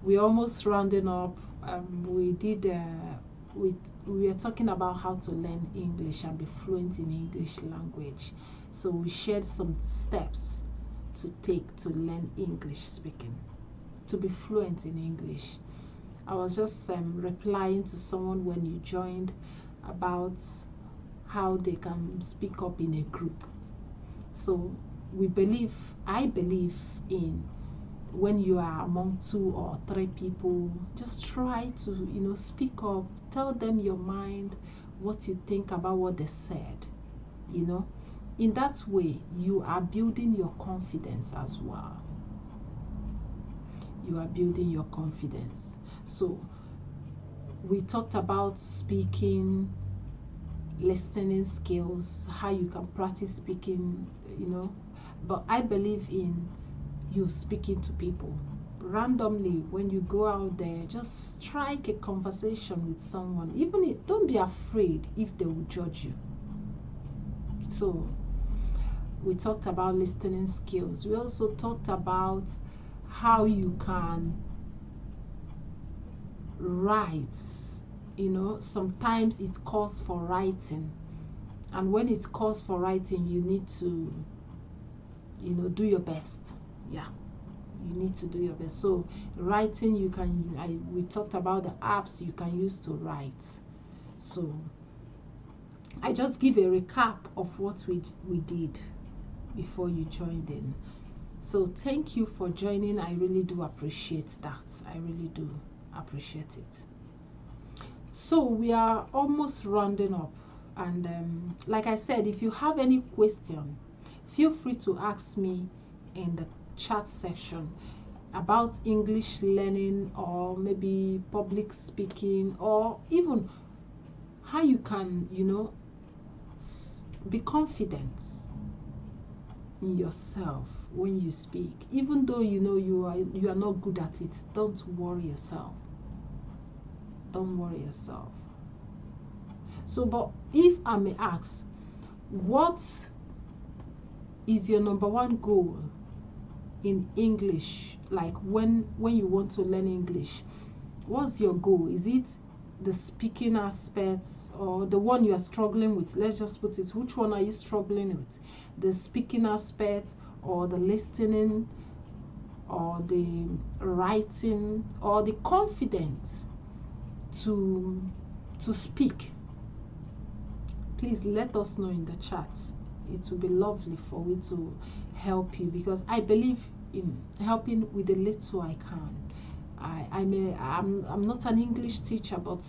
We're almost rounding up. We were talking about how to learn English and be fluent in English language. So we shared some steps to take to learn English speaking, to be fluent in English. I was just replying to someone when you joined about how they can speak up in a group. So I believe in, when you are among 2 or 3 people, just try to speak up, tell them your mind, what you think about what they said. In that way you are building your confidence as well. You are building your confidence. So we talked about speaking, listening skills, how you can practice speaking, but I believe in you speaking to people randomly. When you go out there, just strike a conversation with someone. Don't be afraid if they will judge you. So we talked about listening skills. We also talked about how you can write. Sometimes it calls for writing, and when it calls for writing, you need to do your best. Yeah, you need to do your best. So writing, we talked about the apps you can use to write. So I just give a recap of what we did before you joined in. So thank you for joining. I really do appreciate that. I really do appreciate it. So we are almost rounding up, and like I said, if you have any question, feel free to ask me in the chat section about English learning, or maybe public speaking, or even how you can be confident in yourself when you speak. Even though you are not good at it, don't worry yourself. Don't worry yourself. So, but if I may ask, what is your number one goal in English? Like when you want to learn English, what's your goal? Is it the speaking aspects, or the one you are struggling with? Let's just put it, which one are you struggling with? The speaking aspect, or the listening, or the writing, or the confidence to speak? Please let us know in the chats. It will be lovely for me to help you, because I believe in helping with the little I can. I'm not an English teacher, but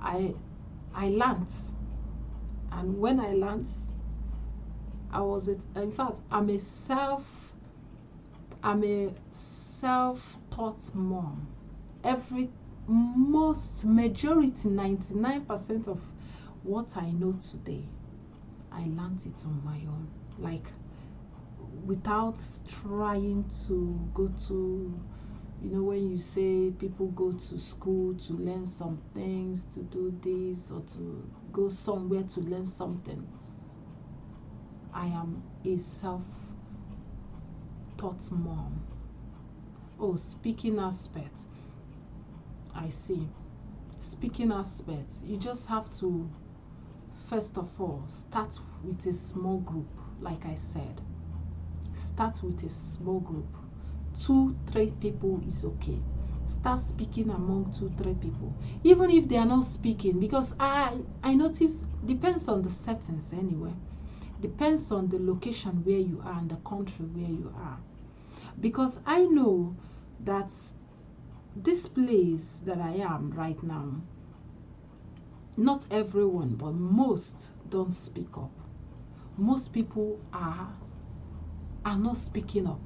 I learned, and when I learned, in fact, I'm a self-taught mom. Majority, 99% of what I know today, I learned it on my own, like without trying to go to, you know, when you say people go to school to learn some things, to do this, or to go somewhere to learn something. I am a self-taught mom. Oh, speaking aspect. I see. Speaking aspect, you just have to, first of all, start with a small group. Like I said, start with a small group. 2-3 people is okay. Start speaking among 2-3 people, even if they are not speaking, because I notice, depends on the settings anyway, depends on the location where you are and the country where you are. Because I know that this place that I am right now, not everyone, but most don't speak up. Most people are not speaking up.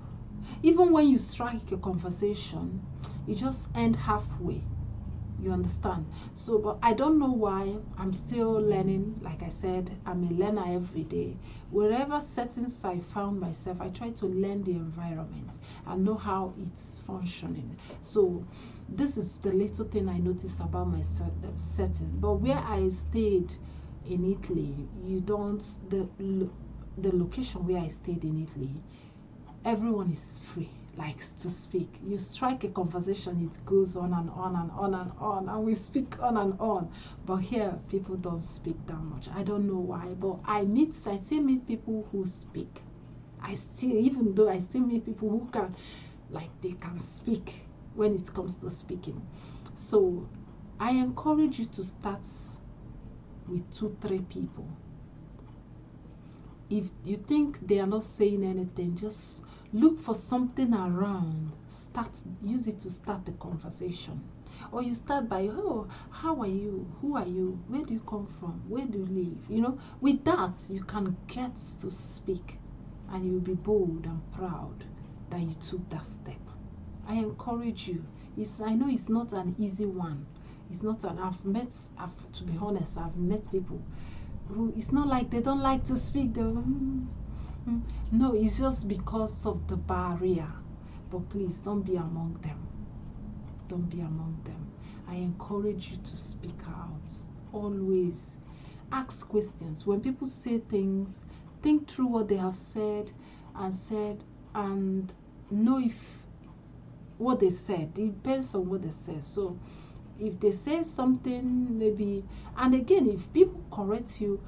Even when you strike a conversation, you just end halfway. You understand? So, but I don't know why. I'm still learning. Like I said, I'm a learner every day. Wherever settings I found myself, I try to learn the environment and know how it's functioning. So this is the little thing I notice about my setting. But where I stayed in Italy, you don't, the location where I stayed in Italy, everyone is free, likes to speak. You strike a conversation, it goes on and on and on and on, and we speak on and on. But here, people don't speak that much. I don't know why, but I still meet people who speak. Even though I still meet people who can, like, they can speak when it comes to speaking. So I encourage you to start with 2-3 people. If you think they are not saying anything, just look for something around. Use it to start the conversation. Or you start by, oh, how are you? Who are you? Where do you come from? Where do you live? You know, with that, you can get to speak. And you'll be bold and proud that you took that step. I encourage you. I know it's not an easy one. It's not an, to be honest, I've met people who, it's not like they don't like to speak. No, it's just because of the barrier. But please, don't be among them. Don't be among them. I encourage you to speak out. Always ask questions. When people say things, think through what they have said, and know if what they said, it depends on what they said. So if they say something, maybe, and again, if people correct you,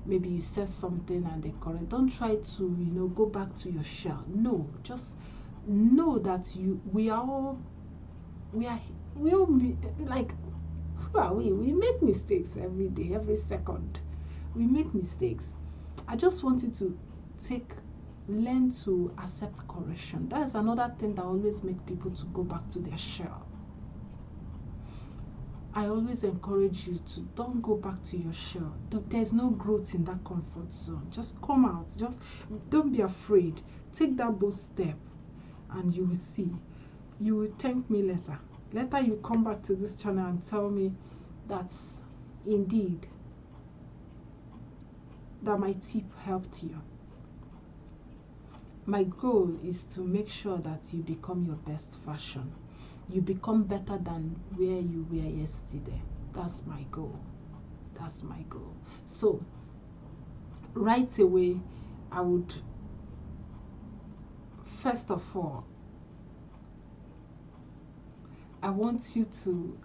maybe you said something and they correct, don't try to, go back to your shell. No, just know that we all like, who are we? We make mistakes every day, every second. We make mistakes. I just want you to learn to accept correction. That is another thing that always makes people to go back to their shell. I always encourage you to don't go back to your shell. There's no growth in that comfort zone. Just come out. Just don't be afraid. Take that bold step, and you will see. You will thank me later. Later you come back to this channel and tell me that indeed that my tip helped you. My goal is to make sure that you become your best version. You become better than where you were yesterday. That's my goal. That's my goal. So right away, I would, first of all, I want you to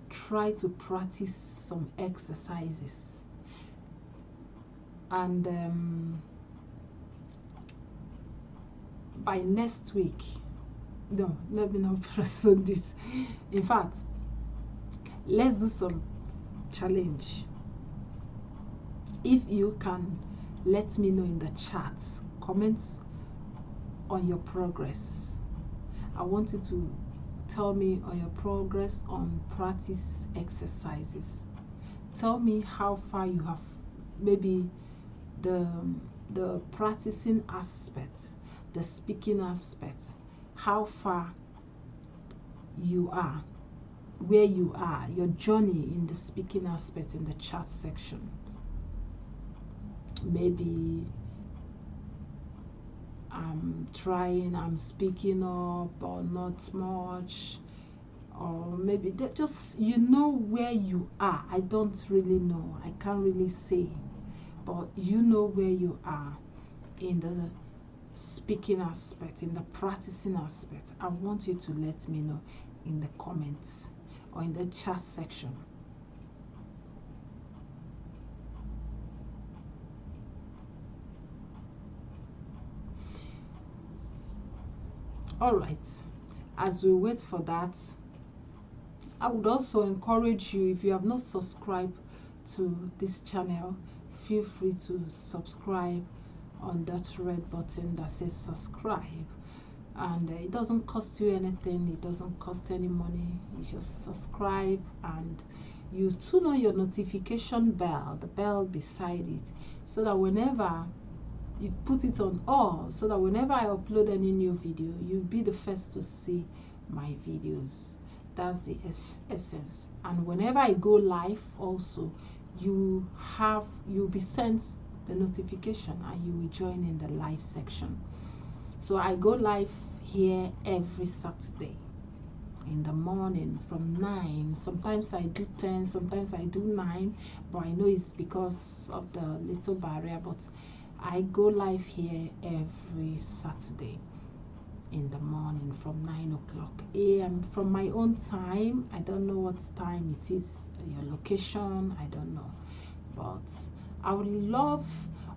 try to practice some exercises. And by next week, no, let me not postpone this. In fact, let's do some challenge. If you can, let me know in the chat, comments on your progress. I want you to tell me on your progress on practice exercises. Tell me how far you have, maybe the practicing aspect, the speaking aspect. how far you are, where you are, your journey in the speaking aspect in the chat section. Maybe I'm speaking up or not much, or maybe just you know where you are. I don't really know, I can't really say, but you know where you are in the speaking aspect, in the practicing aspect. I want you to let me know in the comments or in the chat section. All right, as we wait for that, I would also encourage you, if you have not subscribed to this channel, feel free to subscribe on that red button that says subscribe. And it doesn't cost you anything, it doesn't cost any money. You just subscribe and you tune on your notification bell, the bell beside it, so that whenever you put it on all, so that whenever I upload any new video, you'll be the first to see my videos. That's the essence. And whenever I go live also, you'll be sent the notification and you will join in the live section. So I go live here every Saturday in the morning from 9. Sometimes I do 10, sometimes I do 9, but I know it's because of the little barrier, but I go live here every Saturday in the morning from 9 o'clock a.m. from my own time. I don't know what time it is, your location, I don't know, but I would love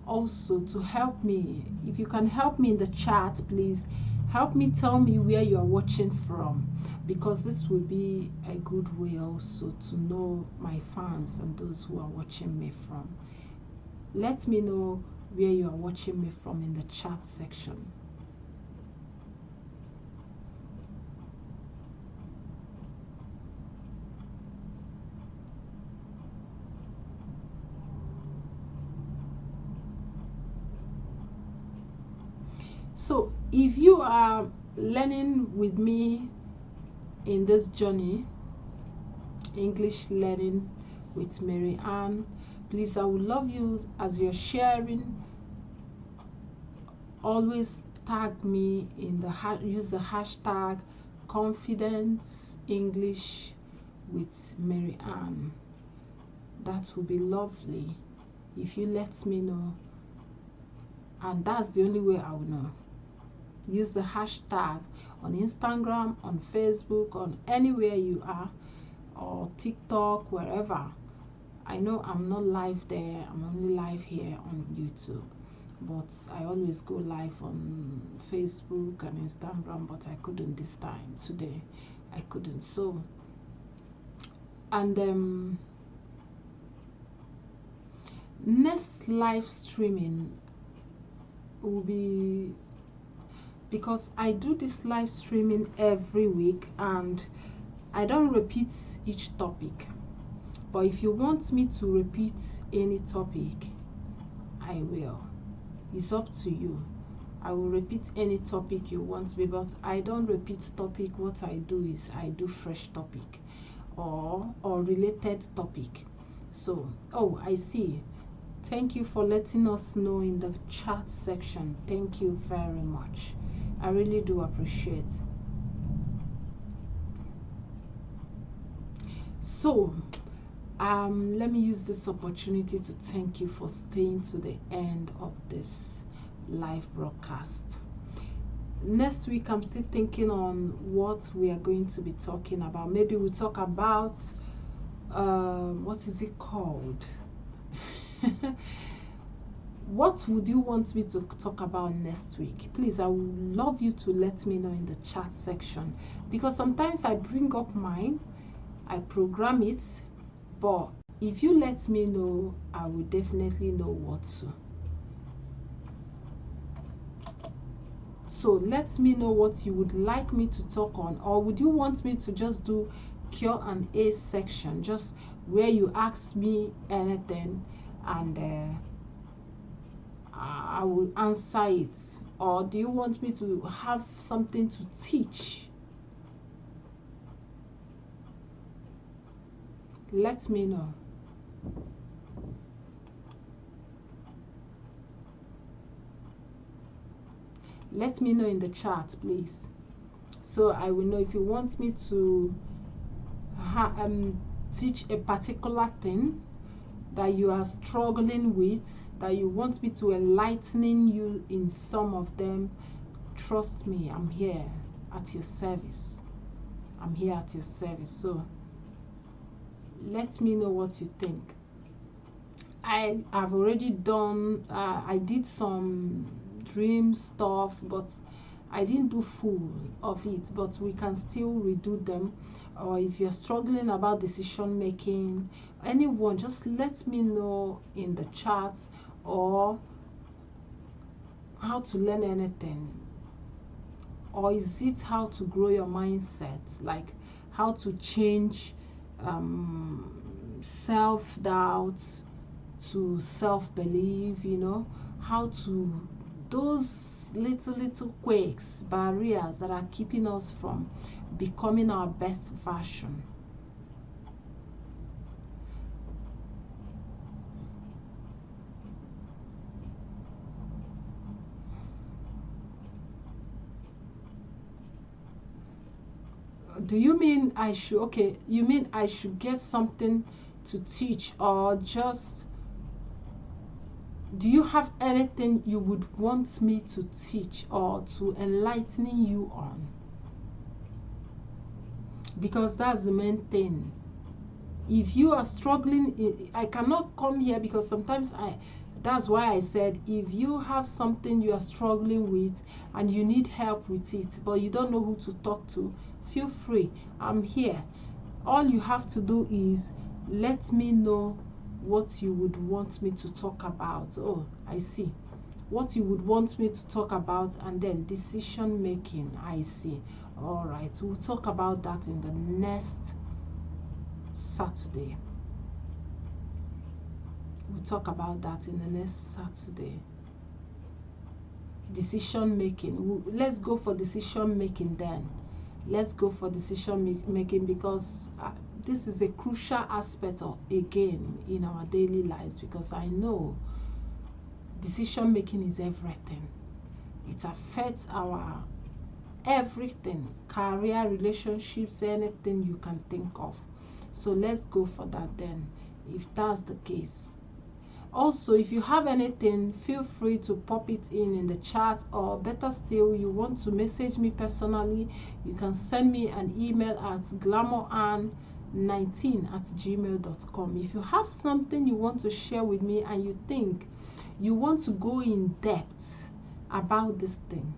also to help me. If you can help me in the chat, please help me, tell me where you are watching from, because this will be a good way also to know my fans and those who are watching me from. Let me know where you are watching me from in the chat section. So if you are learning with me in this journey, English learning with Maryann, please, I would love you, as you're sharing, always tag me in the use the hashtag confidence English with Maryann. That would be lovely if you let me know, and that's the only way I will know. Use the hashtag on Instagram, on Facebook, on anywhere you are, or TikTok, wherever. I know I'm not live there, I'm only live here on YouTube, but I always go live on Facebook and Instagram, but I couldn't this time. Today I couldn't. So, and next live streaming will be, because I do this live streaming every week and I don't repeat each topic, but if you want me to repeat any topic, I will. It's up to you. I will repeat any topic you want me, but I don't repeat topic. What I do is I do fresh topic or related topic. So, oh, I see. Thank you for letting us know in the chat section. Thank you very much. I really do appreciate. So, let me use this opportunity to thank you for staying to the end of this live broadcast. Next week, I'm still thinking on what we are going to be talking about. Maybe we'll talk about, what is it called? What would you want me to talk about next week? Please, I would love you to let me know in the chat section, because sometimes I bring up mine, I program it, but if you let me know, I will definitely know what to. So let me know what you would like me to talk on, or would you want me to just do Q&A section, just where you ask me anything and I will answer it, or do you want me to have something to teach? Let me know. Let me know in the chat, please, so I will know if you want me to teach a particular thing that you are struggling with, that you want me to enlighten you in some of them. Trust me, I'm here at your service. I'm here at your service. So let me know what you think. I have already done, I did some dream stuff, but I didn't do full of it, but we can still redo them. Or if you're struggling about decision making, anyone, just let me know in the chat, or how to learn anything, or is it how to grow your mindset, like how to change self-doubt to self-belief, you know, how to, those little quakes, barriers that are keeping us from becoming our best version. Do you mean I should, okay, you mean I should get something to teach, or just, do you have anything you would want me to teach or to enlighten you on? Because that's the main thing. If you are struggling, I cannot come here, because sometimes that's why I said, if you have something you are struggling with and you need help with it, but you don't know who to talk to, feel free, I'm here. All you have to do is let me know what you would want me to talk about. Oh, I see. What you would want me to talk about, and then decision making, I see. All right, we'll talk about that in the next Saturday. We'll talk about that in the next Saturday. Decision making. Let's go for decision making then. Let's go for decision making, because this is a crucial aspect of, again, in our daily lives, because I know decision making is everything. It affects our everything, career, relationships, anything you can think of. So let's go for that then, if that's the case. Also, if you have anything, feel free to pop it in the chat, or better still, you want to message me personally, you can send me an email at maryann19@gmail.com. If you have something you want to share with me and you think you want to go in depth about this thing,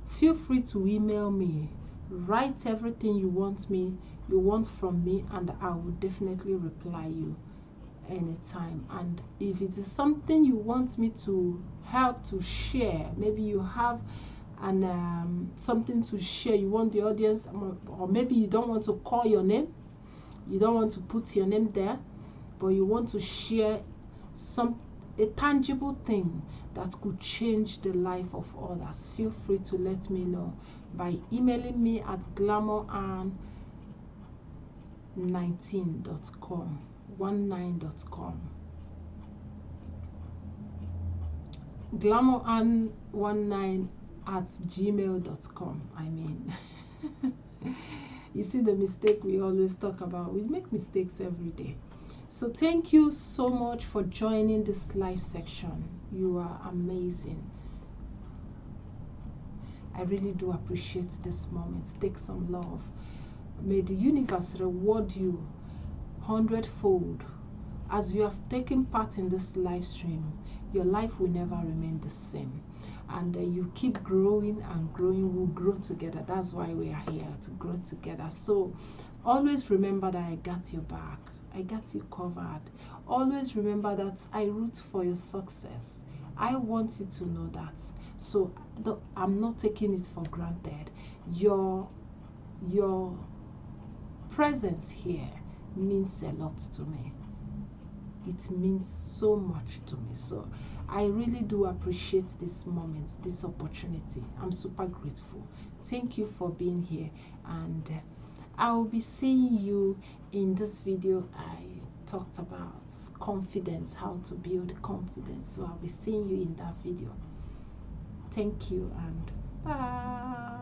feel free to email me. Write everything you want from me, and I will definitely reply you anytime. And if it is something you want me to help to share, maybe you have something to share, you want the audience, or maybe you don't want to call your name, you don't want to put your name there, but you want to share a tangible thing that could change the life of others, feel free to let me know by emailing me at glamour19.com. glamour19@gmail.com. I mean, you see the mistake we always talk about. We make mistakes every day. So thank you so much for joining this live section. You are amazing. I really do appreciate this moment. Take some love. May the universe reward you 100-fold. As you have taken part in this live stream, your life will never remain the same. And you keep growing and growing. We'll grow together. That's why we are here, to grow together. So always remember that I got your back. I got you covered. Always remember that I root for your success. I want you to know that. So I'm not taking it for granted. Your presence here means a lot to me. It means so much to me. So I really do appreciate this moment, this opportunity. I'm super grateful. Thank you for being here, and I will be seeing you in this video. I talked about confidence, how to build confidence, so I'll be seeing you in that video. Thank you, and bye.